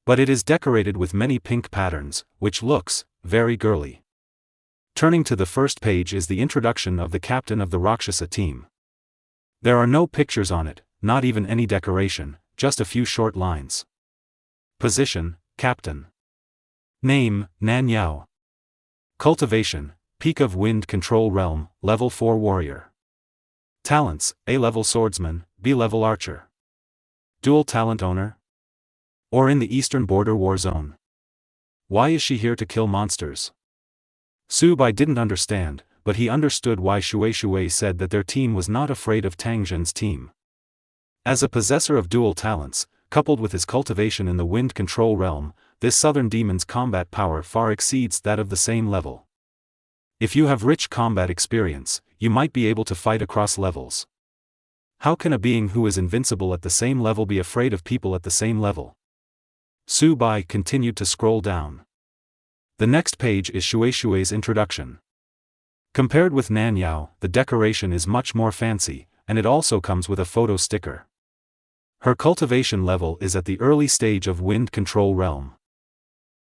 But it is decorated with many pink patterns, which looks very girly. Turning to the first page is the introduction of the captain of the Rakshasa team. There are no pictures on it, not even any decoration, just a few short lines. Position, Captain. Name, Nan Yao. Cultivation, Peak of Wind Control Realm, Level 4 Warrior. Talents, A-level Swordsman, B-level Archer. Dual talent owner? Or in the Eastern Border War Zone? Why is she here to kill monsters? Su Bai didn't understand, but he understood why Shui said that their team was not afraid of Tang Zhen's team. As a possessor of dual talents, coupled with his cultivation in the wind control realm, this southern demon's combat power far exceeds that of the same level. If you have rich combat experience, you might be able to fight across levels. How can a being who is invincible at the same level be afraid of people at the same level? Su Bai continued to scroll down. The next page is Shui's introduction. Compared with Nan Yao, the decoration is much more fancy, and it also comes with a photo sticker. Her cultivation level is at the early stage of wind control realm.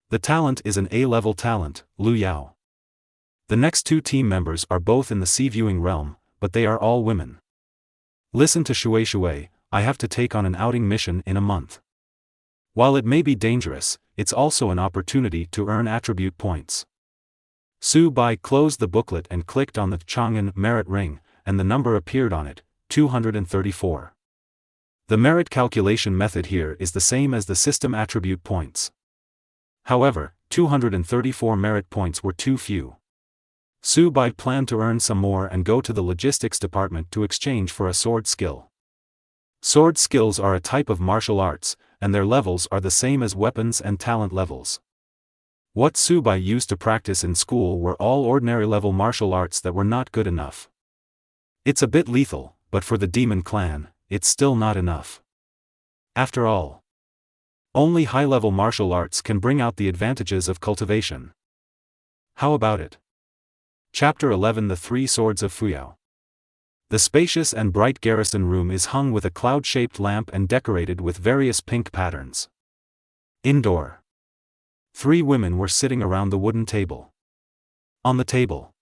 The talent is an A-level talent, Lu Yao. The next two team members are both in the sea viewing realm, but they are all women. Listen to Shui, I have to take on an outing mission in a month. While it may be dangerous, it's also an opportunity to earn attribute points. Su Bai closed the booklet and clicked on the Chang'an merit ring, and the number appeared on it, 234. The merit calculation method here is the same as the system attribute points. However, 234 merit points were too few. Su Bai planned to earn some more and go to the logistics department to exchange for a sword skill. Sword skills are a type of martial arts, and their levels are the same as weapons and talent levels. What Su Bai used to practice in school were all ordinary level martial arts that were not good enough. It's a bit lethal, but for the demon clan, it's still not enough. After all, only high-level martial arts can bring out the advantages of cultivation. How about it? Chapter 11 The Three Swords of Fuyao. The spacious and bright garrison room is hung with a cloud-shaped lamp and decorated with various pink patterns. Indoor. 3 women were sitting around the wooden table. On the table,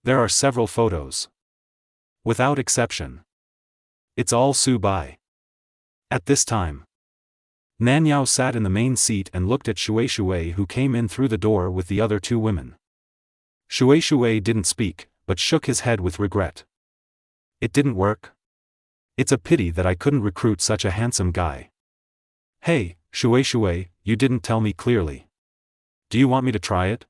there are several photos. Without exception, it's all Su Bai. At this time, Nan Yao sat in the main seat and looked at Shui, who came in through the door with the other 2 women. Shui didn't speak, but shook his head with regret. It didn't work. It's a pity that I couldn't recruit such a handsome guy. Hey, Shui, you didn't tell me clearly. Do you want me to try it?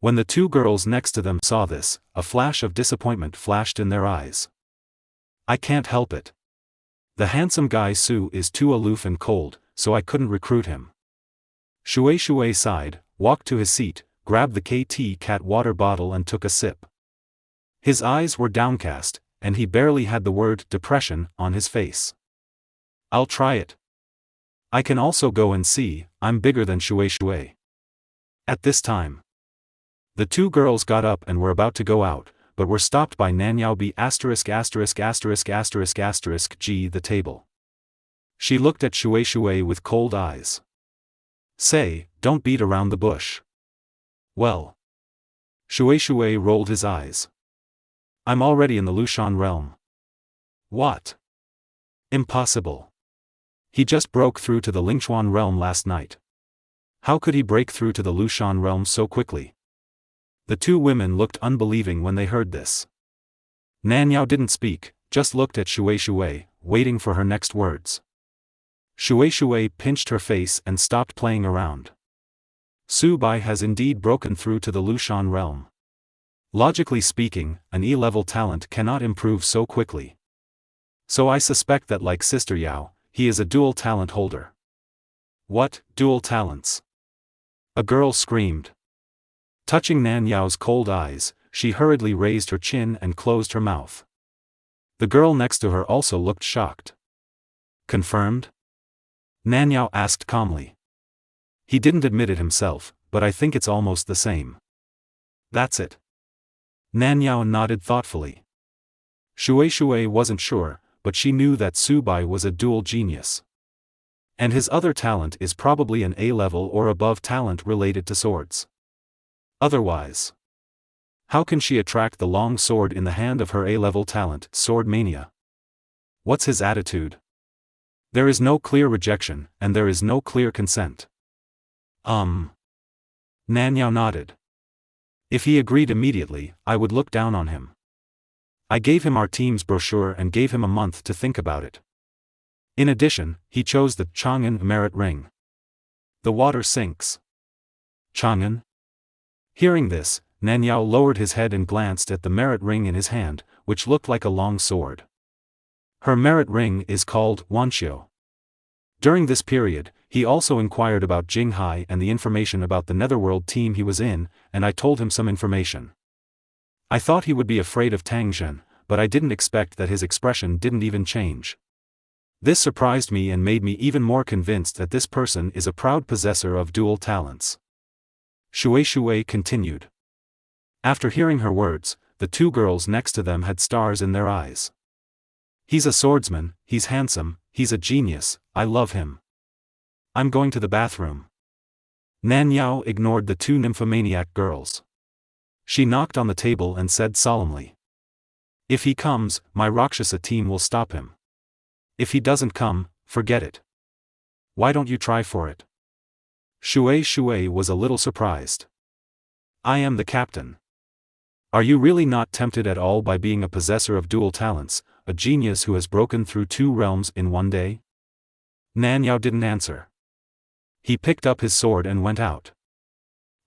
When the 2 girls next to them saw this, a flash of disappointment flashed in their eyes. I can't help it. The handsome guy Su is too aloof and cold, so I couldn't recruit him. Shui sighed, walked to his seat, grabbed the KT Cat water bottle and took a sip. His eyes were downcast, and he barely had the word depression on his face. I'll try it. I can also go and see, I'm bigger than Shui. At this time, the 2 girls got up and were about to go out, but were stopped by Nanyao B****************** G the table. She looked at Shui with cold eyes. Say, don't beat around the bush. Well. Shui rolled his eyes. I'm already in the Lushan realm. What? Impossible. He just broke through to the Lingchuan realm last night. How could he break through to the Lushan realm so quickly? The 2 women looked unbelieving when they heard this. Nanyao didn't speak, just looked at Shui, waiting for her next words. Shui pinched her face and stopped playing around. Su Bai has indeed broken through to the Lushan realm. Logically speaking, an E-level talent cannot improve so quickly. So I suspect that like Sister Yao, he is a dual talent holder. What, dual talents? A girl screamed. Touching Nan Yao's cold eyes, she hurriedly raised her chin and closed her mouth. The girl next to her also looked shocked. Confirmed? Nan Yao asked calmly. He didn't admit it himself, but I think it's almost the same. That's it. Nan Yao nodded thoughtfully. Shui wasn't sure, but she knew that Su Bai was a dual genius. And his other talent is probably an A-level or above talent related to swords. Otherwise, how can she attract the long sword in the hand of her A-level talent, Sword Mania? What's his attitude? There is no clear rejection, and there is no clear consent. Nan Yao nodded. If he agreed immediately, I would look down on him. I gave him our team's brochure and gave him a month to think about it. In addition, he chose the Chang'an merit ring. The water sinks. Chang'an? Hearing this, Nan Yao lowered his head and glanced at the merit ring in his hand, which looked like a long sword. Her merit ring is called Wanxiu. During this period, he also inquired about Jinghai and the information about the Netherworld team he was in, and I told him some information. I thought he would be afraid of Tang Zhen, but I didn't expect that his expression didn't even change. This surprised me and made me even more convinced that this person is a proud possessor of dual talents. Shui continued. After hearing her words, the two girls next to them had stars in their eyes. He's a swordsman, he's handsome, he's a genius, I love him. I'm going to the bathroom. Nan Yao ignored the two nymphomaniac girls. She knocked on the table and said solemnly. If he comes, my Rakshasa team will stop him. If he doesn't come, forget it. Why don't you try for it? Shui was a little surprised. I am the captain. Are you really not tempted at all by being a possessor of dual talents, a genius who has broken through two realms in one day? Nan Yao didn't answer. He picked up his sword and went out.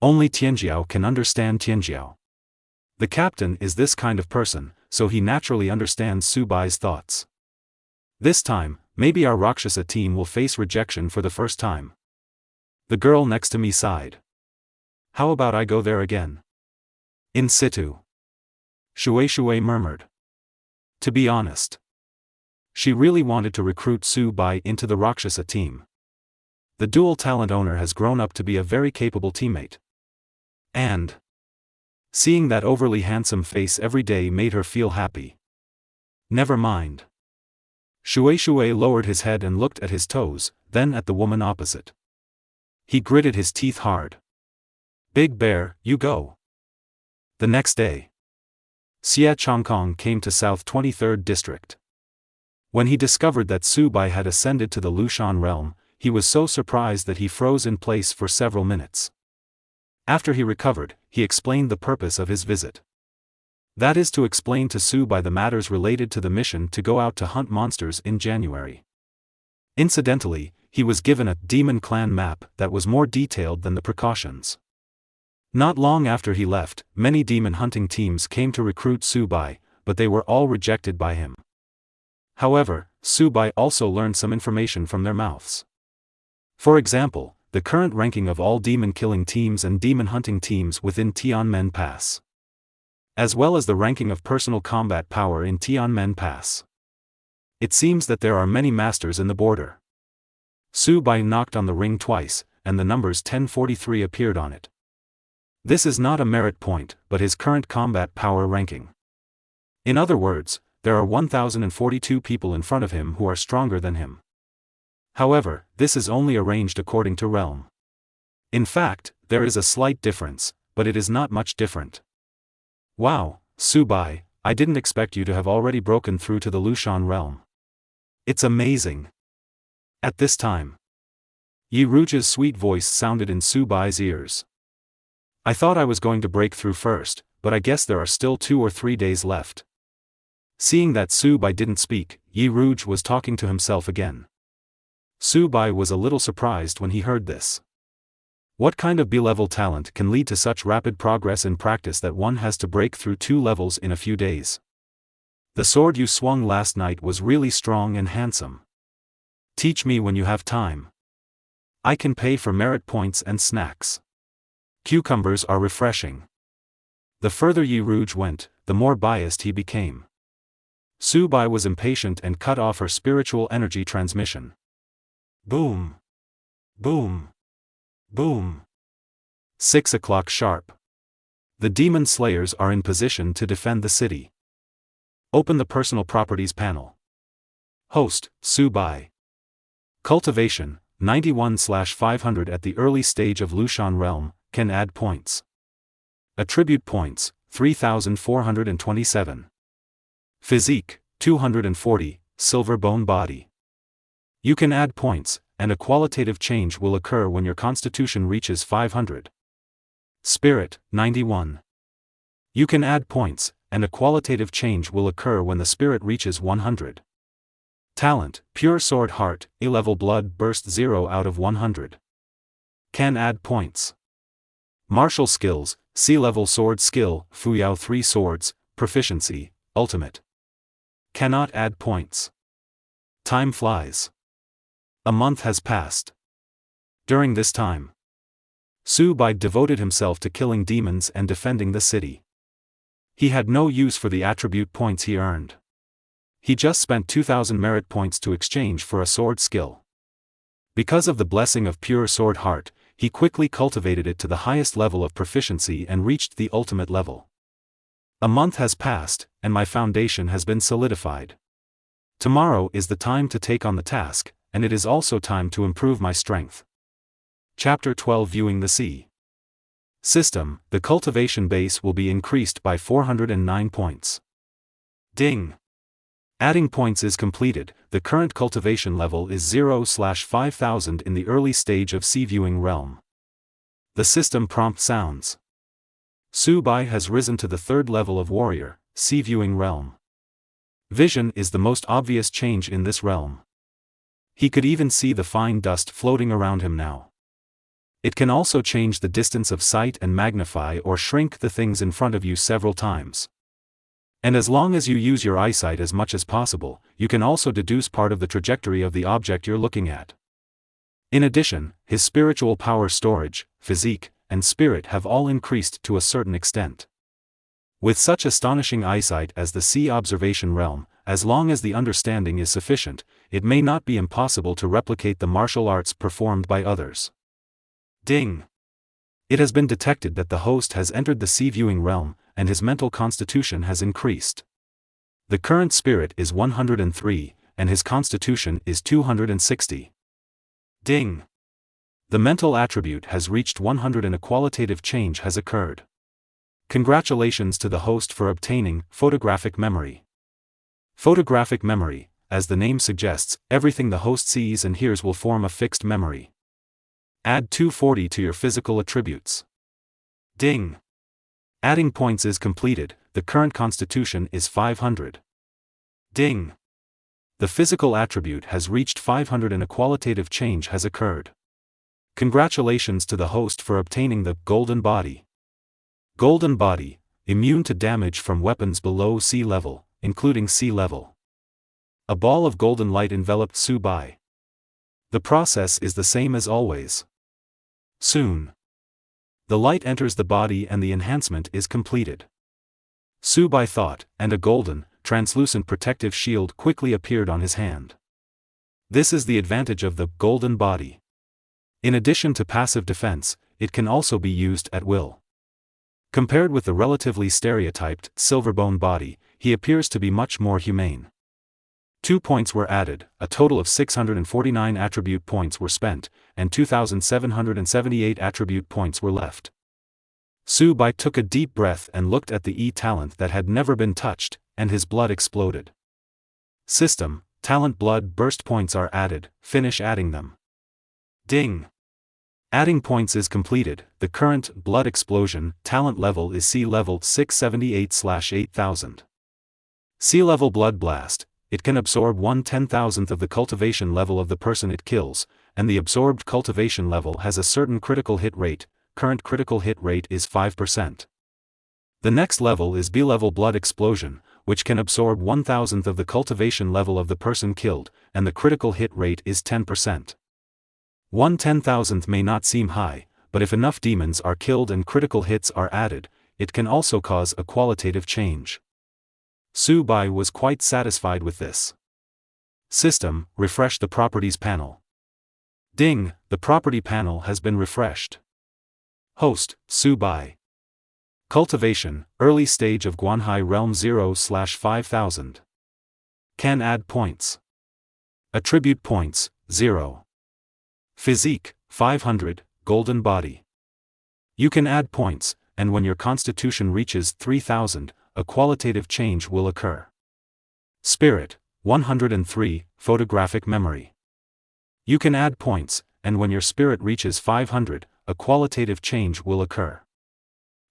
Only Tianjiao can understand Tianjiao. The captain is this kind of person, so he naturally understands Su Bai's thoughts. This time, maybe our Rakshasa team will face rejection for the first time. The girl next to me sighed. How about I go there again? In situ. Shui murmured. To be honest, she really wanted to recruit Su Bai into the Rakshasa team. The dual talent owner has grown up to be a very capable teammate. And seeing that overly handsome face every day made her feel happy. Never mind. Shui lowered his head and looked at his toes, then at the woman opposite. He gritted his teeth hard. Big Bear, you go. The next day, Xie Chongkong came to South 23rd District. When he discovered that Su Bai had ascended to the Lushan realm, he was so surprised that he froze in place for several minutes. After he recovered, he explained the purpose of his visit. That is to explain to Su Bai the matters related to the mission to go out to hunt monsters in January. Incidentally, he was given a demon clan map that was more detailed than the precautions. Not long after he left, many demon hunting teams came to recruit Su Bai, but they were all rejected by him. However, Su Bai also learned some information from their mouths. For example, the current ranking of all demon killing teams and demon hunting teams within Tianmen Pass, as well as the ranking of personal combat power in Tianmen Pass. It seems that there are many masters in the border. Su Bai knocked on the ring twice, and the numbers 1043 appeared on it. This is not a merit point, but his current combat power ranking. In other words, there are 1042 people in front of him who are stronger than him. However, this is only arranged according to realm. In fact, there is a slight difference, but it is not much different. Wow, Su Bai, I didn't expect you to have already broken through to the Lushan realm. It's amazing. At this time, Yi Ruja's sweet voice sounded in Su Bai's ears. I thought I was going to break through first, but I guess there are still 2 or 3 days left. Seeing that Su Bai didn't speak, Yi Ruj was talking to himself again. Su Bai was a little surprised when he heard this. What kind of B-level talent can lead to such rapid progress in practice that one has to break through 2 levels in a few days? The sword you swung last night was really strong and handsome. Teach me when you have time. I can pay for merit points and snacks. Cucumbers are refreshing. The further Yi Rouge went, the more biased he became. Su Bai was impatient and cut off her spiritual energy transmission. Boom. Boom. Boom. 6 o'clock sharp. The demon slayers are in position to defend the city. Open the personal properties panel. Host, Su Bai. Cultivation, 91/500 at the early stage of Lushan realm, can add points. Attribute points, 3,427. Physique, 240, silver bone body. You can add points, and a qualitative change will occur when your constitution reaches 500. Spirit, 91. You can add points, and a qualitative change will occur when the spirit reaches 100. Talent, pure sword heart, A-level blood burst 0 out of 100. Can add points. Martial skills, C-level sword skill, Fuyao 3 swords, proficiency, ultimate. Cannot add points. Time flies. A month has passed. During this time, Su Bai devoted himself to killing demons and defending the city. He had no use for the attribute points he earned. He just spent 2,000 merit points to exchange for a sword skill. Because of the blessing of pure sword heart, he quickly cultivated it to the highest level of proficiency and reached the ultimate level. A month has passed, and my foundation has been solidified. Tomorrow is the time to take on the task, and it is also time to improve my strength. Chapter 12 Viewing the Sea. System, the cultivation base will be increased by 409 points. Ding! Adding points is completed. The current cultivation level is 0/5000 in the early stage of Sea Viewing realm. The system prompt sounds. Su Bai has risen to the 3rd level of warrior, Sea Viewing realm. Vision is the most obvious change in this realm. He could even see the fine dust floating around him now. It can also change the distance of sight and magnify or shrink the things in front of you several times. And as long as you use your eyesight as much as possible, you can also deduce part of the trajectory of the object you're looking at. In addition, his spiritual power storage, physique, and spirit have all increased to a certain extent. With such astonishing eyesight as the sea observation realm, as long as the understanding is sufficient, it may not be impossible to replicate the martial arts performed by others. Ding! It has been detected that the host has entered the Sea Viewing realm, and his mental constitution has increased. The current spirit is 103, and his constitution is 260. Ding! The mental attribute has reached 100 and a qualitative change has occurred. Congratulations to the host for obtaining photographic memory. Photographic memory, as the name suggests, everything the host sees and hears will form a fixed memory. Add 240 to your physical attributes. Ding! Adding points is completed. The current constitution is 500. Ding! The physical attribute has reached 500 and a qualitative change has occurred. Congratulations to the host for obtaining the golden body. Golden body, immune to damage from weapons below sea level, including sea level. A ball of golden light enveloped Su Bai. The process is the same as always. Soon, the light enters the body and the enhancement is completed. Su Bai thought, and a golden, translucent protective shield quickly appeared on his hand. This is the advantage of the golden body. In addition to passive defense, it can also be used at will. Compared with the relatively stereotyped, silverbone body, he appears to be much more humane. 2 points were added, a total of 649 attribute points were spent, and 2,778 attribute points were left. Su Bai took a deep breath and looked at the E-talent that had never been touched, and his blood exploded. System, talent blood burst points are added, finish adding them. Ding! Adding points is completed. The current blood explosion talent level is C level 678/8000. Sea level blood blast, it can absorb 1/10,000th of the cultivation level of the person it kills, and the absorbed cultivation level has a certain critical hit rate. Current critical hit rate is 5%. The next level is B-level blood explosion, which can absorb 1/1000th of the cultivation level of the person killed, and the critical hit rate is 10%. 1/10,000th may not seem high, but if enough demons are killed and critical hits are added, it can also cause a qualitative change. Su Bai was quite satisfied with this. System, refresh the properties panel. Ding, the property panel has been refreshed. Host, Su Bai. Cultivation, early stage of Guanhai Realm 0/5000. Can add points. Attribute points, 0. Physique, 500, golden body. You can add points, and when your constitution reaches 3000, a qualitative change will occur. Spirit, 103, photographic memory. You can add points, and when your spirit reaches 500, a qualitative change will occur.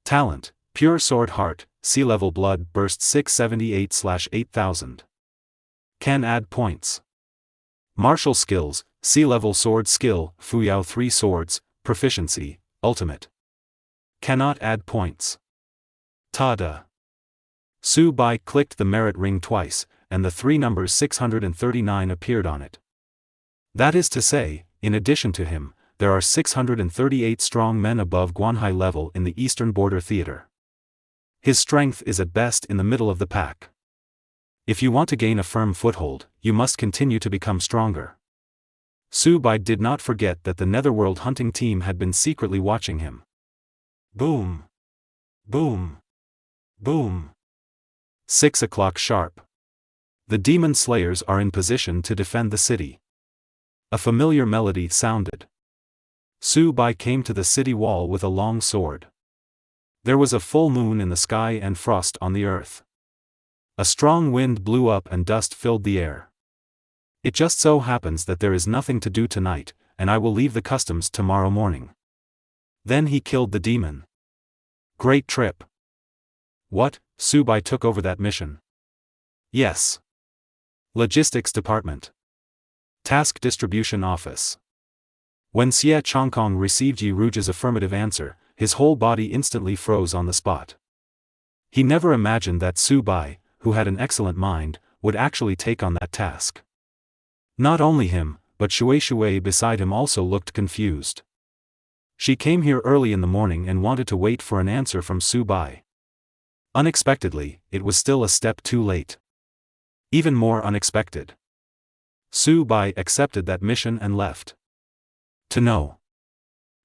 Talent, pure sword heart, sea-level blood burst 678/8000. Can add points. Martial skills, sea-level sword skill, Fuyao 3 swords, proficiency, ultimate. Cannot add points. Tada. Su Bai clicked the merit ring twice, and the three numbers 639 appeared on it. That is to say, in addition to him, there are 638 strong men above Guanhai level in the Eastern Border Theater. His strength is at best in the middle of the pack. If you want to gain a firm foothold, you must continue to become stronger. Su Bai did not forget that the Netherworld hunting team had been secretly watching him. Boom. Boom. Boom. 6 o'clock sharp. The demon slayers are in position to defend the city. A familiar melody sounded. Su Bai came to the city wall with a long sword. There was a full moon in the sky and frost on the earth. A strong wind blew up and dust filled the air. It just so happens that there is nothing to do tonight, and I will leave the customs tomorrow morning. Then he killed the demon. Great trip. What, Su Bai took over that mission? Yes. Logistics Department. Task Distribution Office. When Xie Chongkong received Yi Ruge's affirmative answer, his whole body instantly froze on the spot. He never imagined that Su Bai, who had an excellent mind, would actually take on that task. Not only him, but Shui beside him also looked confused. She came here early in the morning and wanted to wait for an answer from Su Bai. Unexpectedly, it was still a step too late. Even more unexpected. Su Bai accepted that mission and left. To know.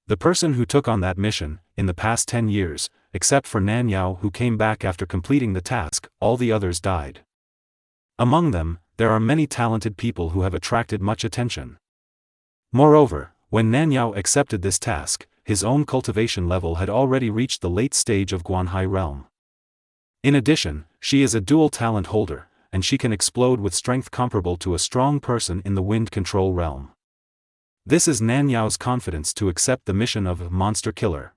The person who took on that mission, in the past 10 years, except for Nan Yao who came back after completing the task, all the others died. Among them, there are many talented people who have attracted much attention. Moreover, when Nan Yao accepted this task, his own cultivation level had already reached the late stage of Guanhai realm. In addition, she is a dual talent holder, and she can explode with strength comparable to a strong person in the wind control realm. This is Nan Yao's confidence to accept the mission of monster killer.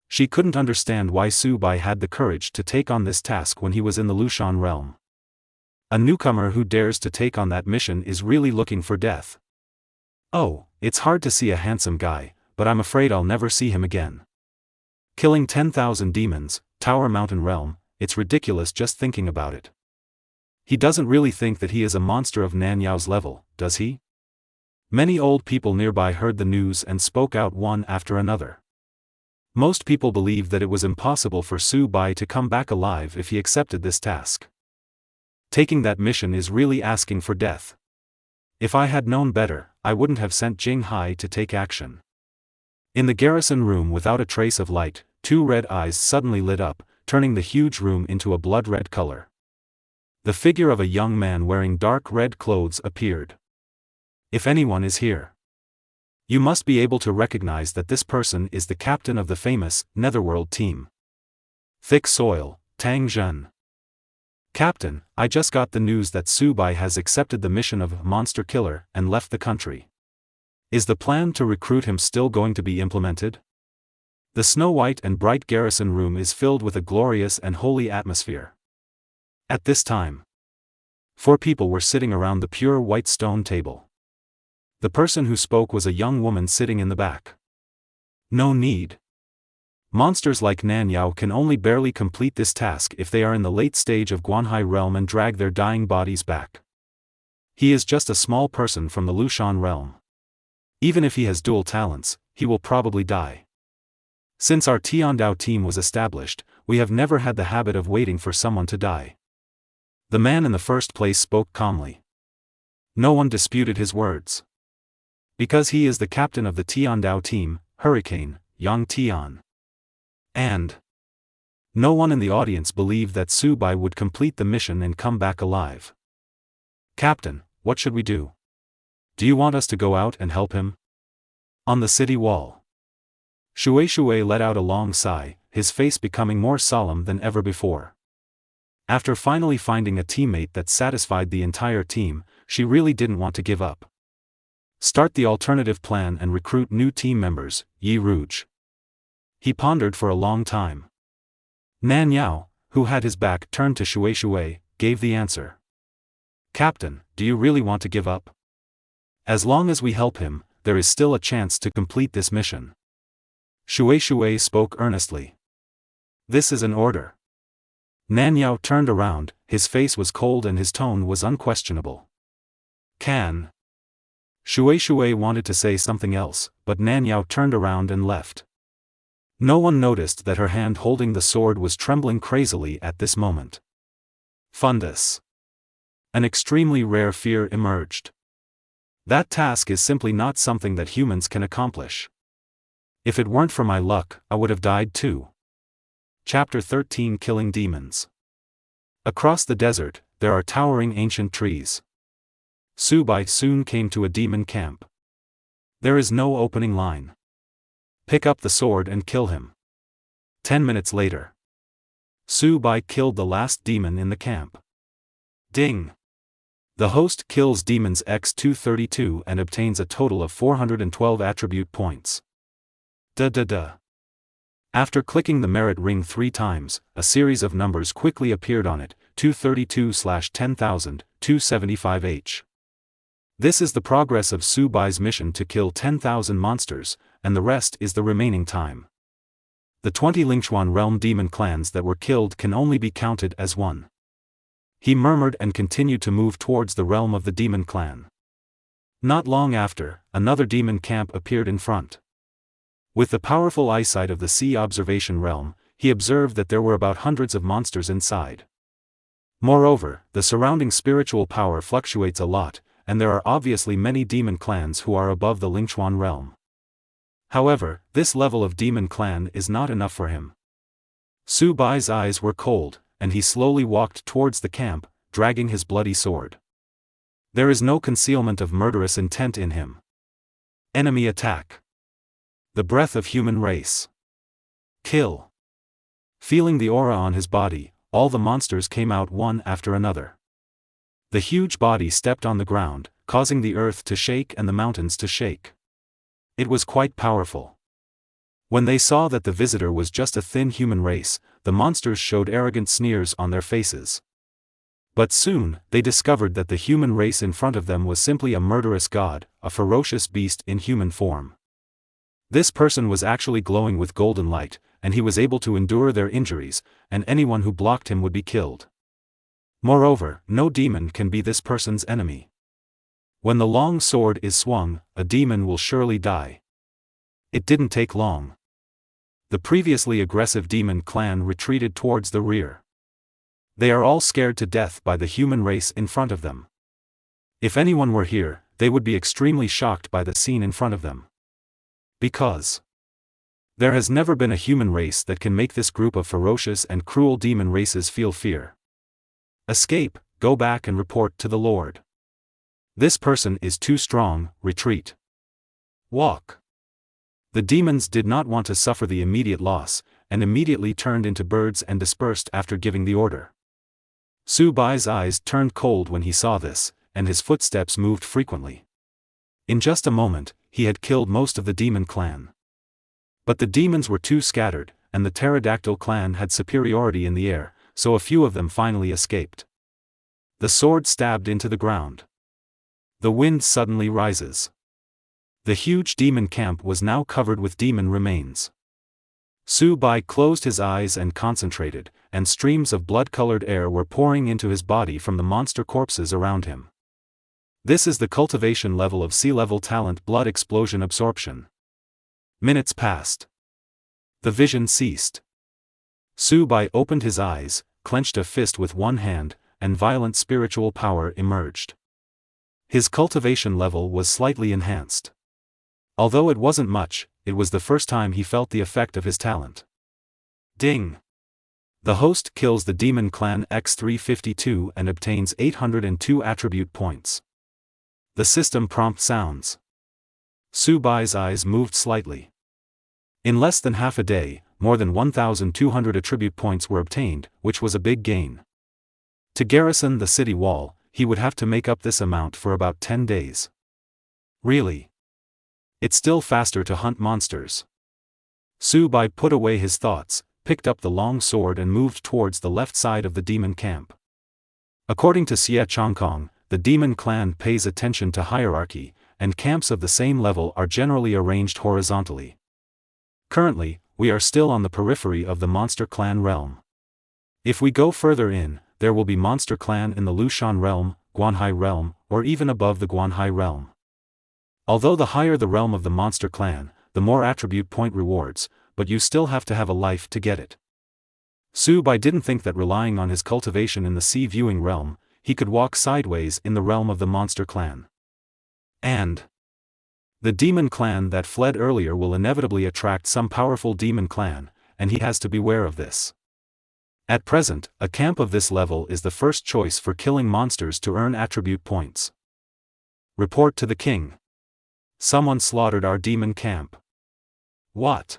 She couldn't understand why Su Bai had the courage to take on this task when he was in the Lushan realm. A newcomer who dares to take on that mission is really looking for death. Oh, it's hard to see a handsome guy, but I'm afraid I'll never see him again. Killing 10,000 demons, Tower Mountain realm, it's ridiculous just thinking about it. He doesn't really think that he is a monster of Nan Yao's level, does he? Many old people nearby heard the news and spoke out one after another. Most people believed that it was impossible for Su Bai to come back alive if he accepted this task. Taking that mission is really asking for death. If I had known better, I wouldn't have sent Jing Hai to take action. In the garrison room without a trace of light, two red eyes suddenly lit up, turning the huge room into a blood-red color. The figure of a young man wearing dark red clothes appeared. If anyone is here, you must be able to recognize that this person is the captain of the famous Netherworld team. Thick Soil, Tang Zhen. Captain, I just got the news that Su Bai has accepted the mission of monster killer and left the country. Is the plan to recruit him still going to be implemented? The snow-white and bright garrison room is filled with a glorious and holy atmosphere. At this time, 4 people were sitting around the pure white stone table. The person who spoke was a young woman sitting in the back. No need. Monsters like Nan Yao can only barely complete this task if they are in the late stage of Guanhai realm and drag their dying bodies back. He is just a small person from the Lushan realm. Even if he has dual talents, he will probably die. Since our Tiandao team was established, we have never had the habit of waiting for someone to die. The man in the first place spoke calmly. No one disputed his words. Because he is the captain of the Tiandao team, Hurricane, Yang Tian. And no one in the audience believed that Su Bai would complete the mission and come back alive. Captain, what should we do? Do you want us to go out and help him? On the city wall. Shui let out a long sigh, his face becoming more solemn than ever before. After finally finding a teammate that satisfied the entire team, she really didn't want to give up. Start the alternative plan and recruit new team members, Yi Rouge. He pondered for a long time. Nan Yao, who had his back turned to Shui, gave the answer. Captain, do you really want to give up? As long as we help him, there is still a chance to complete this mission. Shui spoke earnestly. This is an order. Nan Yao turned around, his face was cold and his tone was unquestionable. Can. Shui wanted to say something else, but Nan Yao turned around and left. No one noticed that her hand holding the sword was trembling crazily at this moment. Fundus. An extremely rare fear emerged. That task is simply not something that humans can accomplish. If it weren't for my luck, I would have died too. Chapter 13 Killing Demons. Across the desert, there are towering ancient trees. Su Bai soon came to a demon camp. There is no opening line. Pick up the sword and kill him. 10 minutes later. Su Bai killed the last demon in the camp. Ding! The host kills demons x232 and obtains a total of 412 attribute points. After clicking the merit ring 3 times, a series of numbers quickly appeared on it, 232/10,000, 275H. This is the progress of Su Bai's mission to kill 10,000 monsters, and the rest is the remaining time. The 20 Lingchuan realm demon clans that were killed can only be counted as one. He murmured and continued to move towards the realm of the demon clan. Not long after, another demon camp appeared in front. With the powerful eyesight of the sea observation realm, he observed that there were about hundreds of monsters inside. Moreover, the surrounding spiritual power fluctuates a lot, and there are obviously many demon clans who are above the Lingchuan realm. However, this level of demon clan is not enough for him. Su Bai's eyes were cold, and he slowly walked towards the camp, dragging his bloody sword. There is no concealment of murderous intent in him. Enemy attack. The breath of human race. Kill. Feeling the aura on his body, all the monsters came out one after another. The huge body stepped on the ground, causing the earth to shake and the mountains to shake. It was quite powerful. When they saw that the visitor was just a thin human race, the monsters showed arrogant sneers on their faces. But soon, they discovered that the human race in front of them was simply a murderous god, a ferocious beast in human form. This person was actually glowing with golden light, and he was able to endure their injuries, and anyone who blocked him would be killed. Moreover, no demon can be this person's enemy. When the long sword is swung, a demon will surely die. It didn't take long. The previously aggressive demon clan retreated towards the rear. They are all scared to death by the human race in front of them. If anyone were here, they would be extremely shocked by the scene in front of them. Because there has never been a human race that can make this group of ferocious and cruel demon races feel fear. Escape, go back and report to the Lord. This person is too strong, retreat. Walk. The demons did not want to suffer the immediate loss, and immediately turned into birds and dispersed after giving the order. Su Bai's eyes turned cold when he saw this, and his footsteps moved frequently. In just a moment, he had killed most of the demon clan. But the demons were too scattered, and the pterodactyl clan had superiority in the air, so a few of them finally escaped. The sword stabbed into the ground. The wind suddenly rises. The huge demon camp was now covered with demon remains. Su Bai closed his eyes and concentrated, and streams of blood-colored air were pouring into his body from the monster corpses around him. This is the cultivation level of sea-level talent blood explosion absorption. Minutes passed. The vision ceased. Su Bai opened his eyes, clenched a fist with one hand, and violent spiritual power emerged. His cultivation level was slightly enhanced. Although it wasn't much, it was the first time he felt the effect of his talent. Ding! The host kills the Demon Clan X352 and obtains 802 attribute points. The system prompt sounds. Su Bai's eyes moved slightly. In less than half a day, more than 1,200 attribute points were obtained, which was a big gain. To garrison the city wall, he would have to make up this amount for about 10 days. Really? It's still faster to hunt monsters. Su Bai put away his thoughts, picked up the long sword and moved towards the left side of the demon camp. According to Xie Chongkong, the demon clan pays attention to hierarchy, and camps of the same level are generally arranged horizontally. Currently, we are still on the periphery of the monster clan realm. If we go further in, there will be monster clan in the Lushan realm, Guanhai realm, or even above the Guanhai realm. Although the higher the realm of the monster clan, the more attribute point rewards, but you still have to have a life to get it. Su Bai didn't think that relying on his cultivation in the sea viewing realm, he could walk sideways in the realm of the monster clan. And the demon clan that fled earlier will inevitably attract some powerful demon clan, and he has to beware of this. At present, a camp of this level is the first choice for killing monsters to earn attribute points. Report to the king. Someone slaughtered our demon camp. What?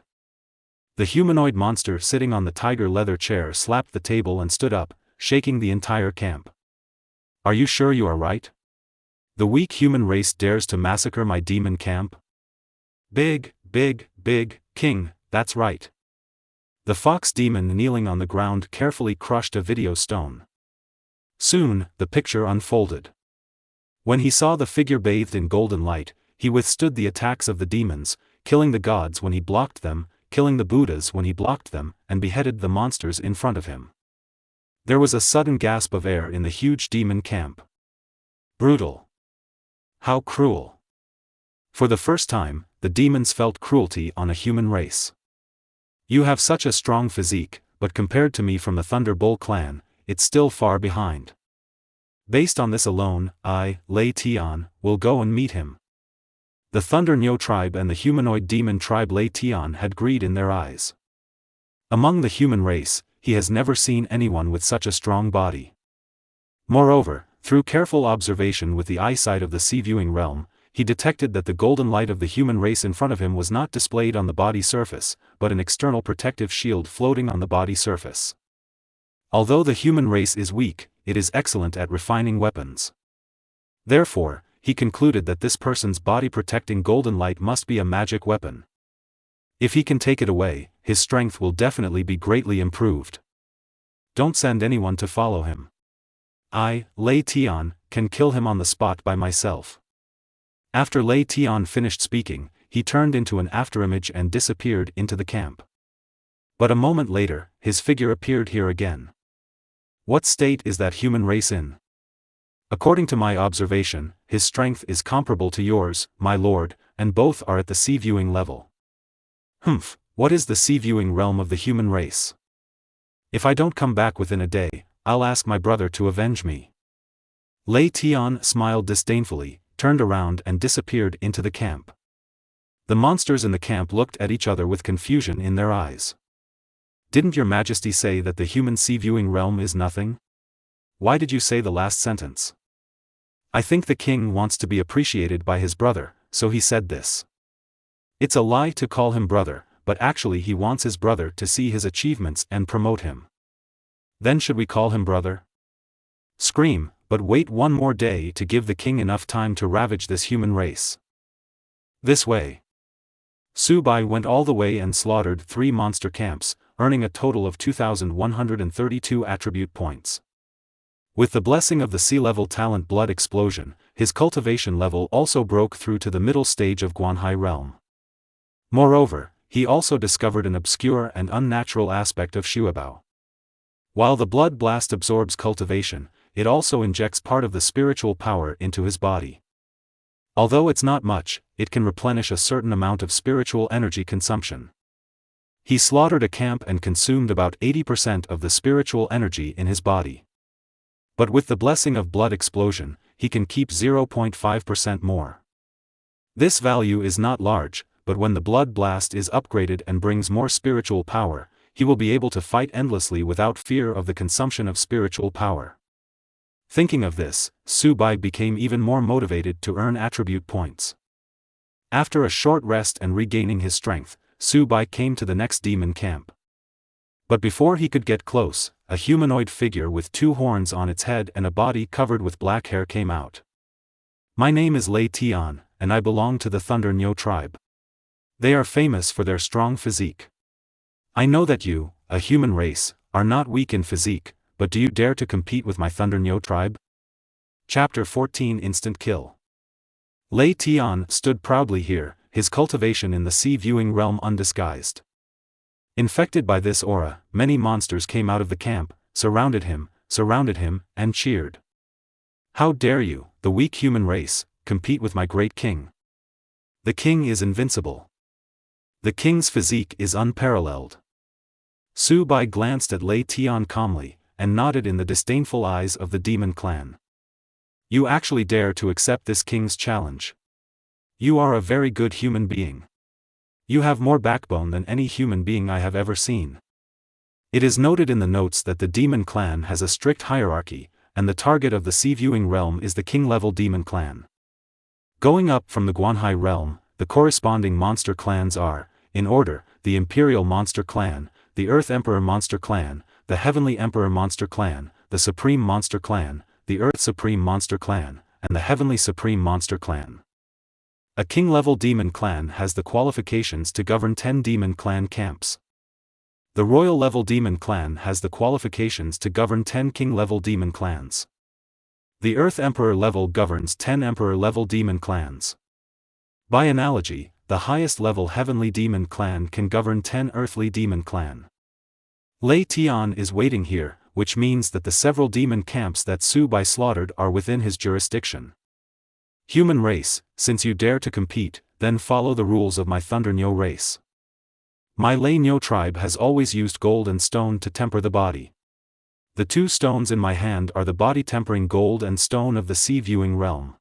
The humanoid monster sitting on the tiger leather chair slapped the table and stood up, shaking the entire camp. Are you sure you are right? The weak human race dares to massacre my demon camp? Big, king, that's right. The fox demon kneeling on the ground carefully crushed a video stone. Soon, the picture unfolded. When he saw the figure bathed in golden light, he withstood the attacks of the demons, killing the gods when he blocked them, killing the Buddhas when he blocked them, and beheaded the monsters in front of him. There was a sudden gasp of air in the huge demon camp. Brutal. How cruel. For the first time, the demons felt cruelty on a human race. You have such a strong physique, but compared to me from the Thunder Bull clan, it's still far behind. Based on this alone, I, Lei Tian, will go and meet him. The Thunder Nyo tribe and the humanoid demon tribe Lei Tian had greed in their eyes. Among the human race, he has never seen anyone with such a strong body. Moreover, through careful observation with the eyesight of the sea-viewing realm, he detected that the golden light of the human race in front of him was not displayed on the body surface, but an external protective shield floating on the body surface. Although the human race is weak, it is excellent at refining weapons. Therefore, he concluded that this person's body-protecting golden light must be a magic weapon. If he can take it away, his strength will definitely be greatly improved. Don't send anyone to follow him. I, Lei Tian, can kill him on the spot by myself. After Lei Tian finished speaking, he turned into an afterimage and disappeared into the camp. But a moment later, his figure appeared here again. What state is that human race in? According to my observation, his strength is comparable to yours, my lord, and both are at the sea-viewing level. Humph, what is the sea-viewing realm of the human race? If I don't come back within a day, I'll ask my brother to avenge me. Lei Tian smiled disdainfully, turned around and disappeared into the camp. The monsters in the camp looked at each other with confusion in their eyes. Didn't your majesty say that the human sea-viewing realm is nothing? Why did you say the last sentence? I think the king wants to be appreciated by his brother, so he said this. It's a lie to call him brother, but actually he wants his brother to see his achievements and promote him. Then should we call him brother? Scream, but wait one more day to give the king enough time to ravage this human race. This way. Su Bai went all the way and slaughtered 3 monster camps, earning a total of 2,132 attribute points. With the blessing of the sea-level talent blood explosion, his cultivation level also broke through to the middle stage of Guanhai realm. Moreover, he also discovered an obscure and unnatural aspect of Shuabao. While the blood blast absorbs cultivation, it also injects part of the spiritual power into his body. Although it's not much, it can replenish a certain amount of spiritual energy consumption. He slaughtered a camp and consumed about 80% of the spiritual energy in his body. But with the blessing of blood explosion, he can keep 0.5% more. This value is not large, but when the blood blast is upgraded and brings more spiritual power, he will be able to fight endlessly without fear of the consumption of spiritual power. Thinking of this, Su Bai became even more motivated to earn attribute points. After a short rest and regaining his strength, Su Bai came to the next demon camp. But before he could get close, a humanoid figure with 2 horns on its head and a body covered with black hair came out. My name is Lei Tian, and I belong to the Thunder Nyo tribe. They are famous for their strong physique. I know that you, a human race, are not weak in physique, but do you dare to compete with my Thunder Nyo tribe? Chapter 14 Instant Kill. Lei Tian stood proudly here, his cultivation in the sea-viewing realm undisguised. Infected by this aura, many monsters came out of the camp, surrounded him, and cheered. How dare you, the weak human race, compete with my great king? The king is invincible. The king's physique is unparalleled. Su Bai glanced at Lei Tian calmly, and nodded in the disdainful eyes of the demon clan. You actually dare to accept this king's challenge. You are a very good human being. You have more backbone than any human being I have ever seen. It is noted in the notes that the demon clan has a strict hierarchy, and the target of the sea-viewing realm is the king-level demon clan. Going up from the Guanhai realm, the corresponding monster clans are, in order, the Imperial Monster Clan, the Earth Emperor Monster Clan, the Heavenly Emperor Monster Clan, the Supreme Monster Clan, the Earth Supreme Monster Clan, and the Heavenly Supreme Monster Clan. A king-level demon clan has the qualifications to govern 10 demon clan camps. The royal-level demon clan has the qualifications to govern 10 king-level demon clans. The Earth Emperor level governs 10 Emperor-level demon clans. By analogy, the highest-level Heavenly Demon Clan can govern 10 Earthly Demon Clan. Lei Tian is waiting here, which means that the several demon camps that Su Bai slaughtered are within his jurisdiction. Human race, since you dare to compete, then follow the rules of my Thunder Nyo race. My Lei Nyo tribe has always used gold and stone to temper the body. The 2 stones in my hand are the body-tempering gold and stone of the sea-viewing realm.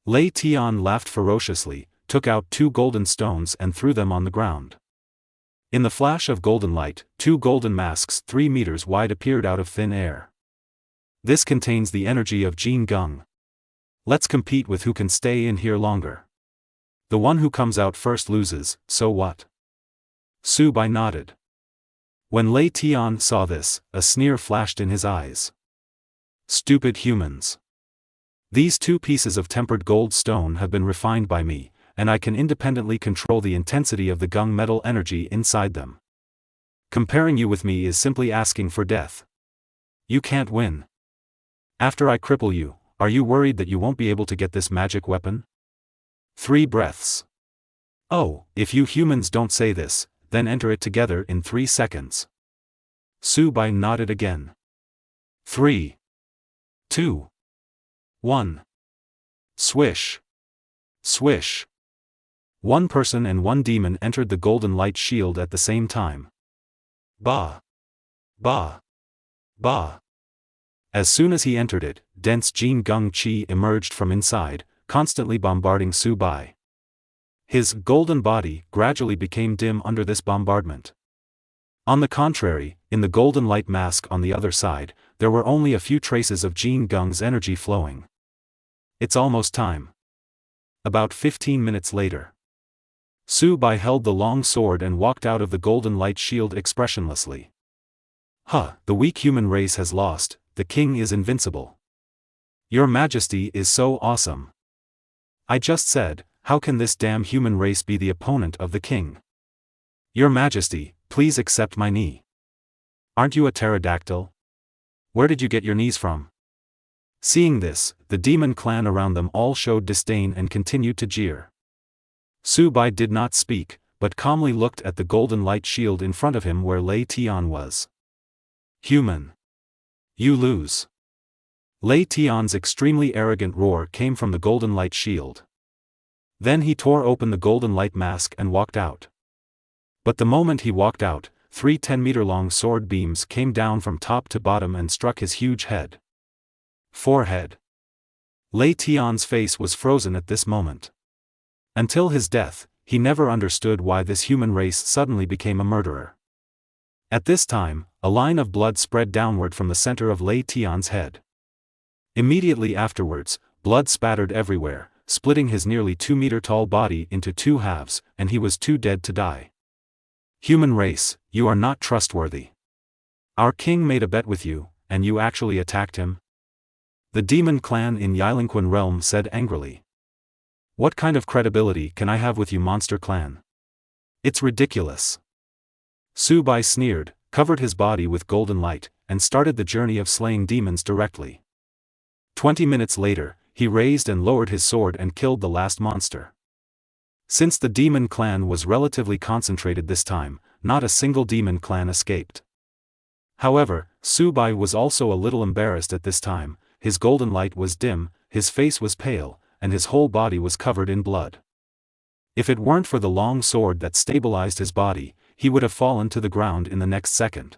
Lei Tian laughed ferociously, took out 2 golden stones and threw them on the ground. In the flash of golden light, 2 golden masks 3 meters wide appeared out of thin air. This contains the energy of Jin Geng. Let's compete with who can stay in here longer. The one who comes out first loses, so what? Su Bai nodded. When Lei Tian saw this, a sneer flashed in his eyes. Stupid humans. These 2 pieces of tempered gold stone have been refined by me, and I can independently control the intensity of the Geng metal energy inside them. Comparing you with me is simply asking for death. You can't win. After I cripple you, are you worried that you won't be able to get this magic weapon? 3 breaths. Oh, if you humans don't say this, then enter it together in 3 seconds. Su Bai nodded again. 3, 2, 1. Swish. Swish. 1 person and 1 demon entered the golden light shield at the same time. Ba. Ba. Ba. As soon as he entered it, dense Jin Geng Qi emerged from inside, constantly bombarding Su Bai. His golden body gradually became dim under this bombardment. On the contrary, in the golden light mask on the other side, there were only a few traces of Jin Geng's energy flowing. It's almost time. About 15 minutes later. Su Bai held the long sword and walked out of the golden light shield expressionlessly. The weak human race has lost, the king is invincible. Your Majesty is so awesome. I just said, how can this damn human race be the opponent of the king? Your Majesty, please accept my knee. Aren't you a pterodactyl? Where did you get your knees from? Seeing this, the demon clan around them all showed disdain and continued to jeer. Su Bai did not speak, but calmly looked at the golden light shield in front of him where Lei Tian was. Human. You lose. Lei Tian's extremely arrogant roar came from the golden light shield. Then he tore open the golden light mask and walked out. But the moment he walked out, 3 10-meter-long sword beams came down from top to bottom and struck his huge forehead. Lei Tian's face was frozen at this moment. Until his death, he never understood why this human race suddenly became a murderer. At this time, a line of blood spread downward from the center of Lei Tian's head. Immediately afterwards, blood spattered everywhere, splitting his nearly 2-meter-tall body into 2 halves, and he was too dead to die. Human race, you are not trustworthy. Our king made a bet with you, and you actually attacked him? The demon clan in Yilanquan realm said angrily. What kind of credibility can I have with you, monster clan? It's ridiculous. Su Bai sneered, covered his body with golden light, and started the journey of slaying demons directly. 20 minutes later, he raised and lowered his sword and killed the last monster. Since the demon clan was relatively concentrated this time, not a single demon clan escaped. However, Su Bai was also a little embarrassed at this time. His golden light was dim, his face was pale, and his whole body was covered in blood. If it weren't for the long sword that stabilized his body, he would have fallen to the ground in the next second.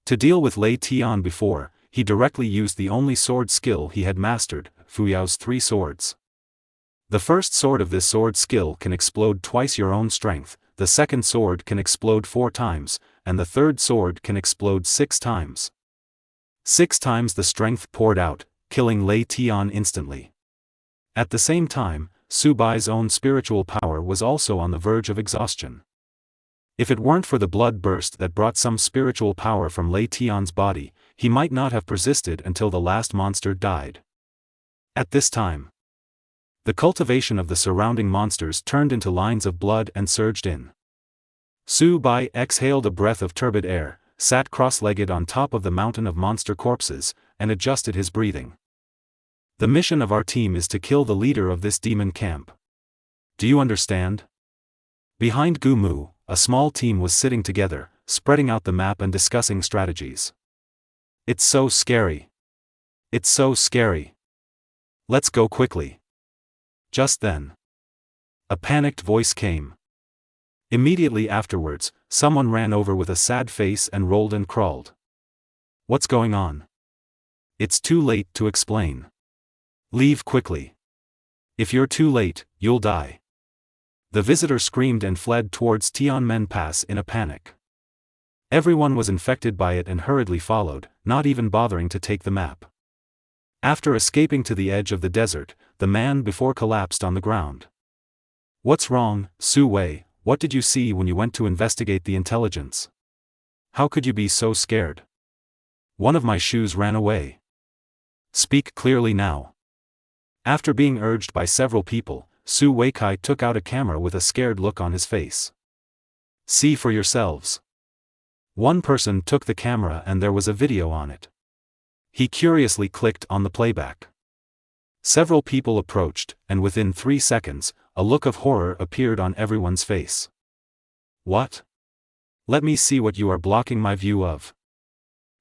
To deal with Lei Tian before, he directly used the only sword skill he had mastered, Fuyao's 3 swords. The first sword of this sword skill can explode twice your own strength, the second sword can explode 4 times, and the third sword can explode 6 times. 6 times the strength poured out, killing Lei Tian instantly. At the same time, Su Bai's own spiritual power was also on the verge of exhaustion. If it weren't for the blood burst that brought some spiritual power from Lei Tian's body, he might not have persisted until the last monster died. At this time, the cultivation of the surrounding monsters turned into lines of blood and surged in. Su Bai exhaled a breath of turbid air, sat cross-legged on top of the mountain of monster corpses, and adjusted his breathing. The mission of our team is to kill the leader of this demon camp. Do you understand? Behind Gu Mu, a small team was sitting together, spreading out the map and discussing strategies. It's so scary. It's so scary. Let's go quickly. Just then, a panicked voice came. Immediately afterwards, someone ran over with a sad face and rolled and crawled. What's going on? It's too late to explain. Leave quickly. If you're too late, you'll die. The visitor screamed and fled towards Tianmen Pass in a panic. Everyone was infected by it and hurriedly followed, not even bothering to take the map. After escaping to the edge of the desert, the man before collapsed on the ground. What's wrong, Su Wei? What did you see when you went to investigate the intelligence? How could you be so scared? One of my shoes ran away. Speak clearly now. After being urged by several people, Su Weikai took out a camera with a scared look on his face. See for yourselves. One person took the camera and there was a video on it. He curiously clicked on the playback. Several people approached, and within 3 seconds, a look of horror appeared on everyone's face. What? Let me see what you are blocking my view of.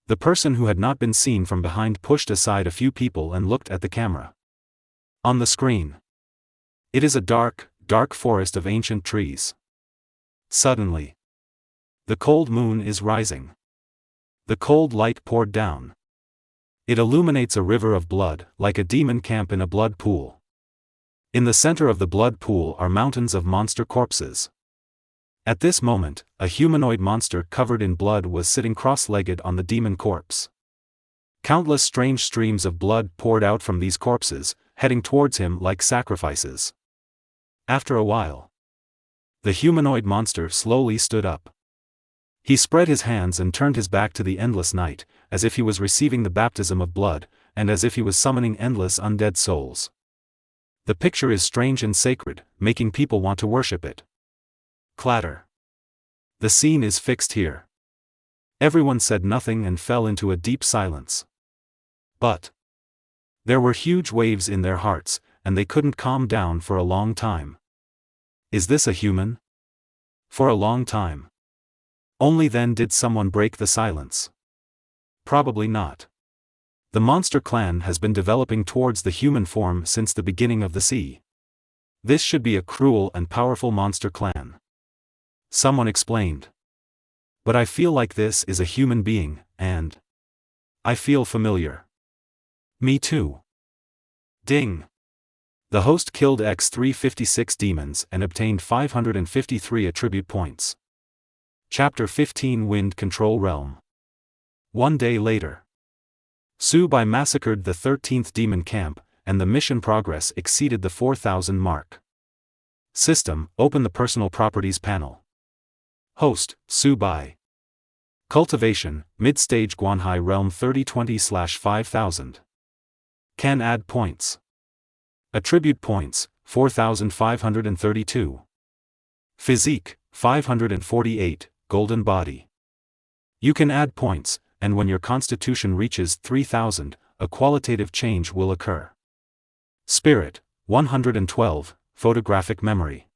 The person who had not been seen from behind pushed aside a few people and looked at the camera. On the screen. It is a dark, dark forest of ancient trees. Suddenly, the cold moon is rising. The cold light poured down. It illuminates a river of blood, like a demon camp in a blood pool. In the center of the blood pool are mountains of monster corpses. At this moment, a humanoid monster covered in blood was sitting cross-legged on the demon corpse. Countless strange streams of blood poured out from these corpses, heading towards him like sacrifices. After a while, the humanoid monster slowly stood up. He spread his hands and turned his back to the endless night, as if he was receiving the baptism of blood, and as if he was summoning endless undead souls. The picture is strange and sacred, making people want to worship it. Clatter. The scene is fixed here. Everyone said nothing and fell into a deep silence. But There were huge waves in their hearts, and they couldn't calm down for a long time. Is this a human? For a long time. Only then did someone break the silence. Probably not. The monster clan has been developing towards the human form since the beginning of the sea. This should be a cruel and powerful monster clan. Someone explained. But I feel like this is a human being, and I feel familiar. Me too. Ding. The host killed X356 demons and obtained 553 attribute points. Chapter 15 Wind Control Realm. One day later. Subai massacred the 13th demon camp, and the mission progress exceeded the 4,000 mark. System, open the Personal Properties panel. Host, Subai. Cultivation, Mid-Stage Guanhai Realm 3020/5000. Can add points. Attribute points, 4,532. Physique, 548, Golden Body. You can add points, and when your constitution reaches 3,000, a qualitative change will occur. Spirit, 112, Photographic Memory.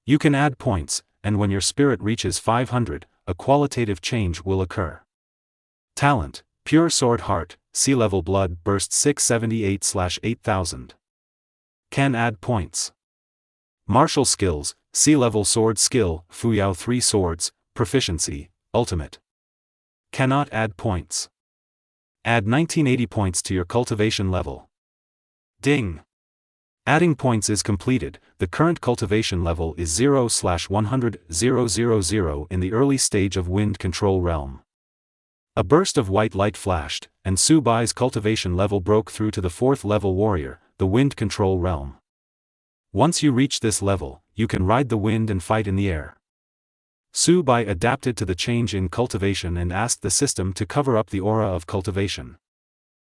You can add points, and when your spirit reaches 500, a qualitative change will occur. Talent, Pure Sword Heart, Sea Level Blood Burst 678/8000. Can add points. Martial Skills, Sea Level Sword Skill, Fuyao 3 Swords, Proficiency, Ultimate. Cannot add points. Add 1980 points to your cultivation level. Ding. Adding points is completed. The current cultivation level is 0/100,000 in the early stage of Wind Control Realm. A burst of white light flashed, and Subai's cultivation level broke through to the 4th level warrior, the Wind Control Realm. Once you reach this level, you can ride the wind and fight in the air. Subai adapted to the change in cultivation and asked the system to cover up the aura of cultivation.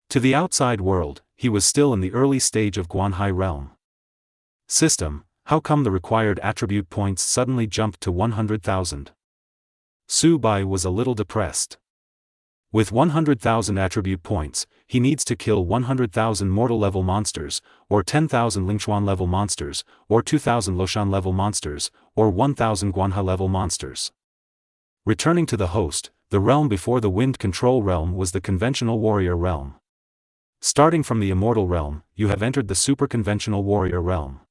To the outside world, he was still in the early stage of Guanhai Realm. System, how come the required attribute points suddenly jumped to 100,000? Subai was a little depressed. With 100,000 attribute points, he needs to kill 100,000 mortal-level monsters, or 10,000 Lingchuan-level monsters, or 2,000 Loshan-level monsters, or 1,000 Guanha-level monsters. Returning to the host, the realm before the Wind Control Realm was the Conventional Warrior Realm. Starting from the Immortal Realm, you have entered the Super-Conventional Warrior Realm.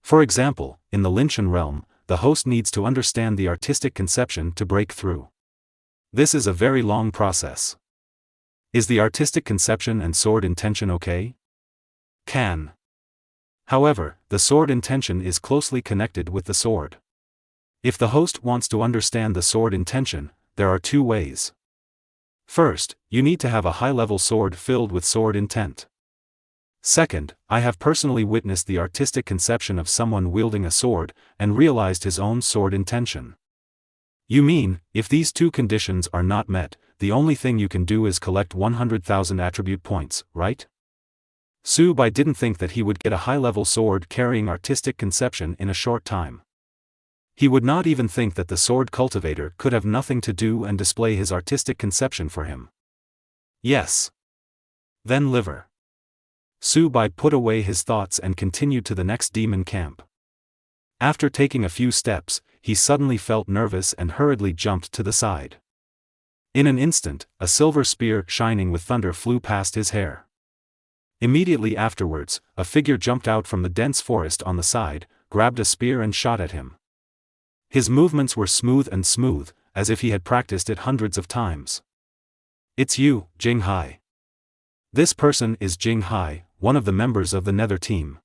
For example, in the Linshan Realm, the host needs to understand the artistic conception to break through. This is a very long process. Is the artistic conception and sword intention okay? Can. However, the sword intention is closely connected with the sword. If the host wants to understand the sword intention, there are two ways. First, you need to have a high-level sword filled with sword intent. Second, I have personally witnessed the artistic conception of someone wielding a sword, and realized his own sword intention. You mean, if these two conditions are not met, the only thing you can do is collect 100,000 attribute points, right? Subai didn't think that he would get a high-level sword carrying artistic conception in a short time. He would not even think that the sword cultivator could have nothing to do and display his artistic conception for him. Yes. Then liver. Subai put away his thoughts and continued to the next demon camp. After taking a few steps, he suddenly felt nervous and hurriedly jumped to the side. In an instant, a silver spear shining with thunder flew past his hair. Immediately afterwards, a figure jumped out from the dense forest on the side, grabbed a spear and shot at him. His movements were smooth, as if he had practiced it hundreds of times. It's you, Jing Hai. This person is Jing Hai, one of the members of the Nether team.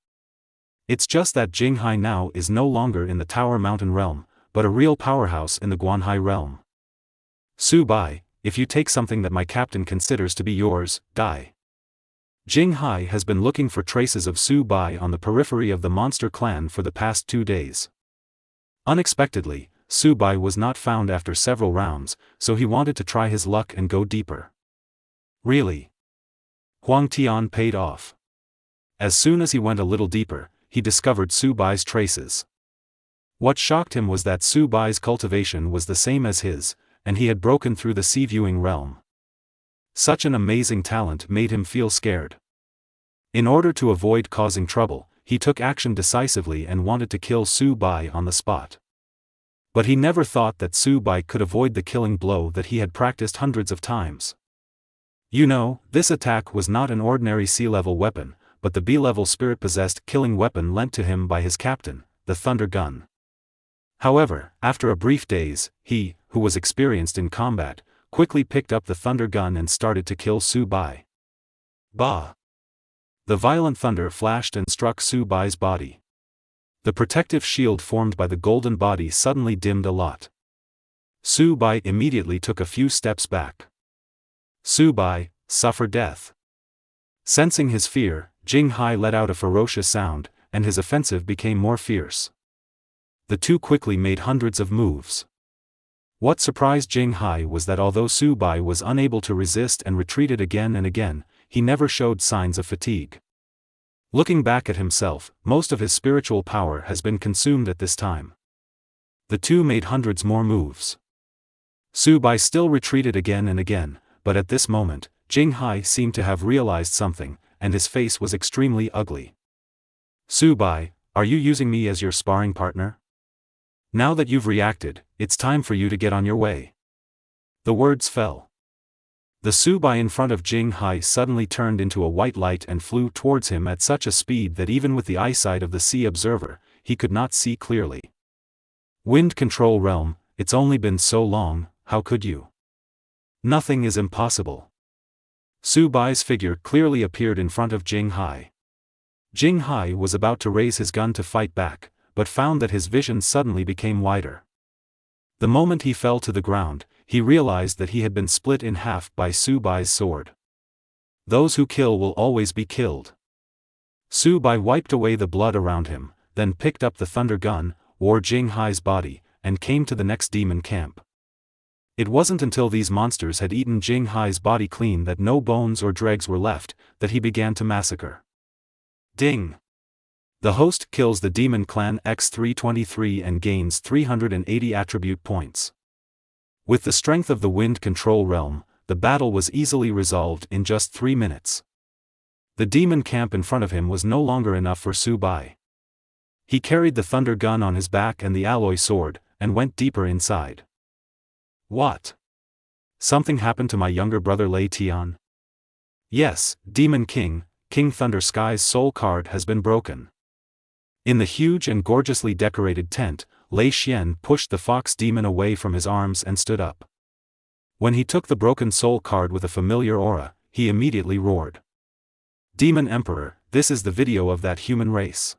It's just that Jing Hai now is no longer in the Tower Mountain realm, but a real powerhouse in the Guanhai realm. Subai, if you take something that my captain considers to be yours, die. Jing Hai has been looking for traces of Subai on the periphery of the monster clan for the past 2 days. Unexpectedly, Subai was not found after several rounds, so he wanted to try his luck and go deeper. Really? Huang Tian paid off. As soon as he went a little deeper, he discovered Subai's traces. What shocked him was that Subai's cultivation was the same as his, and he had broken through the sea-viewing realm. Such an amazing talent made him feel scared. In order to avoid causing trouble, he took action decisively and wanted to kill Su Bai on the spot. But he never thought that Su Bai could avoid the killing blow that he had practiced hundreds of times. You know, this attack was not an ordinary C-level weapon, but the B-level spirit-possessed killing weapon lent to him by his captain, the Thunder Gun. However, after a brief daze, he, who was experienced in combat, quickly picked up the Thunder Gun and started to kill Su Bai. Bah! The violent thunder flashed and struck Su Bai's body. The protective shield formed by the golden body suddenly dimmed a lot. Su Bai immediately took a few steps back. Su Bai, suffer death. Sensing his fear, Jing Hai let out a ferocious sound, and his offensive became more fierce. The two quickly made hundreds of moves. What surprised Jing Hai was that although Su Bai was unable to resist and retreated again and again, he never showed signs of fatigue. Looking back at himself, most of his spiritual power has been consumed at this time. The two made hundreds more moves. Su Bai still retreated again and again, but at this moment, Jing Hai seemed to have realized something, and his face was extremely ugly. Su Bai, are you using me as your sparring partner? Now that you've reacted, it's time for you to get on your way. The words fell. The Su Bai in front of Jing Hai suddenly turned into a white light and flew towards him at such a speed that even with the eyesight of the sea observer, he could not see clearly. Wind Control Realm, it's only been so long, how could you? Nothing is impossible. Su Bai's figure clearly appeared in front of Jing Hai. Jing Hai was about to raise his gun to fight back, but found that his vision suddenly became wider. The moment he fell to the ground, he realized that he had been split in half by Su Bai's sword. Those who kill will always be killed. Su Bai wiped away the blood around him, then picked up the Thunder Gun, wore Jing Hai's body, and came to the next demon camp. It wasn't until these monsters had eaten Jing Hai's body clean that no bones or dregs were left, that he began to massacre. Ding! The host kills the Demon Clan X323 and gains 380 attribute points. With the strength of the Wind Control Realm, the battle was easily resolved in just 3 minutes. The demon camp in front of him was no longer enough for Su Bai. He carried the Thunder Gun on his back and the alloy sword, and went deeper inside. What? Something happened to my younger brother Lei Tian? Yes, Demon King, King Thunder Sky's soul card has been broken. In the huge and gorgeously decorated tent, Lei Xian pushed the fox demon away from his arms and stood up. When he took the broken soul card with a familiar aura, he immediately roared. Demon Emperor, this is the video of that human race.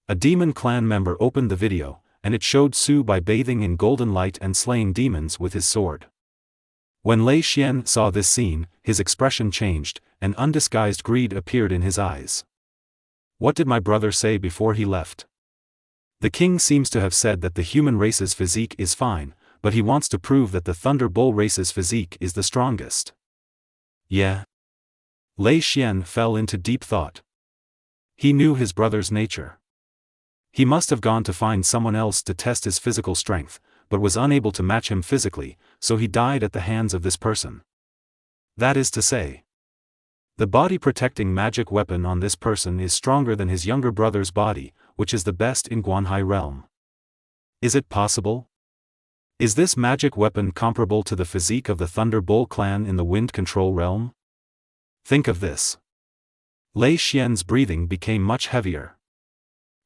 A demon clan member opened the video, and it showed Su Bai bathing in golden light and slaying demons with his sword. When Lei Xian saw this scene, his expression changed, and undisguised greed appeared in his eyes. What did my brother say before he left? The king seems to have said that the human race's physique is fine, but he wants to prove that the Thunder Bull race's physique is the strongest. Yeah. Lei Xian fell into deep thought. He knew his brother's nature. He must have gone to find someone else to test his physical strength, but was unable to match him physically, so he died at the hands of this person. That is to say, the body-protecting magic weapon on this person is stronger than his younger brother's body, which is the best in Guanhai realm. Is it possible? Is this magic weapon comparable to the physique of the Thunder Bull clan in the Wind Control realm? Think of this. Lei Xian's breathing became much heavier.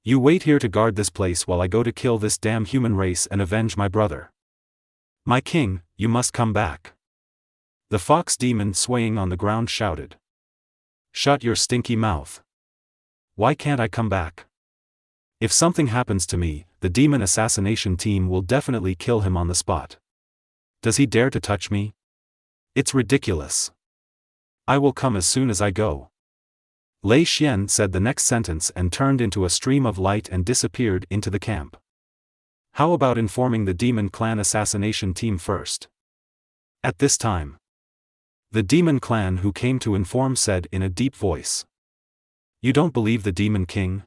You wait here to guard this place while I go to kill this damn human race and avenge my brother. My king, you must come back. The fox demon swaying on the ground shouted. Shut your stinky mouth. Why can't I come back? If something happens to me, the demon assassination team will definitely kill him on the spot. Does he dare to touch me? It's ridiculous. I will come as soon as I go. Lei Xian said the next sentence and turned into a stream of light and disappeared into the camp. How about informing the demon clan assassination team first? At this time, the demon clan who came to inform said in a deep voice. You don't believe the demon king?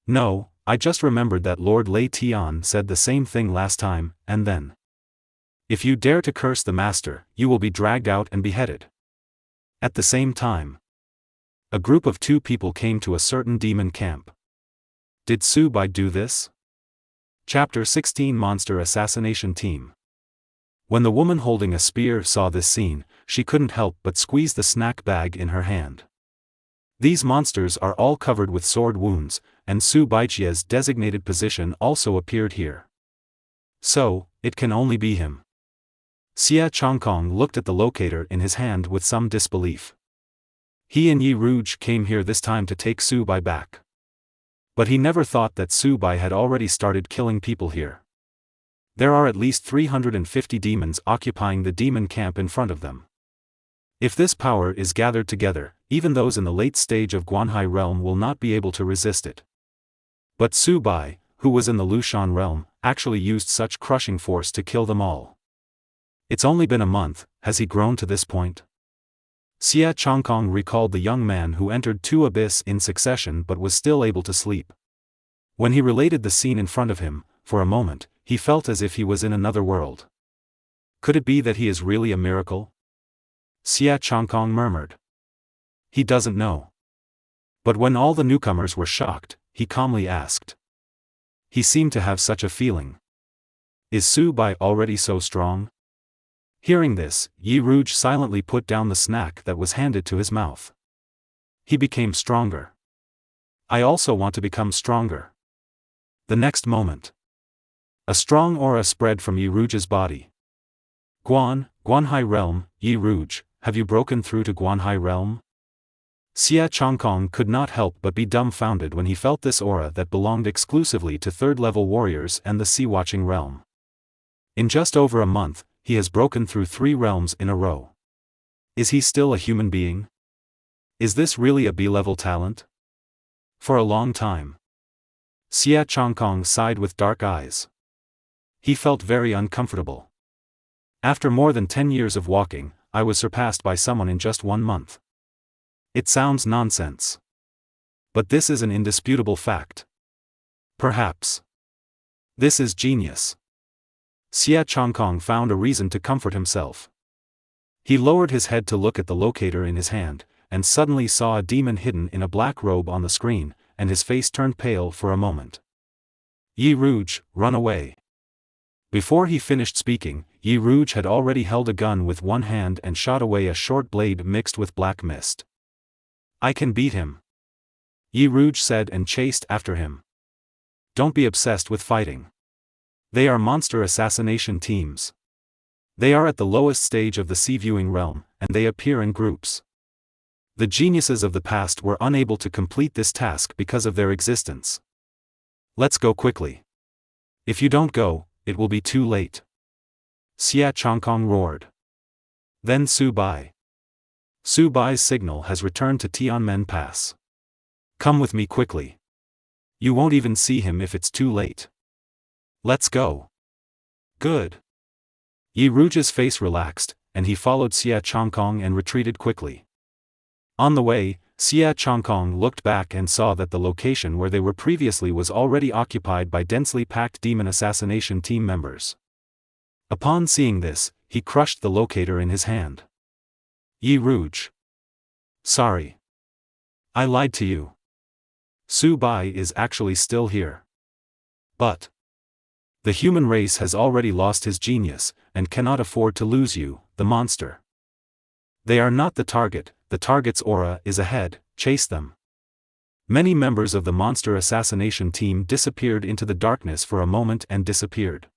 No, I just remembered that Lord Lei Tian said the same thing last time, and then. If you dare to curse the master, you will be dragged out and beheaded. At the same time, A group of 2 people came to a certain demon camp. Did Su Bai do this? Chapter 16 Monster Assassination Team. When the woman holding a spear saw this scene, she couldn't help but squeeze the snack bag in her hand. These monsters are all covered with sword wounds, and Su Baijia's designated position also appeared here. So, it can only be him. Xia Chongkong looked at the locator in his hand with some disbelief. He and Yi Rouge came here this time to take Su Bai back. But he never thought that Su Bai had already started killing people here. There are at least 350 demons occupying the demon camp in front of them. If this power is gathered together, even those in the late stage of Guanhai realm will not be able to resist it. But Su Bai, who was in the Lushan realm, actually used such crushing force to kill them all. It's only been a month, has he grown to this point? Xia Chongkong recalled the young man who entered 2 abyss in succession but was still able to sleep. When he related the scene in front of him, for a moment, he felt as if he was in another world. Could it be that he is really a miracle? Xia Chongkong murmured. He doesn't know. But when all the newcomers were shocked, he calmly asked. He seemed to have such a feeling. Is Su Bai already so strong? Hearing this, Yi Rouge silently put down the snack that was handed to his mouth. He became stronger. I also want to become stronger. The next moment, a strong aura spread from Yi Rouge's body. Guanhai realm, Yi Rouge, have you broken through to Guanhai realm? Xia Chongkong could not help but be dumbfounded when he felt this aura that belonged exclusively to 3rd-level warriors and the Sea-Watching realm. In just over a month, he has broken through 3 realms in a row. Is he still a human being? Is this really a B-level talent? For a long time. Xia Chongkong sighed with dark eyes. He felt very uncomfortable. After more than 10 years of walking, I was surpassed by someone in just 1 month. It sounds nonsense. But this is an indisputable fact. Perhaps. This is genius. Xia Chongkong found a reason to comfort himself. He lowered his head to look at the locator in his hand, and suddenly saw a demon hidden in a black robe on the screen, and his face turned pale for a moment. Yi Rouge, run away. Before he finished speaking, Yi Rouge had already held a gun with one hand and shot away a short blade mixed with black mist. I can beat him. Yi Rouge said and chased after him. Don't be obsessed with fighting. They are monster assassination teams. They are at the lowest stage of the sea-viewing realm, and they appear in groups. The geniuses of the past were unable to complete this task because of their existence. Let's go quickly. If you don't go, it will be too late. Xia Chongkong roared. Then Su Bai. Su Bai's signal has returned to Tianmen Pass. Come with me quickly. You won't even see him if it's too late. Let's go. Good. Yi Rouge's face relaxed, and he followed Xia Chongkong and retreated quickly. On the way, Xia Chongkong looked back and saw that the location where they were previously was already occupied by densely packed demon assassination team members. Upon seeing this, he crushed the locator in his hand. Yi Rouge. Sorry. I lied to you. Su Bai is actually still here. But the human race has already lost his genius, and cannot afford to lose you, the monster. They are not the target's aura is ahead, chase them. Many members of the monster assassination team disappeared into the darkness for a moment and disappeared.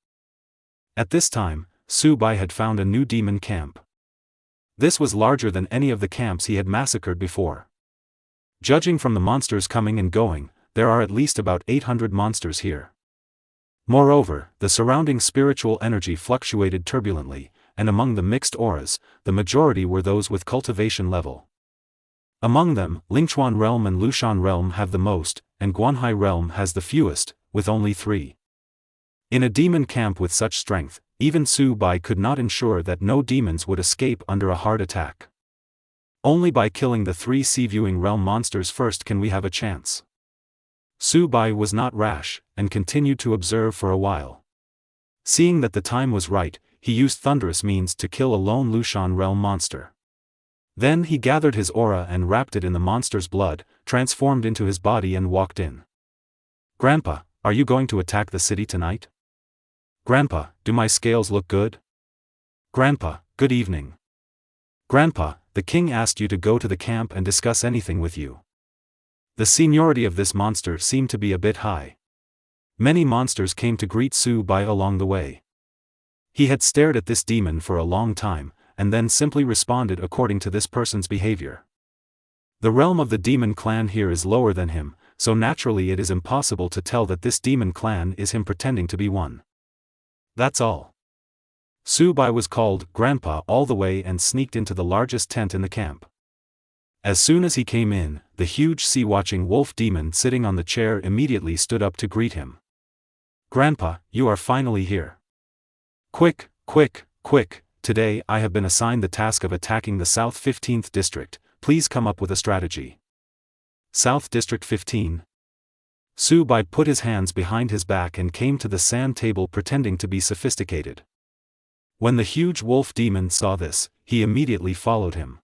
At this time, Su Bai had found a new demon camp. This was larger than any of the camps he had massacred before. Judging from the monsters coming and going, there are at least about 800 monsters here. Moreover, the surrounding spiritual energy fluctuated turbulently, and among the mixed auras, the majority were those with cultivation level. Among them, Lingchuan realm and Lushan realm have the most, and Guanhai realm has the fewest, with only 3. In a demon camp with such strength, even Su Bai could not ensure that no demons would escape under a hard attack. Only by killing the 3 sea-viewing realm monsters first can we have a chance. Su Bai was not rash, and continued to observe for a while. Seeing that the time was right, he used thunderous means to kill a lone Lushan realm monster. Then he gathered his aura and wrapped it in the monster's blood, transformed into his body and walked in. Grandpa, are you going to attack the city tonight? Grandpa, do my scales look good? Grandpa, good evening. Grandpa, the king asked you to go to the camp and discuss anything with you. The seniority of this monster seemed to be a bit high. Many monsters came to greet Su Bai along the way. He had stared at this demon for a long time, and then simply responded according to this person's behavior. The realm of the demon clan here is lower than him, so naturally it is impossible to tell that this demon clan is him pretending to be one. That's all. Su Bai was called Grandpa all the way and sneaked into the largest tent in the camp. As soon as he came in, the huge sea-watching wolf demon sitting on the chair immediately stood up to greet him. Grandpa, you are finally here. Quick, quick, quick, today I have been assigned the task of attacking the South 15th District, please come up with a strategy. South District 15. Su Bai put his hands behind his back and came to the sand table pretending to be sophisticated. When the huge wolf demon saw this, he immediately followed him.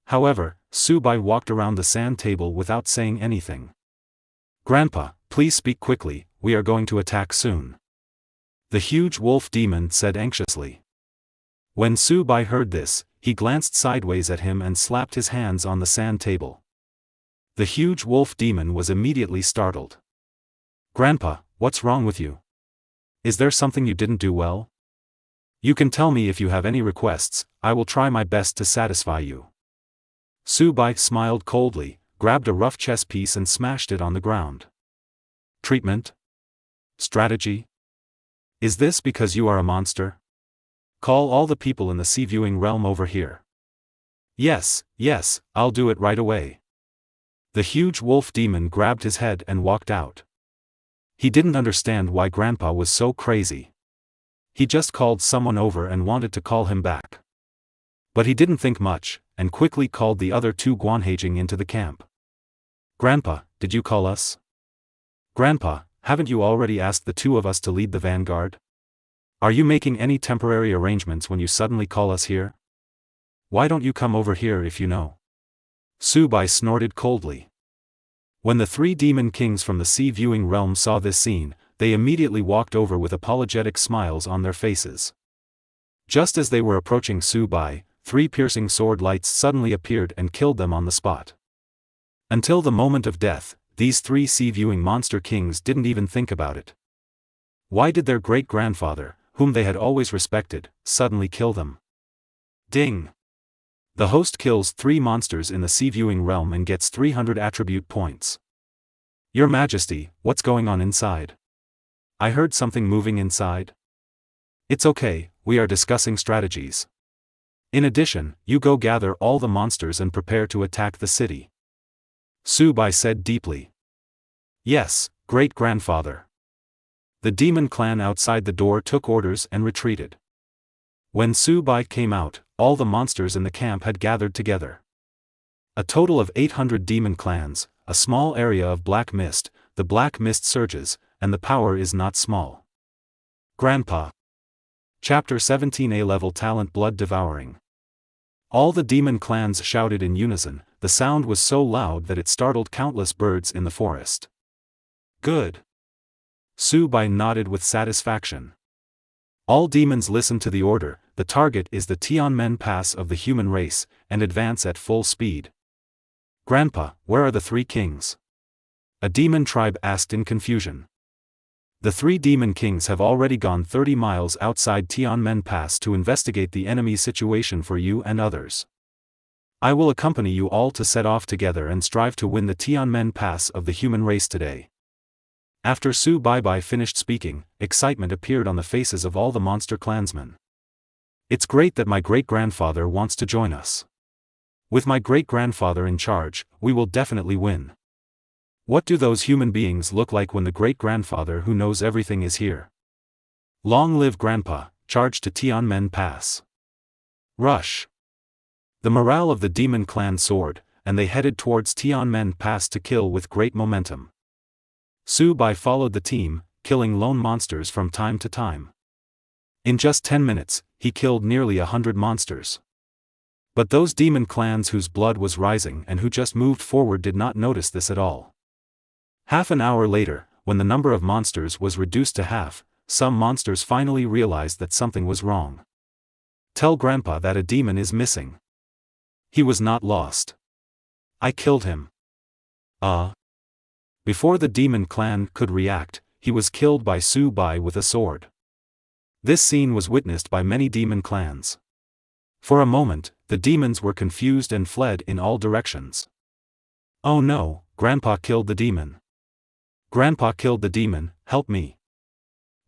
However, Su Bai walked around the sand table without saying anything. Grandpa, please speak quickly, we are going to attack soon. The huge wolf demon said anxiously. When Su Bai heard this, he glanced sideways at him and slapped his hands on the sand table. The huge wolf demon was immediately startled. Grandpa, what's wrong with you? Is there something you didn't do well? You can tell me if you have any requests, I will try my best to satisfy you. Su Bai smiled coldly, grabbed a rough chess piece and smashed it on the ground. Treatment? Strategy? Is this because you are a monster? Call all the people in the sea viewing realm over here. Yes, yes, I'll do it right away. The huge wolf demon grabbed his head and walked out. He didn't understand why Grandpa was so crazy. He just called someone over and wanted to call him back. But he didn't think much, and quickly called the other two Guanhaging into the camp. Grandpa, did you call us? Grandpa, haven't you already asked the two of us to lead the vanguard? Are you making any temporary arrangements when you suddenly call us here? Why don't you come over here if you know? Su Bai snorted coldly. When the three demon kings from the sea viewing realm saw this scene, they immediately walked over with apologetic smiles on their faces. Just as they were approaching Su Bai, three piercing sword lights suddenly appeared and killed them on the spot. Until the moment of death, these three sea viewing monster kings didn't even think about it. Why did their great-grandfather, whom they had always respected, suddenly kill them? Ding! The host kills 3 monsters in the sea viewing realm and gets 300 attribute points. Your Majesty, what's going on inside? I heard something moving inside. It's okay, we are discussing strategies. In addition, you go gather all the monsters and prepare to attack the city. Su Bai said deeply. Yes, great-grandfather. The demon clan outside the door took orders and retreated. When Su Bai came out, all the monsters in the camp had gathered together. A total of 800 demon clans, a small area of black mist, the black mist surges, and the power is not small. Grandpa. Chapter 17 A-level talent blood devouring. All the demon clans shouted in unison, the sound was so loud that it startled countless birds in the forest. Good. Su Bai nodded with satisfaction. All demons listen to the order, the target is the Tianmen Pass of the human race, and advance at full speed. Grandpa, where are the 3 kings? A demon tribe asked in confusion. The 3 demon kings have already gone 30 miles outside Tianmen Pass to investigate the enemy situation for you and others. I will accompany you all to set off together and strive to win the Tianmen Pass of the human race today. After Su Bai finished speaking, excitement appeared on the faces of all the monster clansmen. It's great that my great-grandfather wants to join us. With my great-grandfather in charge, we will definitely win. What do those human beings look like when the great-grandfather who knows everything is here? Long live Grandpa, charge to Tianmen Pass. Rush. The morale of the demon clan soared, and they headed towards Tianmen Pass to kill with great momentum. Su Bai followed the team, killing lone monsters from time to time. In just 10 minutes, he killed nearly 100 monsters. But those demon clans whose blood was rising and who just moved forward did not notice this at all. Half an hour later, when the number of monsters was reduced to half, some monsters finally realized that something was wrong. Tell Grandpa that a demon is missing. He was not lost. I killed him. Before the demon clan could react, he was killed by Su Bai with a sword. This scene was witnessed by many demon clans. For a moment, the demons were confused and fled in all directions. Oh no, Grandpa killed the demon. Grandpa killed the demon, help me.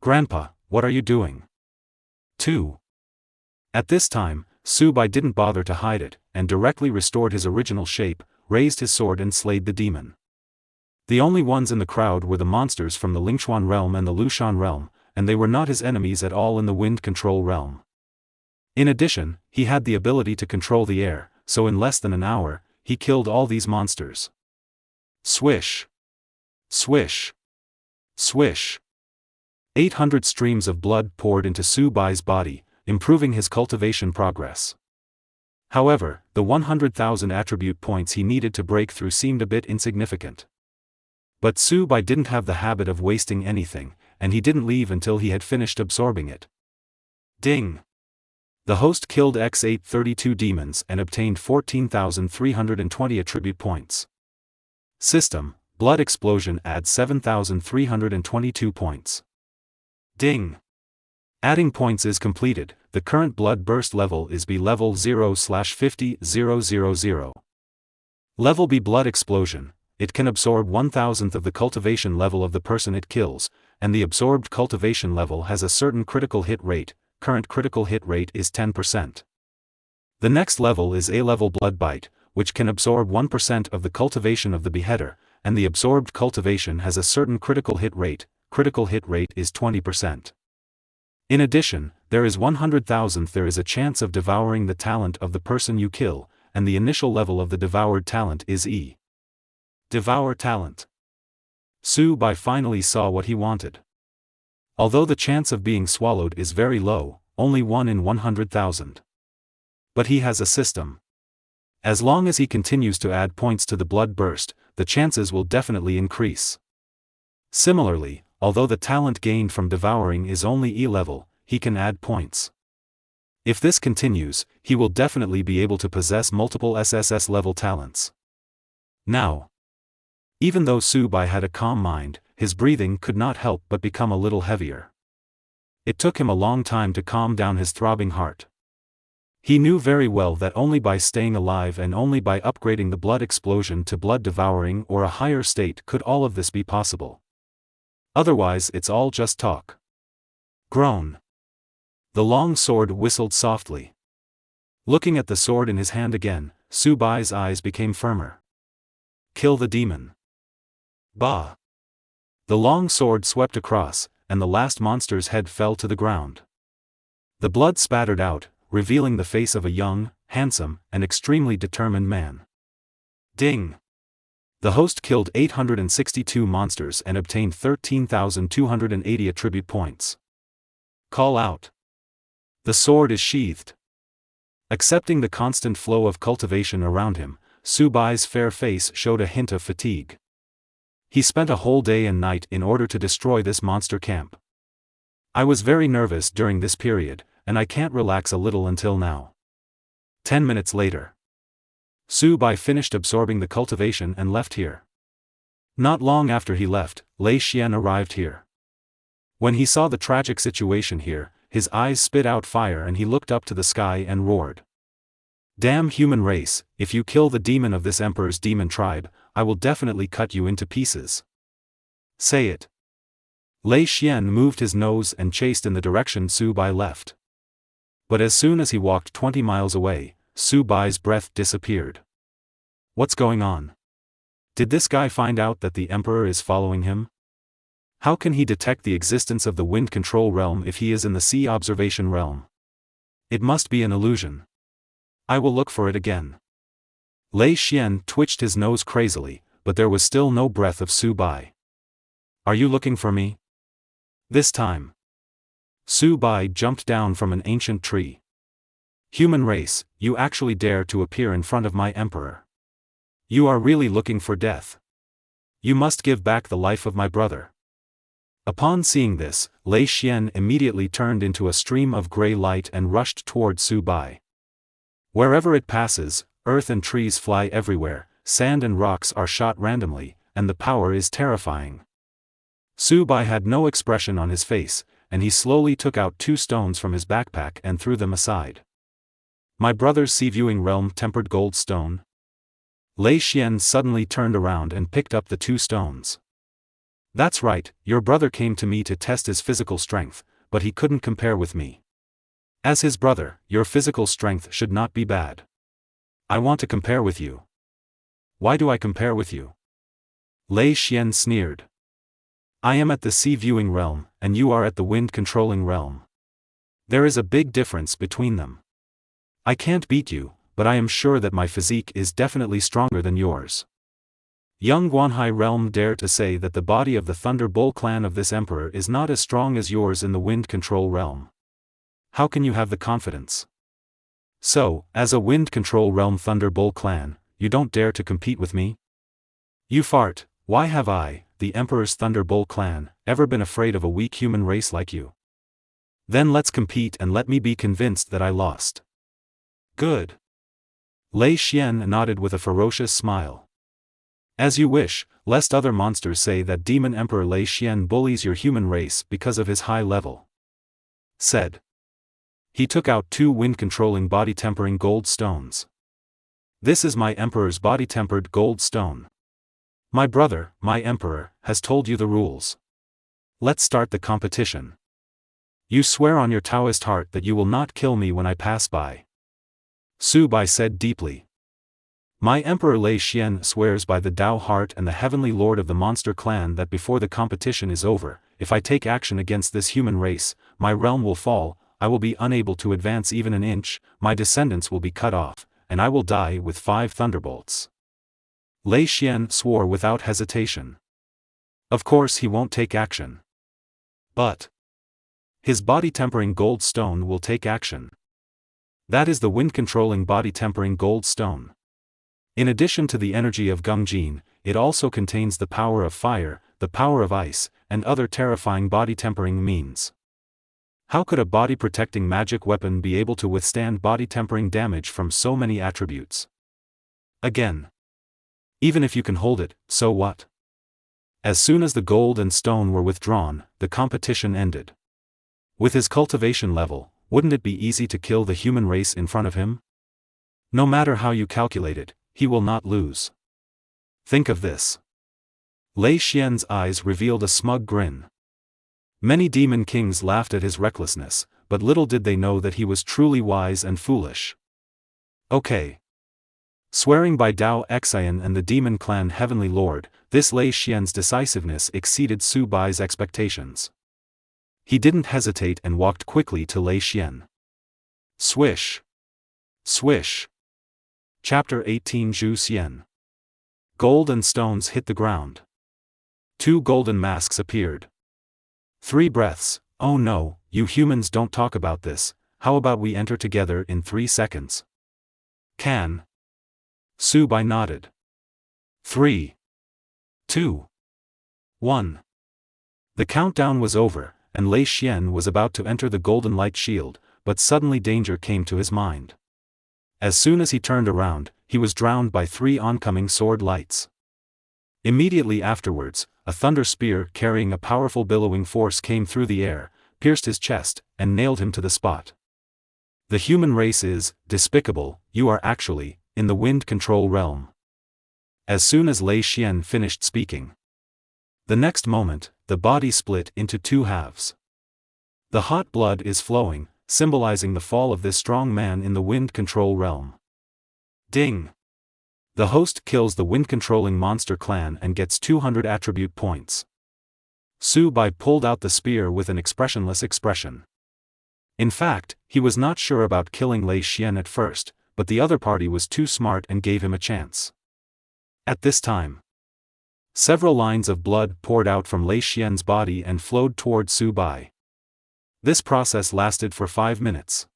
Grandpa, what are you doing? 2. At this time, Su Bai didn't bother to hide it, and directly restored his original shape, raised his sword and slayed the demon. The only ones in the crowd were the monsters from the Lingchuan realm and the Lushan realm, and they were not his enemies at all in the wind control realm. In addition, he had the ability to control the air, so in less than an hour, he killed all these monsters. Swish! Swish! Swish! 800 streams of blood poured into Su Bai's body, improving his cultivation progress. However, the 100,000 attribute points he needed to break through seemed a bit insignificant. But Su Bai didn't have the habit of wasting anything, and he didn't leave until he had finished absorbing it. Ding! The host killed X832 demons and obtained 14,320 attribute points. System, blood explosion adds 7,322 points. Ding! Adding points is completed. The current blood burst level is B level 0/50,000. Level B blood explosion. It can absorb 1,000th of the cultivation level of the person it kills, and the absorbed cultivation level has a certain critical hit rate. Current critical hit rate is 10%. The next level is A level blood bite, which can absorb 1% of the cultivation of the beheader, and the absorbed cultivation has a certain critical hit rate. Critical hit rate is 20%. In addition, there is 100,000th there is a chance of devouring the talent of the person you kill, and the initial level of the devoured talent is E. Devour talent. Su Bai finally saw what he wanted. Although the chance of being swallowed is very low, only 1 in 100,000. But he has a system. As long as he continues to add points to the blood burst, the chances will definitely increase. Similarly, although the talent gained from devouring is only E level, he can add points. If this continues, he will definitely be able to possess multiple SSS level talents. Now, even though Su Bai had a calm mind, his breathing could not help but become a little heavier. It took him a long time to calm down his throbbing heart. He knew very well that only by staying alive and only by upgrading the blood explosion to blood devouring or a higher state could all of this be possible. Otherwise it's all just talk. Groan. The long sword whistled softly. Looking at the sword in his hand again, Su Bai's eyes became firmer. Kill the demon. Bah! The long sword swept across, and the last monster's head fell to the ground. The blood spattered out, revealing the face of a young, handsome, and extremely determined man. Ding! The host killed 862 monsters and obtained 13,280 attribute points. Call out. The sword is sheathed. Accepting the constant flow of cultivation around him, Su Bai's fair face showed a hint of fatigue. He spent a whole day and night in order to destroy this monster camp. I was very nervous during this period, and I can't relax a little until now. 10 minutes later. Su Bai finished absorbing the cultivation and left here. Not long after he left, Lei Xian arrived here. When he saw the tragic situation here, his eyes spit out fire and he looked up to the sky and roared. Damn human race, if you kill the demon of this emperor's demon tribe, I will definitely cut you into pieces. Say it. Lei Xian moved his nose and chased in the direction Su Bai left. But as soon as he walked 20 miles away, Su Bai's breath disappeared. What's going on? Did this guy find out that the emperor is following him? How can he detect the existence of the wind control realm if he is in the sea observation realm? It must be an illusion. I will look for it again. Lei Xian twitched his nose crazily, but there was still no breath of Su Bai. Are you looking for me? This time. Su Bai jumped down from an ancient tree. Human race, you actually dare to appear in front of my emperor. You are really looking for death. You must give back the life of my brother. Upon seeing this, Lei Xian immediately turned into a stream of gray light and rushed toward Su Bai. Wherever it passes, earth and trees fly everywhere, sand and rocks are shot randomly, and the power is terrifying. Su Bai had no expression on his face, and he slowly took out 2 stones from his backpack and threw them aside. My brother's sea-viewing realm tempered gold stone? Lei Xian suddenly turned around and picked up the 2 stones. That's right, your brother came to me to test his physical strength, but he couldn't compare with me. As his brother, your physical strength should not be bad. I want to compare with you. Why do I compare with you? Lei Xian sneered. I am at the sea-viewing realm, and you are at the wind-controlling realm. There is a big difference between them. I can't beat you, but I am sure that my physique is definitely stronger than yours. Young Guanhai realm dare to say that the body of the Thunder Bull clan of this emperor is not as strong as yours in the wind control realm. How can you have the confidence? So, as a wind control realm Thunder Bull clan, you don't dare to compete with me? You fart, why have I, the emperor's Thunder Bull clan, ever been afraid of a weak human race like you? Then let's compete and let me be convinced that I lost. Good. Lei Xian nodded with a ferocious smile. As you wish, lest other monsters say that Demon Emperor Lei Xian bullies your human race because of his high level. Said. He took out 2 wind-controlling body-tempering gold stones. This is my emperor's body-tempered gold stone. My brother, my emperor, has told you the rules. Let's start the competition. You swear on your Taoist heart that you will not kill me when I pass by. Su Bai said deeply. My Emperor Lei Xian swears by the Tao Heart and the Heavenly Lord of the Monster Clan that before the competition is over, if I take action against this human race, my realm will fall, I will be unable to advance even an inch, my descendants will be cut off, and I will die with 5 thunderbolts. Lei Xian swore without hesitation. Of course he won't take action. But his body-tempering gold stone will take action. That is the wind-controlling body-tempering gold stone. In addition to the energy of Gungjin, it also contains the power of fire, the power of ice, and other terrifying body-tempering means. How could a body-protecting magic weapon be able to withstand body-tempering damage from so many attributes? Again. Even if you can hold it, so what? As soon as the gold and stone were withdrawn, the competition ended. With his cultivation level, wouldn't it be easy to kill the human race in front of him? No matter how you calculate it, he will not lose. Think of this. Lei Xian's eyes revealed a smug grin. Many demon kings laughed at his recklessness, but little did they know that he was truly wise and foolish. Okay. Swearing by Dao Xian and the demon clan Heavenly Lord, this Lei Xian's decisiveness exceeded Su Bai's expectations. He didn't hesitate and walked quickly to Lei Xian. Swish. Swish. Chapter 18 Zhu Xian. Gold and stones hit the ground. 2 golden masks appeared. 3 breaths, oh no, you humans don't talk about this, how about we enter together in 3 seconds? Can. Su Bai nodded. 3. 2. 1. The countdown was over, and Lei Xian was about to enter the golden light shield, but suddenly danger came to his mind. As soon as he turned around, he was drowned by 3 oncoming sword lights. Immediately afterwards, a thunder spear carrying a powerful billowing force came through the air, pierced his chest, and nailed him to the spot. The human race is despicable, you are actually in the wind control realm. As soon as Lei Xian finished speaking, the next moment, the body split into 2 halves. The hot blood is flowing, symbolizing the fall of this strong man in the wind control realm. Ding! The host kills the wind-controlling monster clan and gets 200 attribute points. Su Bai pulled out the spear with an expressionless expression. In fact, he was not sure about killing Lei Xian at first, but the other party was too smart and gave him a chance. At this time, several lines of blood poured out from Lei Xian's body and flowed toward Su Bai. This process lasted for 5 minutes.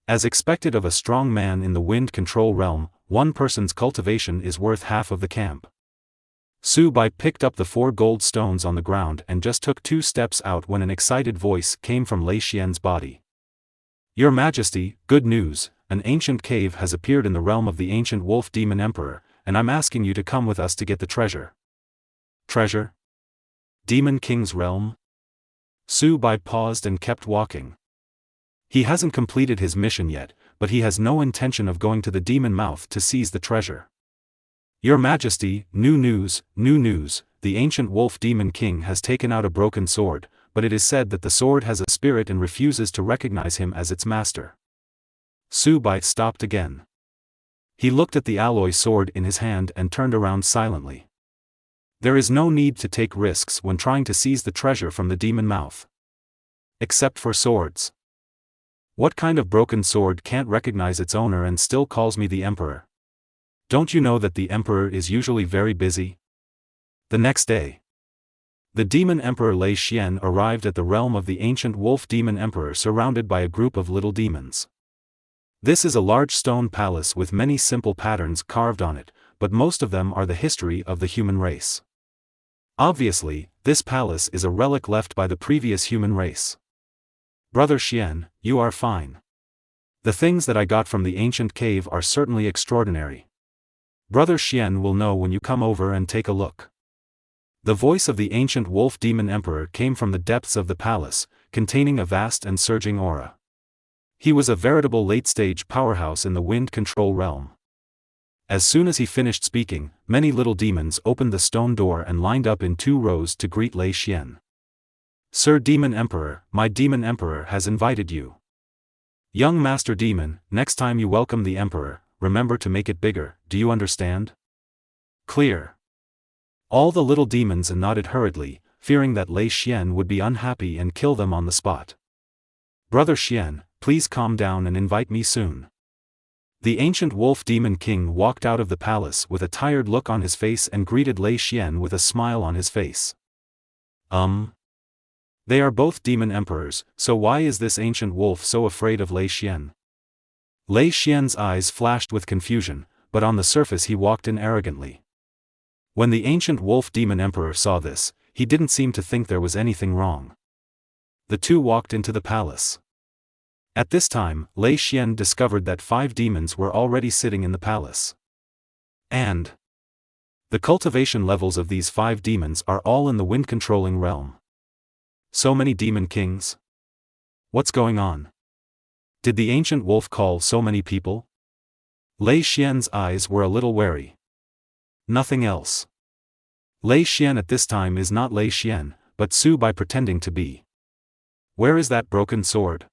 As expected of a strong man in the wind control realm, one person's cultivation is worth half of the camp. Su Bai picked up the 4 gold stones on the ground and just took 2 steps out when an excited voice came from Lei Xian's body. Your Majesty, good news, an ancient cave has appeared in the realm of the ancient wolf demon emperor, and I'm asking you to come with us to get the treasure. Treasure? Demon King's realm? Su Bai paused and kept walking. He hasn't completed his mission yet, but he has no intention of going to the demon mouth to seize the treasure. Your Majesty, new news, the ancient wolf demon king has taken out a broken sword, but it is said that the sword has a spirit and refuses to recognize him as its master. Su Bai stopped again. He looked at the alloy sword in his hand and turned around silently. There is no need to take risks when trying to seize the treasure from the demon mouth. Except for swords. What kind of broken sword can't recognize its owner and still calls me the emperor? Don't you know that the emperor is usually very busy? The next day, the demon emperor Lei Xian arrived at the realm of the ancient wolf demon emperor surrounded by a group of little demons. This is a large stone palace with many simple patterns carved on it, but most of them are the history of the human race. Obviously, this palace is a relic left by the previous human race. Brother Xian, you are fine. The things that I got from the ancient cave are certainly extraordinary. Brother Xian will know when you come over and take a look. The voice of the ancient wolf demon emperor came from the depths of the palace, containing a vast and surging aura. He was a veritable late-stage powerhouse in the wind control realm. As soon as he finished speaking, many little demons opened the stone door and lined up in 2 rows to greet Lei Xian. Sir Demon Emperor, my Demon Emperor has invited you. Young Master Demon, next time you welcome the Emperor, remember to make it bigger, do you understand? Clear. All the little demons nodded hurriedly, fearing that Lei Xian would be unhappy and kill them on the spot. Brother Xian, please calm down and invite me soon. The ancient wolf demon king walked out of the palace with a tired look on his face and greeted Lei Xian with a smile on his face. They are both demon emperors, so why is this ancient wolf so afraid of Lei Xian? Lei Xian's eyes flashed with confusion, but on the surface he walked in arrogantly. When the ancient wolf demon emperor saw this, he didn't seem to think there was anything wrong. The 2 walked into the palace. At this time, Lei Xian discovered that 5 demons were already sitting in the palace. And the cultivation levels of these 5 demons are all in the wind-controlling realm. So many demon kings? What's going on? Did the ancient wolf call so many people? Lei Xian's eyes were a little wary. Nothing else. Lei Xian at this time is not Lei Xian, but Su Bai pretending to be. Where is that broken sword?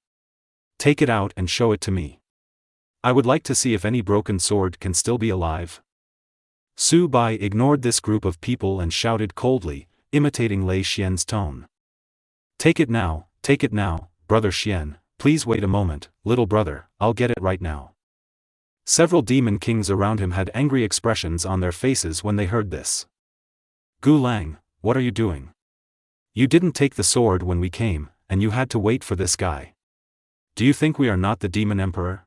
Take it out and show it to me. I would like to see if any broken sword can still be alive. Su Bai ignored this group of people and shouted coldly, imitating Lei Xian's tone. Take it now, brother Xian, please wait a moment, little brother, I'll get it right now. Several demon kings around him had angry expressions on their faces when they heard this. Gu Lang, what are you doing? You didn't take the sword when we came, and you had to wait for this guy. Do you think we are not the demon emperor?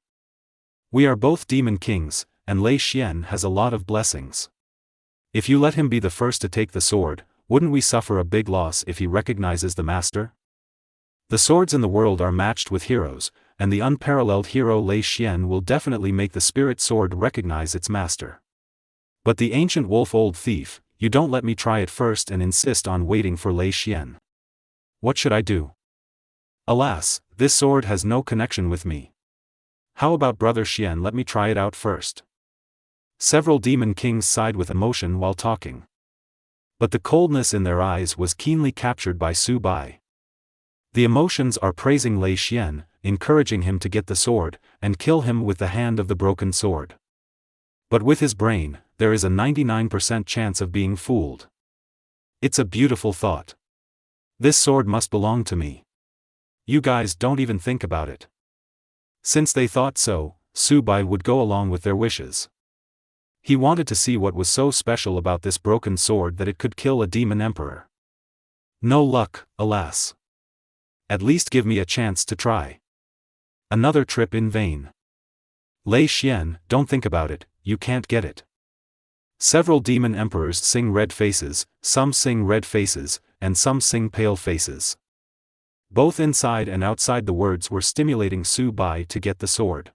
We are both demon kings, and Lei Xian has a lot of blessings. If you let him be the first to take the sword, wouldn't we suffer a big loss if he recognizes the master? The swords in the world are matched with heroes, and the unparalleled hero Lei Xian will definitely make the spirit sword recognize its master. But the ancient wolf old thief, you don't let me try it first and insist on waiting for Lei Xian. What should I do? Alas, this sword has no connection with me. How about brother Xian, let me try it out first. Several demon kings sighed with emotion while talking. But the coldness in their eyes was keenly captured by Su Bai. The emotions are praising Lei Xian, encouraging him to get the sword, and kill him with the hand of the broken sword. But with his brain, there is a 99% chance of being fooled. It's a beautiful thought. This sword must belong to me. You guys don't even think about it. Since they thought so, Su Bai would go along with their wishes. He wanted to see what was so special about this broken sword that it could kill a demon emperor. No luck, alas. At least give me a chance to try. Another trip in vain. Lei Xian, don't think about it, you can't get it. Several demon emperors sing red faces, some sing red faces, and some sing pale faces. Both inside and outside the words were stimulating Su Bai to get the sword.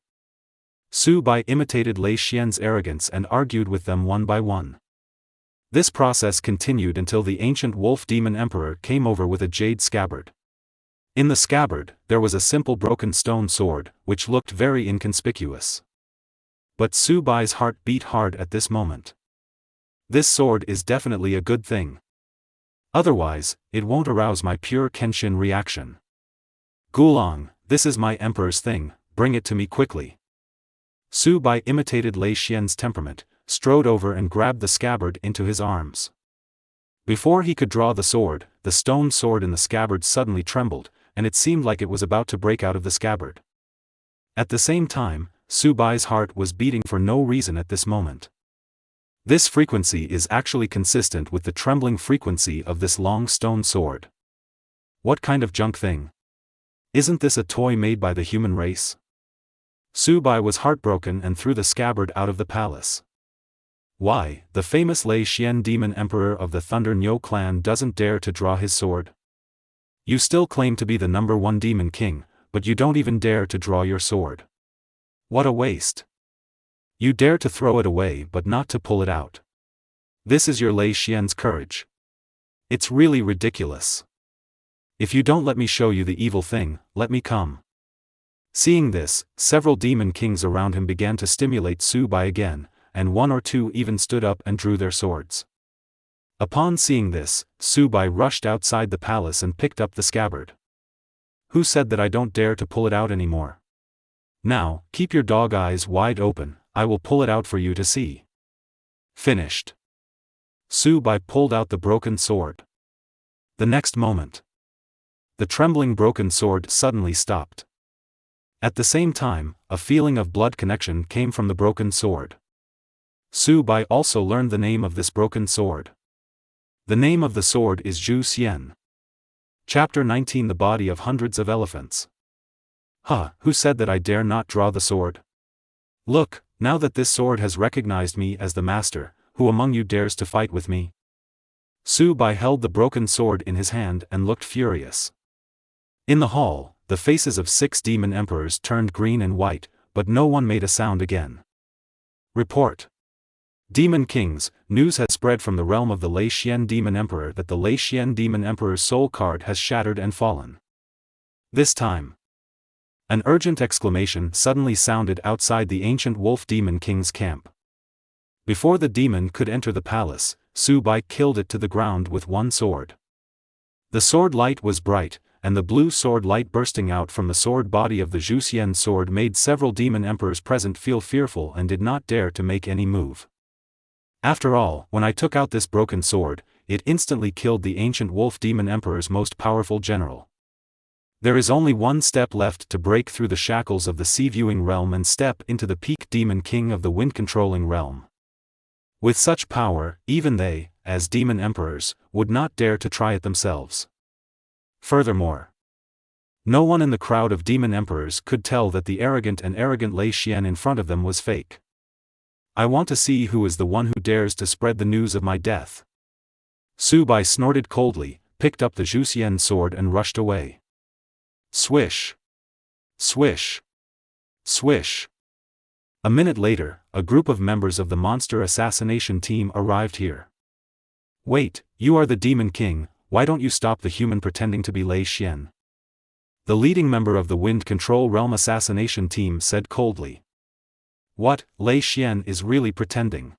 Su Bai imitated Lei Xian's arrogance and argued with them one by one. This process continued until the ancient wolf demon emperor came over with a jade scabbard. In the scabbard, there was a simple broken stone sword, which looked very inconspicuous. But Su Bai's heart beat hard at this moment. This sword is definitely a good thing. Otherwise, it won't arouse my pure Kenshin reaction. Gulong, this is my emperor's thing, bring it to me quickly. Su Bai imitated Lei Xian's temperament, strode over and grabbed the scabbard into his arms. Before he could draw the sword, the stone sword in the scabbard suddenly trembled, and it seemed like it was about to break out of the scabbard. At the same time, Su Bai's heart was beating for no reason at this moment. This frequency is actually consistent with the trembling frequency of this long stone sword. What kind of junk thing? Isn't this a toy made by the human race? Su Bai was heartbroken and threw the scabbard out of the palace. Why, the famous Lei Xian demon emperor of the Thunder Nyo clan doesn't dare to draw his sword? You still claim to be the #1 demon king, but you don't even dare to draw your sword. What a waste. You dare to throw it away but not to pull it out. This is your Lei Xian's courage. It's really ridiculous. If you don't let me show you the evil thing, let me come. Seeing this, several demon kings around him began to stimulate Su Bai again, and one or two even stood up and drew their swords. Upon seeing this, Su Bai rushed outside the palace and picked up the scabbard. Who said that I don't dare to pull it out anymore? Now, keep your dog eyes wide open, I will pull it out for you to see. Finished. Su Bai pulled out the broken sword. The next moment, the trembling broken sword suddenly stopped. At the same time, a feeling of blood connection came from the broken sword. Su Bai also learned the name of this broken sword. The name of the sword is Zhu Xian. Chapter 19 The Body of Hundreds of Elephants. Who said that I dare not draw the sword? Look, now that this sword has recognized me as the master, who among you dares to fight with me? Su Bai held the broken sword in his hand and looked furious. In the hall, the faces of 6 demon emperors turned green and white, but no one made a sound again. Report. Demon Kings, news has spread from the realm of the Lei Xian Demon Emperor that the Lei Xian Demon Emperor's soul card has shattered and fallen. This time, an urgent exclamation suddenly sounded outside the ancient Wolf Demon King's camp. Before the demon could enter the palace, Su Bai killed it to the ground with one sword. The sword light was bright, and the blue sword light bursting out from the sword body of the Zhu Xian sword made several demon emperors present feel fearful and did not dare to make any move. After all, when I took out this broken sword, it instantly killed the ancient Wolf Demon Emperor's most powerful general. There is only one step left to break through the shackles of the sea-viewing realm and step into the peak Demon King of the wind-controlling realm. With such power, even they, as demon emperors, would not dare to try it themselves. Furthermore, no one in the crowd of demon emperors could tell that the arrogant Lei Xian in front of them was fake. I want to see who is the one who dares to spread the news of my death. Su Bai snorted coldly, picked up the Zhu Xian sword and rushed away. Swish! Swish! Swish! A minute later, a group of members of the monster assassination team arrived here. Wait, you are the Demon King, why don't you stop the human pretending to be Lei Xian? The leading member of the Wind Control Realm assassination team said coldly. What, Lei Xian is really pretending?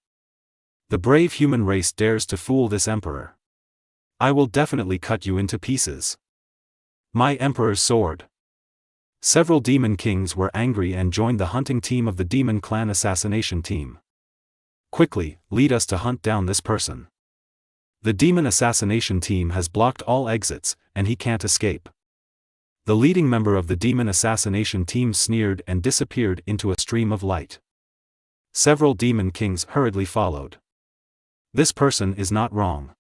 The brave human race dares to fool this emperor. I will definitely cut you into pieces. My emperor's sword. Several demon kings were angry and joined the hunting team of the demon clan assassination team. Quickly, lead us to hunt down this person. The demon assassination team has blocked all exits, and he can't escape. The leading member of the demon assassination team sneered and disappeared into a stream of light. Several demon kings hurriedly followed. This person is not wrong.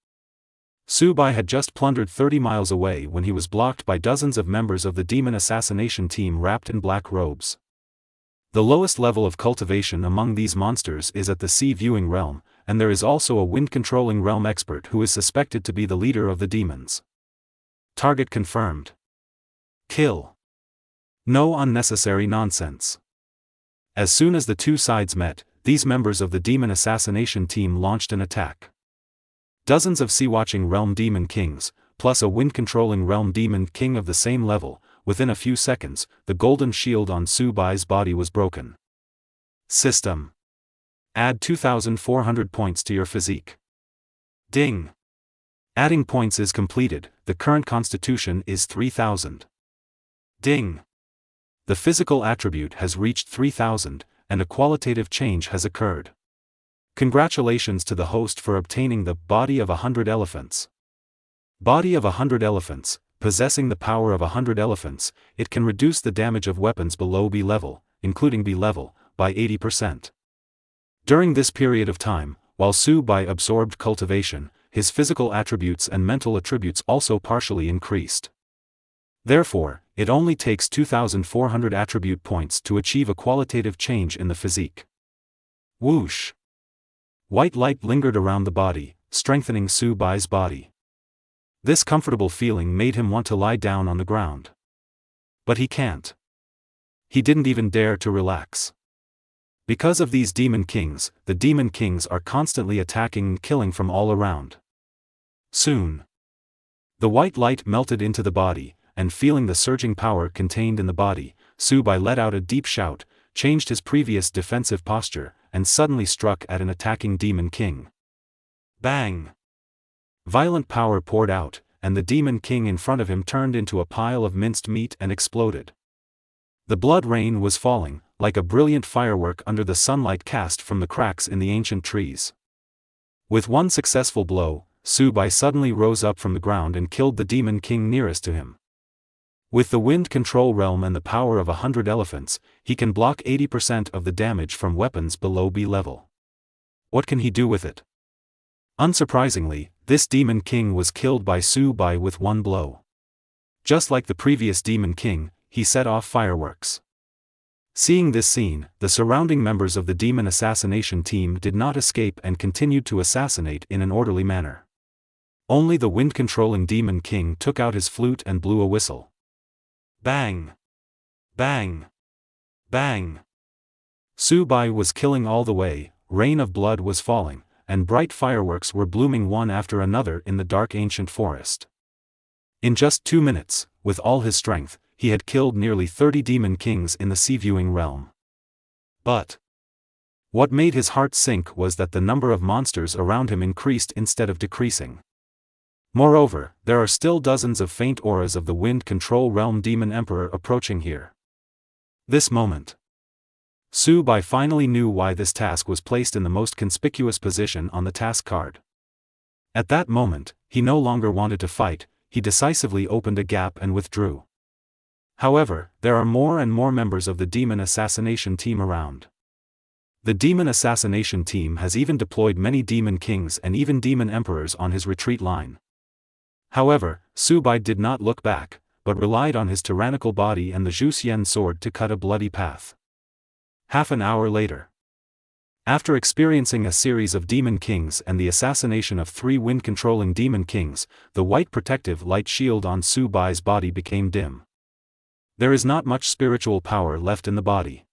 Su Bai had just plundered 30 miles away when he was blocked by dozens of members of the demon assassination team wrapped in black robes. The lowest level of cultivation among these monsters is at the sea viewing realm, and there is also a wind-controlling realm expert who is suspected to be the leader of the demons. Target confirmed. Kill. No unnecessary nonsense. As soon as the two sides met, these members of the demon assassination team launched an attack. Dozens of sea-watching realm demon kings, plus a wind-controlling realm demon king of the same level. Within a few seconds, the golden shield on Su Bai's body was broken. System. Add 2,400 points to your physique. Ding. Adding points is completed, the current constitution is 3,000. Ding. The physical attribute has reached 3,000, and a qualitative change has occurred. Congratulations to the host for obtaining the Body of 100 Elephants. Body of 100 Elephants. Possessing the power of 100 elephants, it can reduce the damage of weapons below B level, including B level, by 80%. During this period of time, while Su Bai absorbed cultivation, his physical attributes and mental attributes also partially increased. Therefore, it only takes 2,400 attribute points to achieve a qualitative change in the physique. Whoosh! White light lingered around the body, strengthening Su Bai's body. This comfortable feeling made him want to lie down on the ground. But he can't. He didn't even dare to relax. Because of these demon kings, the demon kings are constantly attacking and killing from all around. Soon, the white light melted into the body, and feeling the surging power contained in the body, Su Bai let out a deep shout, changed his previous defensive posture, and suddenly struck at an attacking demon king. Bang! Violent power poured out, and the demon king in front of him turned into a pile of minced meat and exploded. The blood rain was falling, like a brilliant firework under the sunlight cast from the cracks in the ancient trees. With one successful blow, Su Bai suddenly rose up from the ground and killed the demon king nearest to him. With the wind control realm and the power of 100 elephants, he can block 80% of the damage from weapons below B level. What can he do with it? Unsurprisingly, this demon king was killed by Su Bai with one blow. Just like the previous demon king, he set off fireworks. Seeing this scene, the surrounding members of the demon assassination team did not escape and continued to assassinate in an orderly manner. Only the wind-controlling demon king took out his flute and blew a whistle. Bang! Bang! Bang! Su Bai was killing all the way, rain of blood was falling, and bright fireworks were blooming one after another in the dark ancient forest. In just 2 minutes, with all his strength, he had killed nearly 30 demon kings in the sea-viewing realm. But what made his heart sink was that the number of monsters around him increased instead of decreasing. Moreover, there are still dozens of faint auras of the wind control realm demon emperor approaching here. This moment, Su Bai finally knew why this task was placed in the most conspicuous position on the task card. At that moment, he no longer wanted to fight, he decisively opened a gap and withdrew. However, there are more and more members of the demon assassination team around. The demon assassination team has even deployed many demon kings and even demon emperors on his retreat line. However, Su Bai did not look back, but relied on his tyrannical body and the Zhuxian sword to cut a bloody path. Half an hour later, after experiencing a series of demon kings and the assassination of 3 wind-controlling demon kings, the white protective light shield on Su Bai's body became dim. There is not much spiritual power left in the body.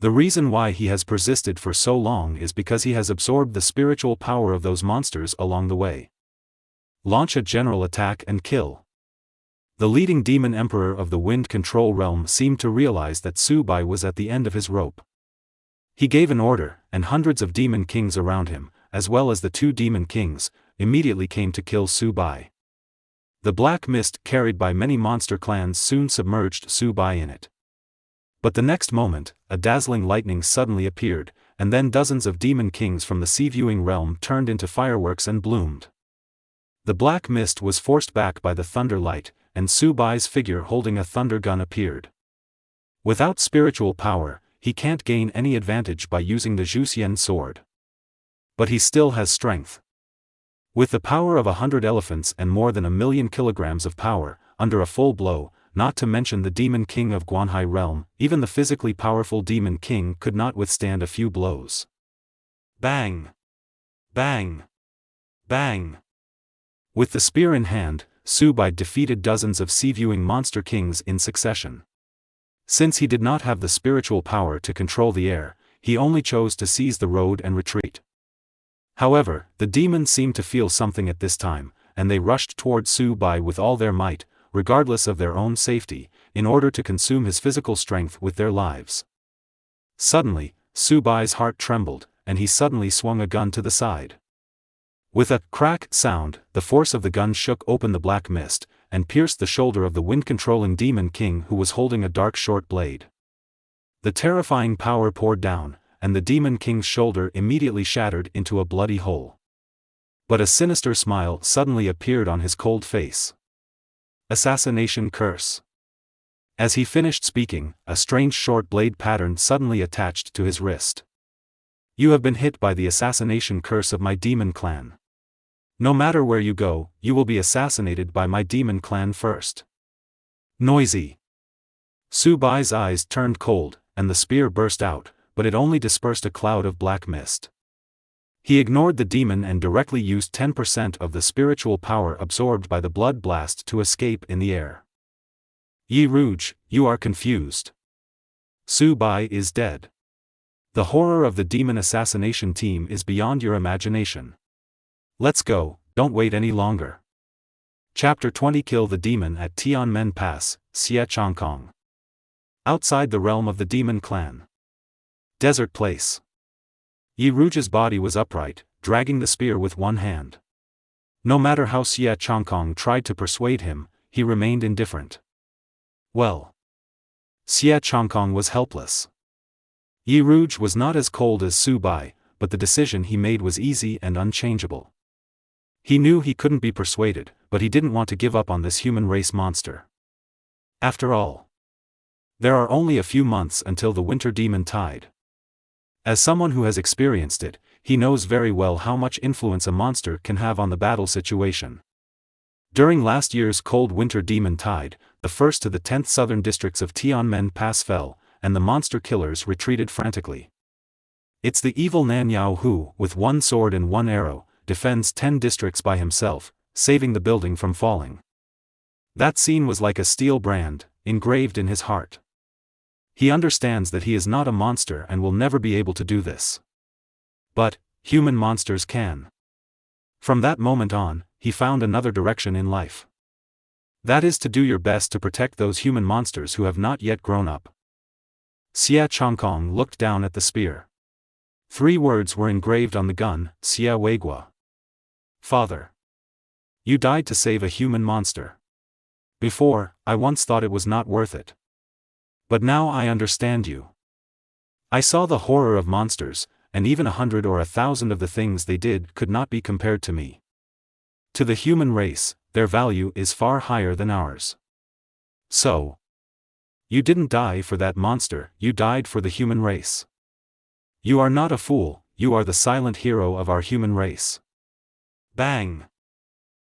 The reason why he has persisted for so long is because he has absorbed the spiritual power of those monsters along the way. Launch a general attack and kill. The leading demon emperor of the wind control realm seemed to realize that Su Bai was at the end of his rope. He gave an order, and hundreds of demon kings around him, as well as the 2 demon kings, immediately came to kill Su Bai. The black mist carried by many monster clans soon submerged Su Bai in it. But the next moment, a dazzling lightning suddenly appeared, and then dozens of demon kings from the sea-viewing realm turned into fireworks and bloomed. The black mist was forced back by the thunder light, and Su Bai's figure holding a thunder gun appeared. Without spiritual power, he can't gain any advantage by using the Zhuxian sword. But he still has strength. With the power of 100 elephants and more than 1,000,000 kilograms of power, under a full blow, not to mention the Demon King of Guanhai realm, even the physically powerful Demon King could not withstand a few blows. Bang! Bang! Bang! With the spear in hand, Su Bai defeated dozens of sea-viewing monster kings in succession. Since he did not have the spiritual power to control the air, he only chose to seize the road and retreat. However, the demons seemed to feel something at this time, and they rushed toward Su Bai with all their might, regardless of their own safety, in order to consume his physical strength with their lives. Suddenly, Su Bai's heart trembled, and he suddenly swung a gun to the side. With a crack sound, the force of the gun shook open the black mist, and pierced the shoulder of the wind-controlling Demon King who was holding a dark short blade. The terrifying power poured down, and the Demon King's shoulder immediately shattered into a bloody hole. But a sinister smile suddenly appeared on his cold face. Assassination curse. As he finished speaking, a strange short blade pattern suddenly attached to his wrist. You have been hit by the assassination curse of my demon clan. No matter where you go, you will be assassinated by my demon clan first. Noisy. Su Bai's eyes turned cold, and the spear burst out, but it only dispersed a cloud of black mist. He ignored the demon and directly used 10% of the spiritual power absorbed by the blood blast to escape in the air. Yi Rouge, you are confused. Su Bai is dead. The horror of the demon assassination team is beyond your imagination. Let's go, don't wait any longer. Chapter 20 Kill the Demon at Tianmen Pass, Xie Chongkong. Outside the realm of the Demon Clan. Desert Place. Yi Rouge's body was upright, dragging the spear with one hand. No matter how Xie Chongkong tried to persuade him, he remained indifferent. Well. Xie Chongkong was helpless. Yi Rouge was not as cold as Su Bai, but the decision he made was easy and unchangeable. He knew he couldn't be persuaded, but he didn't want to give up on this human race monster. After all, there are only a few months until the winter demon tide. As someone who has experienced it, he knows very well how much influence a monster can have on the battle situation. During last year's cold winter demon tide, the 1st to the 10th southern districts of Tianmen Pass fell, and the monster killers retreated frantically. It's the evil Nan Yao who, with one sword and one arrow, defends 10 districts by himself, saving the building from falling. That scene was like a steel brand, engraved in his heart. He understands that he is not a monster and will never be able to do this. But, human monsters can. From that moment on, he found another direction in life. That is to do your best to protect those human monsters who have not yet grown up. Xie Chongkong looked down at the spear. 3 words were engraved on the gun, Xie Weigua. Father. You died to save a human monster. Before, I once thought it was not worth it. But now I understand you. I saw the horror of monsters, and even 100 or 1,000 of the things they did could not be compared to me. To the human race, their value is far higher than ours. So, you didn't die for that monster, you died for the human race. You are not a fool, you are the silent hero of our human race. Bang!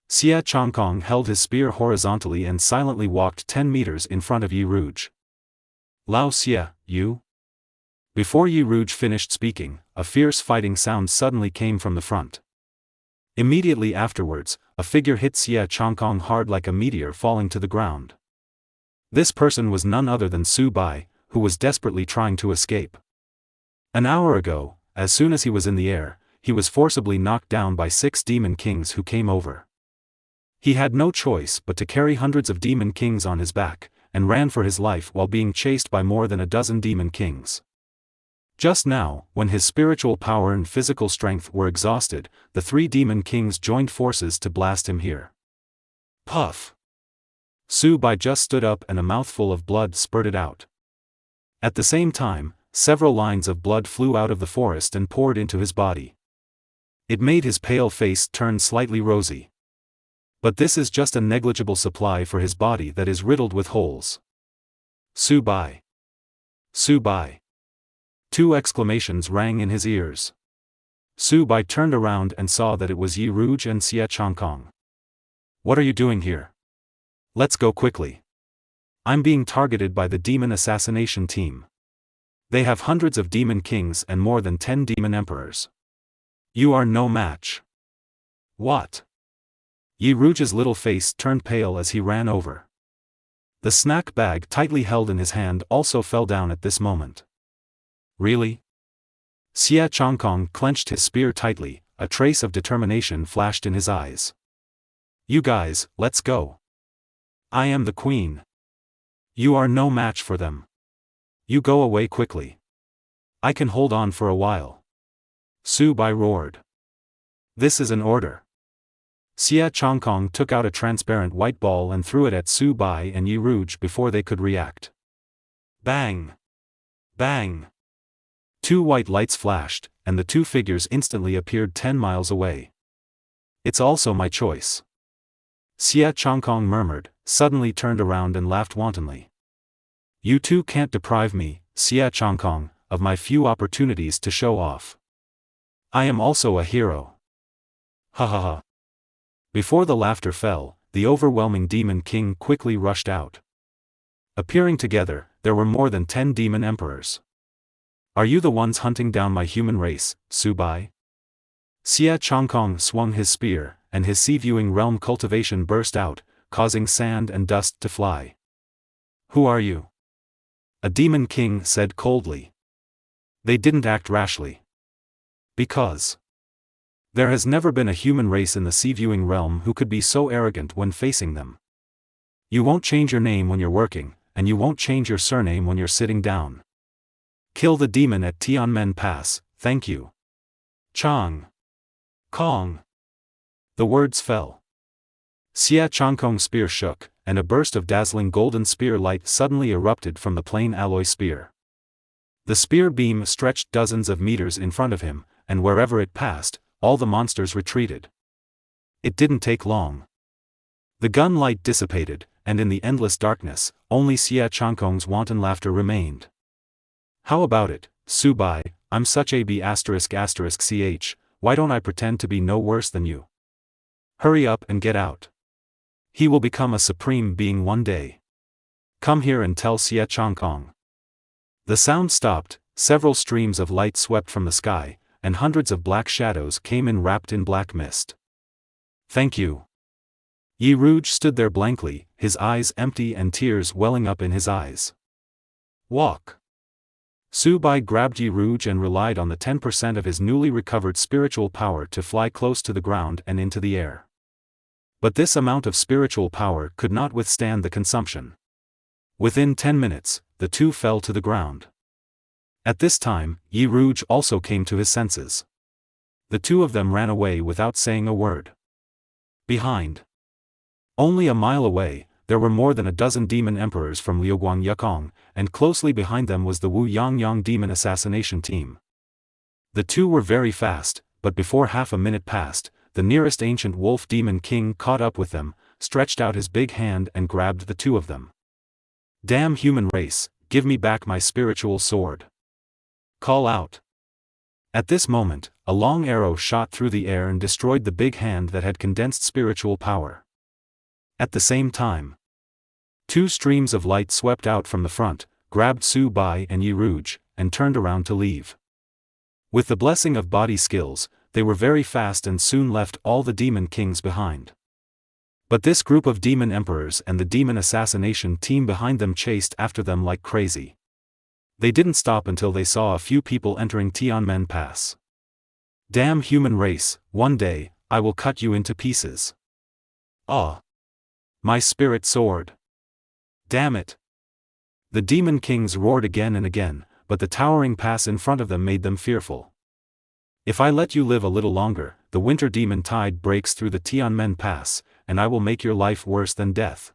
Xie Chongkong held his spear horizontally and silently walked 10 meters in front of Yi Rouge. Lao Xie, you? Before Yi Rouge finished speaking, a fierce fighting sound suddenly came from the front. Immediately afterwards, a figure hit Xie Chongkong hard like a meteor falling to the ground. This person was none other than Su Bai, who was desperately trying to escape. An hour ago, as soon as he was in the air, he was forcibly knocked down by 6 demon kings who came over. He had no choice but to carry hundreds of demon kings on his back, and ran for his life while being chased by more than a dozen demon kings. Just now, when his spiritual power and physical strength were exhausted, the 3 demon kings joined forces to blast him here. Puff! Su Bai just stood up and a mouthful of blood spurted out. At the same time, several lines of blood flew out of the forest and poured into his body. It made his pale face turn slightly rosy. But this is just a negligible supply for his body that is riddled with holes. Su Bai! Su Bai! 2 exclamations rang in his ears. Su Bai turned around and saw that it was Yi Rouge and Xie Changkong. What are you doing here? Let's go quickly. I'm being targeted by the demon assassination team. They have hundreds of demon kings and more than 10 demon emperors. You are no match. What? Yi Rouge's little face turned pale as he ran over. The snack bag tightly held in his hand also fell down at this moment. Really? Xie Changkong clenched his spear tightly, a trace of determination flashed in his eyes. You guys, let's go. I am the queen. You are no match for them. You go away quickly. I can hold on for a while. Su Bai roared. This is an order. Xie Changkong took out a transparent white ball and threw it at Su Bai and Yi Rouge before they could react. Bang! Bang! 2 white lights flashed, and the 2 figures instantly appeared 10 miles away. It's also my choice. Xie Changkong murmured, suddenly turned around and laughed wantonly. You two can't deprive me, Xie Changkong, of my few opportunities to show off. I am also a hero. Ha ha ha. Before the laughter fell, the overwhelming demon king quickly rushed out. Appearing together, there were more than 10 demon emperors. Are you the ones hunting down my human race, Su Bai? Xie Changkong swung his spear, and his sea-viewing realm cultivation burst out, causing sand and dust to fly. Who are you? A demon king said coldly. They didn't act rashly. Because there has never been a human race in the sea-viewing realm who could be so arrogant when facing them. You won't change your name when you're working, and you won't change your surname when you're sitting down. Kill the demon at Tianmen Pass, thank you. Chang. Kong. The words fell. Xie Changkong's spear shook, and a burst of dazzling golden spear light suddenly erupted from the plain alloy spear. The spear beam stretched dozens of meters in front of him, and wherever it passed, all the monsters retreated. It didn't take long. The gun light dissipated, and in the endless darkness, only Xie Changkong's wanton laughter remained. How about it, Su Bai, I'm such a B****ch, why don't I pretend to be no worse than you? Hurry up and get out. He will become a supreme being one day. Come here and tell Xie Changkong. The sound stopped, several streams of light swept from the sky, and hundreds of black shadows came in wrapped in black mist. Thank you. Yi Rouge stood there blankly, his eyes empty and tears welling up in his eyes. Walk. Su Bai grabbed Yi Rouge and relied on the 10% of his newly recovered spiritual power to fly close to the ground and into the air. But this amount of spiritual power could not withstand the consumption. Within 10 minutes, the two fell to the ground. At this time, Yi Rouge also came to his senses. The two of them ran away without saying a word. Behind. Only a mile away, there were more than a dozen demon emperors from Liuguang Yukong, and closely behind them was the Wu Yangyang demon assassination team. The two were very fast, but before half a minute passed, the nearest ancient wolf demon king caught up with them, stretched out his big hand and grabbed the two of them. Damn human race, give me back my spiritual sword. Call out. At this moment, a long arrow shot through the air and destroyed the big hand that had condensed spiritual power. At the same time, 2 streams of light swept out from the front, grabbed Su Bai and Yi Rouge, and turned around to leave. With the blessing of body skills, they were very fast and soon left all the demon kings behind. But this group of demon emperors and the demon assassination team behind them chased after them like crazy. They didn't stop until they saw a few people entering Tianmen Pass. Damn human race, one day, I will cut you into pieces. Ah! My spirit sword. Damn it! The demon kings roared again and again, but the towering pass in front of them made them fearful. If I let you live a little longer, the winter demon tide breaks through the Tianmen Pass, and I will make your life worse than death.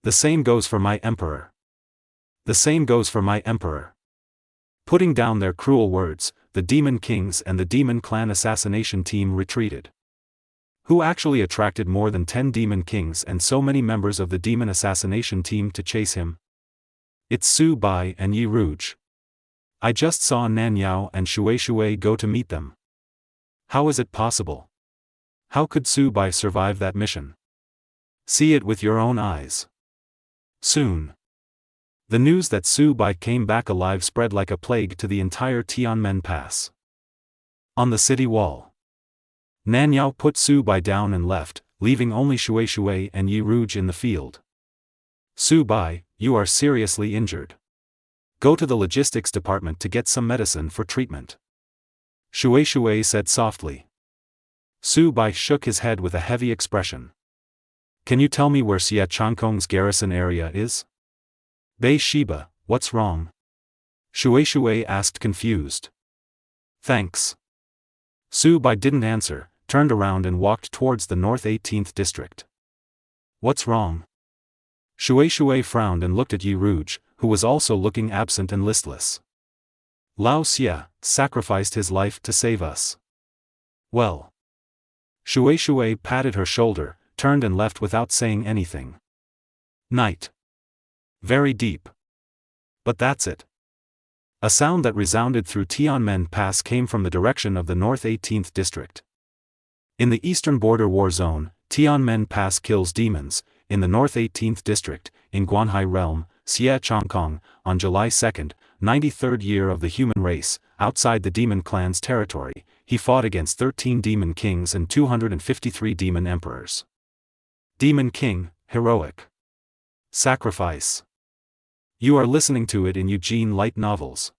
The same goes for my emperor. The same goes for my emperor. Putting down their cruel words, the demon kings and the demon clan assassination team retreated. Who actually attracted more than 10 demon kings and so many members of the demon assassination team to chase him? It's Su Bai and Yi Rouge. I just saw Nan Yao and Shui go to meet them. How is it possible? How could Su Bai survive that mission? See it with your own eyes. Soon. The news that Su Bai came back alive spread like a plague to the entire Tianmen Pass. On the city wall, Nan Yao put Su Bai down and left, leaving only Shui and Yi Rouge in the field. Su Bai, you are seriously injured. Go to the logistics department to get some medicine for treatment. Shui said softly. Su Bai shook his head with a heavy expression. Can you tell me where Xie Changkong's garrison area is? Bei Shiba, what's wrong? Shui asked confused. Thanks. Su Bai didn't answer, turned around and walked towards the North 18th District. What's wrong? Shui frowned and looked at Yi Rouge, who was also looking absent and listless. Lao Xie sacrificed his life to save us. Well. Shui patted her shoulder, turned and left without saying anything. Night. Very deep. But that's it. A sound that resounded through Tianmen Pass came from the direction of the North 18th District. In the Eastern Border War Zone, Tianmen Pass kills demons. In the North 18th District, in Guanhai Realm, Xie Changkong, on July 2nd, 93rd year of the human race, outside the demon clan's territory, he fought against 13 demon kings and 253 demon emperors. Demon King, heroic. Sacrifice. You are listening to it in Eugene Light Novels.